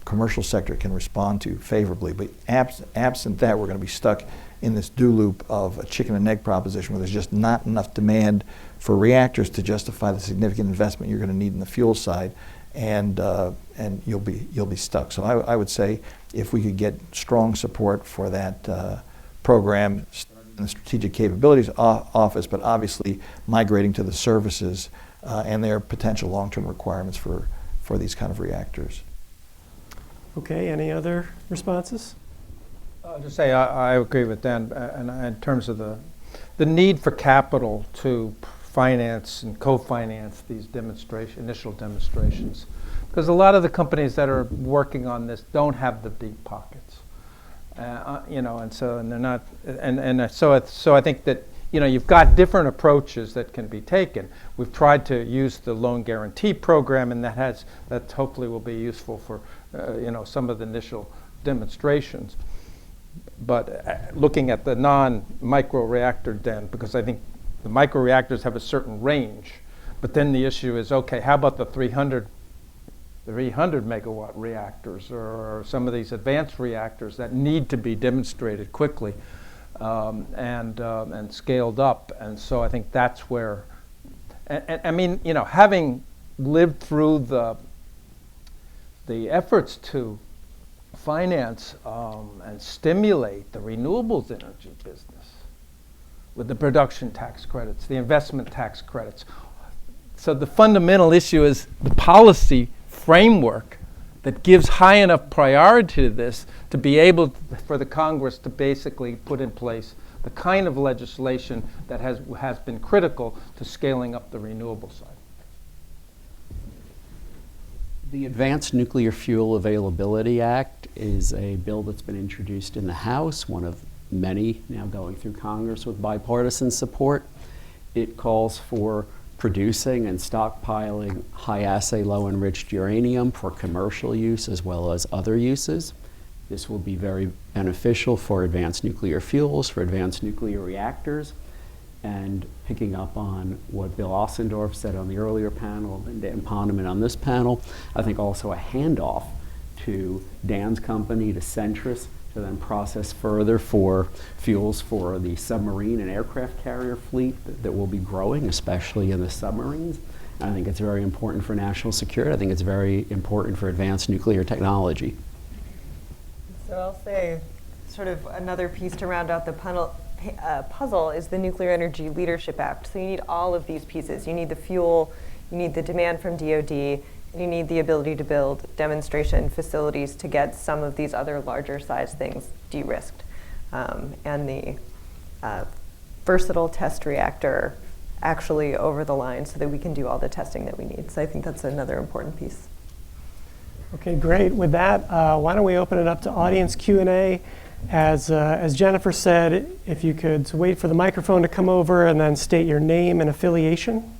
commercial sector can respond to favorably. But absent that, we're going to be stuck in this do loop of a chicken and egg proposition where there's just not enough demand for reactors to justify the significant investment you're going to need in the fuel side, and you'll be stuck. So I would say if we could get strong support for that program in the Strategic Capabilities Office, but obviously migrating to the services and their potential long-term requirements for these kind of reactors. Okay, any other responses? I'll just say I agree with Dan in terms of the need for capital to finance and co-finance these initial demonstrations. Because a lot of the companies that are working on this don't have the deep pockets. So they're not, so I think that you've got different approaches that can be taken. We've tried to use the loan guarantee program, and that hopefully will be useful for some of the initial demonstrations. But looking at the non-micro reactor den, because I think the micro reactors have a certain range, but then the issue is, okay, how about the 300 megawatt reactors or some of these advanced reactors that need to be demonstrated quickly and scaled up? And so I think that's where, I mean, having lived through the efforts to finance and stimulate the renewables energy business with the production tax credits, the investment tax credits. So the fundamental issue is the policy framework that gives high enough priority to this to be able for the Congress to basically put in place the kind of legislation that has been critical to scaling up the renewable side. The Advanced Nuclear Fuel Availability Act is a bill that's been introduced in the House, one of many now going through Congress with bipartisan support. It calls for producing and stockpiling high-assay, low-enriched uranium for commercial use as well as other uses. This will be very beneficial for advanced nuclear fuels, for advanced nuclear reactors, and picking up on what Bill Ossendorf said on the earlier panel and Dan Poneman on this panel, I think also a handoff to Dan's company, to Centrist, to then process further for fuels for the submarine and aircraft carrier fleet that will be growing, especially in the submarines. And I think it's very important for national security. I think it's very important for advanced nuclear technology. So I'll say sort of another piece to round out the puzzle is the Nuclear Energy Leadership Act. So you need all of these pieces. You need the fuel, you need the demand from DoD, and you need the ability to build demonstration facilities to get some of these other larger size things de-risked. And the versatile test reactor actually over the line so that we can do all the testing that we need. So I think that's another important piece. Okay, great. With that, why don't we open it up to audience Q&A? As Jennifer said, if you could wait for the microphone to come over and then state your name and affiliation.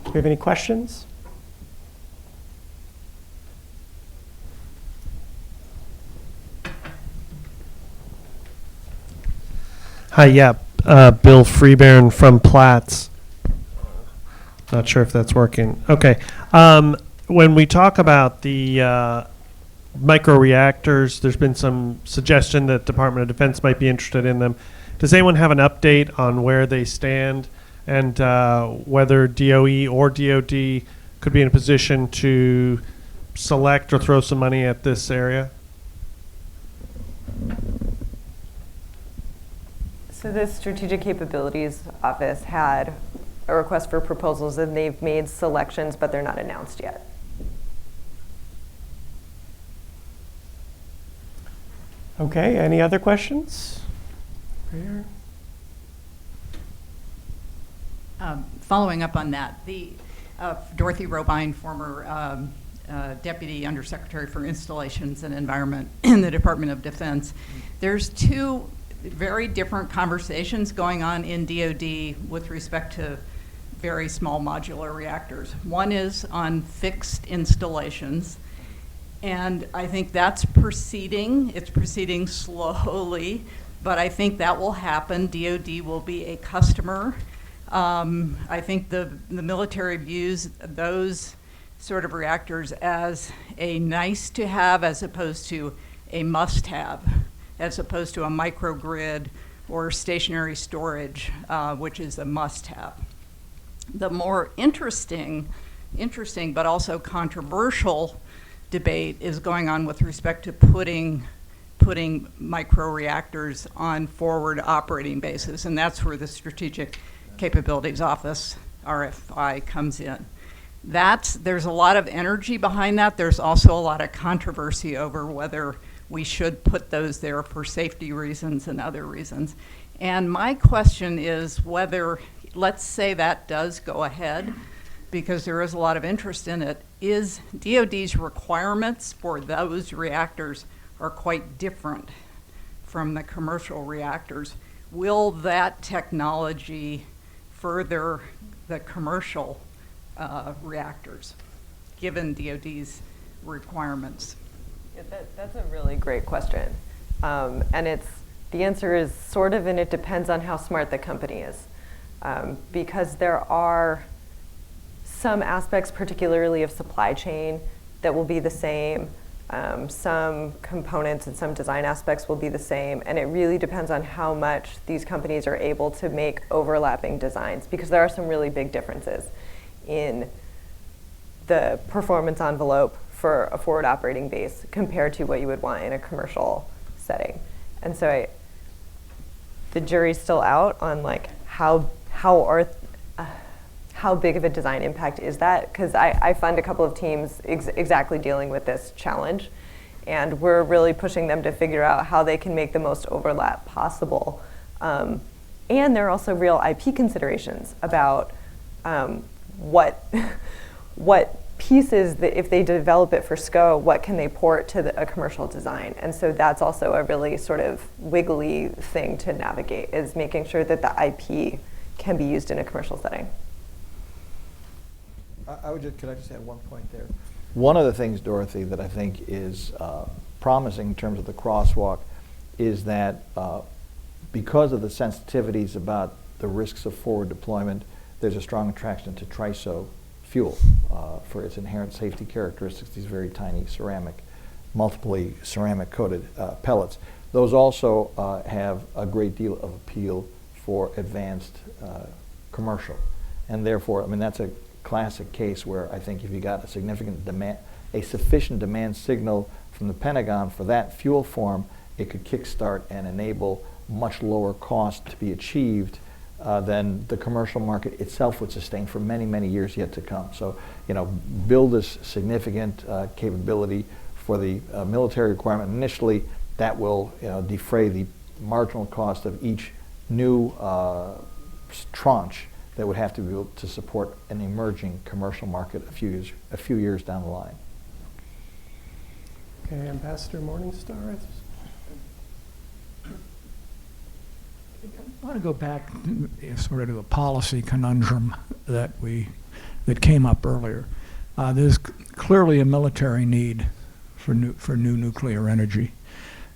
Do we have any questions? Hi, yeah, Bill Freebairn from Platts. Not sure if that's working. Okay. When we talk about the microreactors, there's been some suggestion that Department of Defense might be interested in them. Does anyone have an update on where they stand and whether DOE or DOD could be in a position to select or throw some money at this area? So the Strategic Capabilities Office had a request for proposals, and they've made selections, but they're not announced yet. Okay, any other questions? Here. Following up on that, Dorothy Robine, former Deputy Undersecretary for Installations and Environment in the Department of Defense. There's two very different conversations going on in DoD with respect to very small modular reactors. One is on fixed installations, and I think that's proceeding. It's proceeding slowly, but I think that will happen. DoD will be a customer. I think the military views those sort of reactors as a nice to have as opposed to a must have, as opposed to a microgrid or stationary storage, which is a must have. The more interesting but also controversial debate is going on with respect to putting microreactors on forward operating bases, and that's where the Strategic Capabilities Office, RFI, comes in. There's a lot of energy behind that. There's also a lot of controversy over whether we should put those there for safety reasons and other reasons. And my question is whether, let's say that does go ahead, because there is a lot of interest in it, is DoD's requirements for those reactors are quite different from the commercial reactors. Will that technology further the commercial reactors, given DoD's requirements? Yeah, that's a really great question. And the answer is sort of, and it depends on how smart the company is. Because there are some aspects, particularly of supply chain, that will be the same. Some components and some design aspects will be the same, and it really depends on how much these companies are able to make overlapping designs, because there are some really big differences in the performance envelope for a forward operating base compared to what you would want in a commercial setting. And so the jury's still out on like how big of a design impact is that? Because I fund a couple of teams exactly dealing with this challenge, and we're really pushing them to figure out how they can make the most overlap possible. And there are also real IP considerations about what pieces, that if they develop it for SCO, what can they port to a commercial design? And so that's also a really sort of wiggly thing to navigate, is making sure that the IP can be used in a commercial setting. Could I just add one point there? One of the things, Dorothy, that I think is promising in terms of the crosswalk is that because of the sensitivities about the risks of forward deployment, there's a strong attraction to TRISO fuel for its inherent safety characteristics, these very tiny multiply ceramic coated pellets. Those also have a great deal of appeal for advanced commercial. And therefore, I mean, that's a classic case where I think if you got a sufficient demand signal from the Pentagon for that fuel form, it could kickstart and enable much lower cost to be achieved than the commercial market itself would sustain for many, many years yet to come. So, build this significant capability for the military requirement initially. That will, defray the marginal cost of each new tranche that would have to be able to support an emerging commercial market a few years down the line. Okay, Ambassador Morningstar. I want to go back sort of to the policy conundrum that came up earlier. There's clearly a military need for new nuclear energy.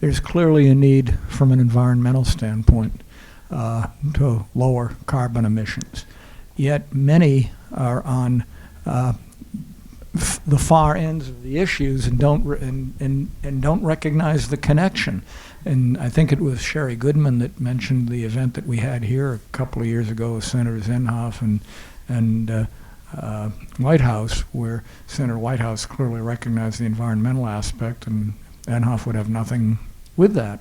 There's clearly a need from an environmental standpoint to lower carbon emissions. Yet many are on the far ends of the issues and don't recognize the connection. And I think it was Sherry Goodman that mentioned the event that we had here a couple of years ago with Senators Inhofe and Whitehouse, where Senator Whitehouse clearly recognized the environmental aspect, and Inhofe would have nothing with that.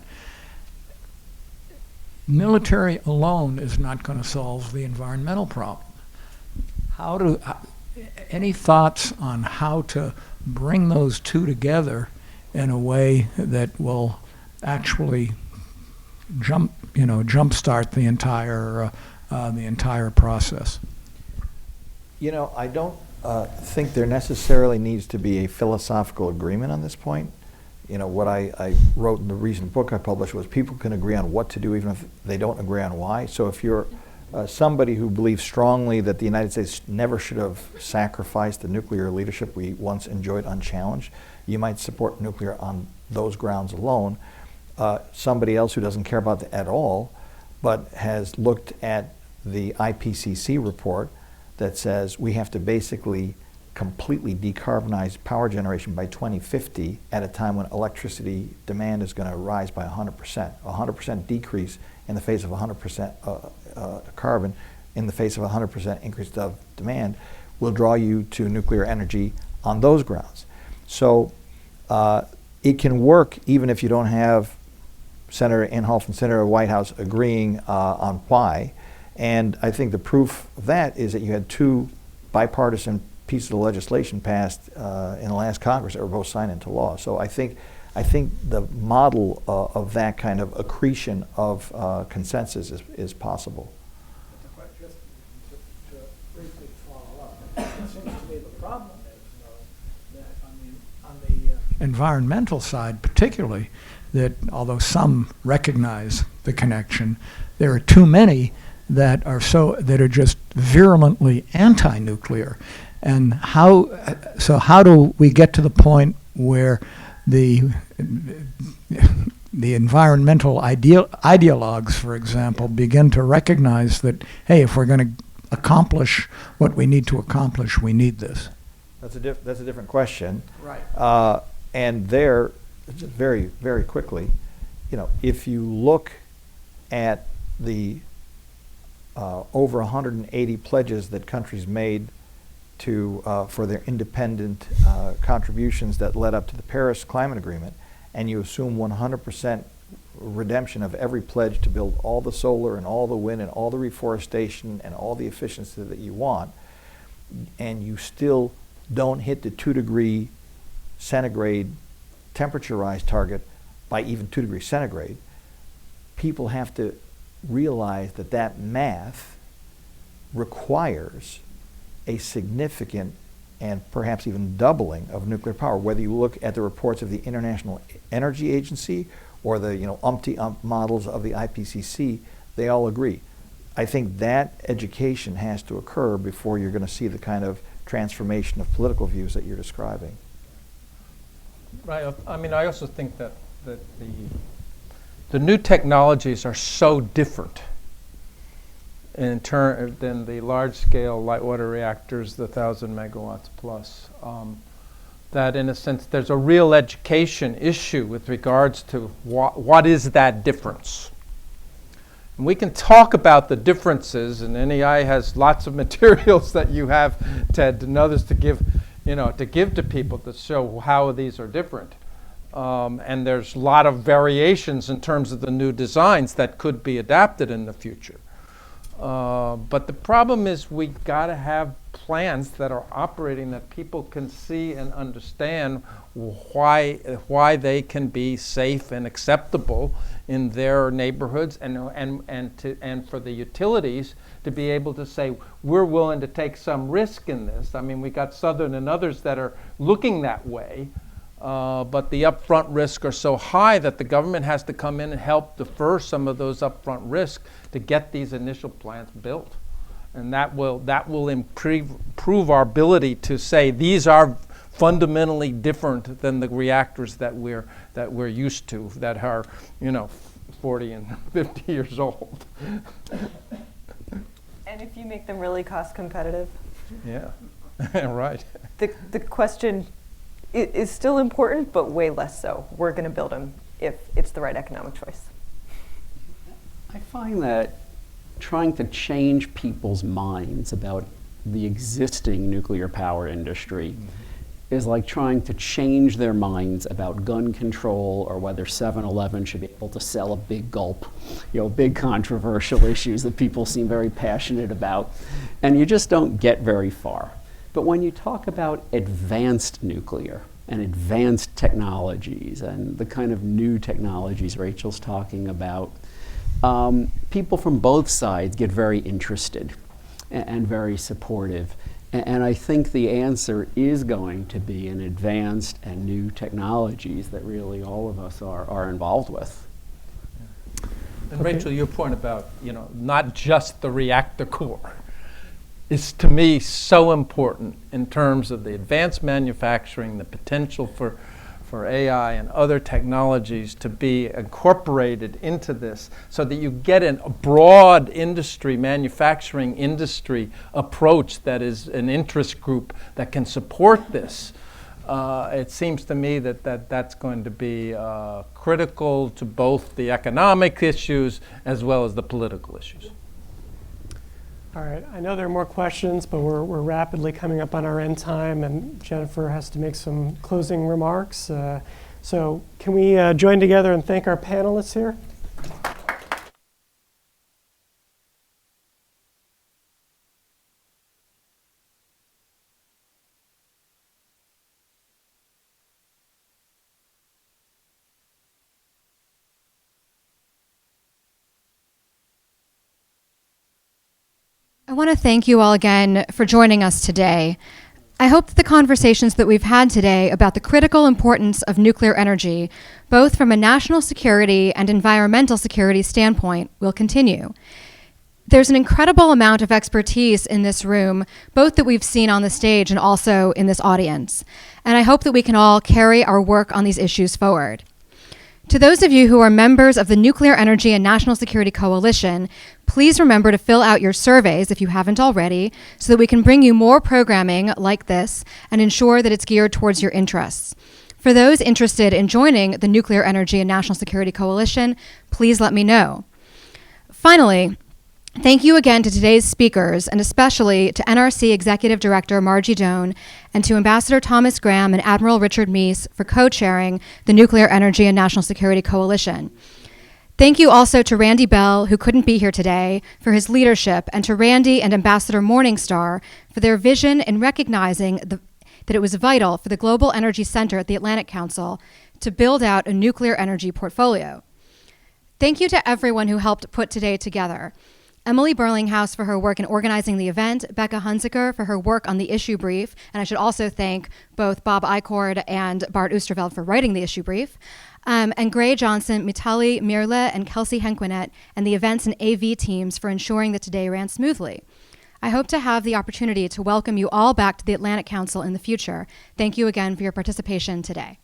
Military alone is not going to solve the environmental problem. Any thoughts on how to bring those two together in a way that will actually jumpstart the entire process? You know, I don't think there necessarily needs to be a philosophical agreement on this point. You know, what I wrote in the recent book I published was people can agree on what to do even if they don't agree on why. So if you're somebody who believes strongly that the United States never should have sacrificed the nuclear leadership we once enjoyed unchallenged, you might support nuclear on those grounds alone. Somebody else who doesn't care about that at all, but has looked at the IPCC report that says we have to basically completely decarbonize power generation by 2050 at a time when electricity demand is going to rise by 100%. 100% decrease in the face of 100% carbon, in the face of 100% increase of demand, will draw you to nuclear energy on those grounds. So it can work even if you don't have Senator Inhofe and Senator Whitehouse agreeing on why. And I think the proof of that is that you had two bipartisan pieces of legislation passed in the last Congress that were both signed into law. So I think the model of that kind of accretion of consensus is possible. Just to briefly follow up, it seems to me the problem is, though, that on the environmental side particularly, that although some recognize the connection, there are too many that are just virulently anti-nuclear. And how do we get to the point where the environmental ideologues, for example, begin to recognize that, hey, if we're going to accomplish what we need to accomplish, we need this? That's a different question. Right. And there, very, very quickly, you know, if you look at the over 180 pledges that countries made for their independent contributions that led up to the Paris Climate Agreement, and you assume 100% redemption of every pledge to build all the solar and all the wind and all the reforestation and all the efficiency that you want, and you still don't hit the 2-degree centigrade temperature rise target by even 2 degrees centigrade, people have to realize that that math requires a significant and perhaps even doubling of nuclear power. Whether you look at the reports of the International Energy Agency or the umpty-ump models of the IPCC, they all agree. I think that education has to occur before you're going to see the kind of transformation of political views that you're describing. Right. I mean, I also think that the new technologies are so different in turn than the large-scale light water reactors, the 1,000 megawatts plus, that in a sense there's a real education issue with regards to what is that difference. And we can talk about the differences, and NEI has lots of materials that you have, Ted, and others to give, to people to show how these are different. And there's a lot of variations in terms of the new designs that could be adapted in the future. But the problem is we got to have plans that are operating that people can see and understand why they can be safe and acceptable in their neighborhoods, and for the utilities to be able to say, we're willing to take some risk in this. I mean, we got Southern and others that are looking that way, but the upfront risks are so high that the government has to come in and help defer some of those upfront risks to get these initial plants built. And that will improve our ability to say these are fundamentally different than the reactors that we're used to, that are 40 and 50 years old. And if you make them really cost competitive. Yeah, right. The question is still important, but way less so. We're going to build them if it's the right economic choice. I find that trying to change people's minds about the existing nuclear power industry is like trying to change their minds about gun control or whether 7-Eleven should be able to sell a big gulp, big controversial issues that people seem very passionate about, and you just don't get very far. But when you talk about advanced nuclear and advanced technologies and the kind of new technologies Rachel's talking about, people from both sides get very interested and very supportive. And I think the answer is going to be in advanced and new technologies that really all of us are involved with. And Rachel, your point about, not just the reactor core is to me so important in terms of the advanced manufacturing, the potential for AI and other technologies to be incorporated into this so that you get a broad industry, manufacturing industry approach that is an interest group that can support this. It seems to me that's going to be critical to both the economic issues as well as the political issues. All right, I know there are more questions, but we're rapidly coming up on our end time, and Jennifer has to make some closing remarks. So can we join together and thank our panelists here? I want to thank you all again for joining us today. I hope that the conversations that we've had today about the critical importance of nuclear energy, both from a national security and environmental security standpoint, will continue. There's an incredible amount of expertise in this room, both that we've seen on the stage and also in this audience. And I hope that we can all carry our work on these issues forward. To those of you who are members of the Nuclear Energy and National Security Coalition, please remember to fill out your surveys if you haven't already, so that we can bring you more programming like this and ensure that it's geared towards your interests. For those interested in joining the Nuclear Energy and National Security Coalition, please let me know. Finally, thank you again to today's speakers, and especially to NRC Executive Director Margie Doan and to Ambassador Thomas Graham and Admiral Richard Meese for co-chairing the Nuclear Energy and National Security Coalition. Thank you also to Randy Bell, who couldn't be here today, for his leadership, and to Randy and Ambassador Morningstar for their vision in recognizing that it was vital for the Global Energy Center at the Atlantic Council to build out a nuclear energy portfolio. Thank you to everyone who helped put today together. Emily Burlinghouse for her work in organizing the event, Becca Hunziker for her work on the issue brief, and I should also thank both Bob Eichord and Bart Oosterveld for writing the issue brief, and Gray Johnson, Mitali Mirle, and Kelsey Henquinet, and the events and AV teams for ensuring that today ran smoothly. I hope to have the opportunity to welcome you all back to the Atlantic Council in the future. Thank you again for your participation today.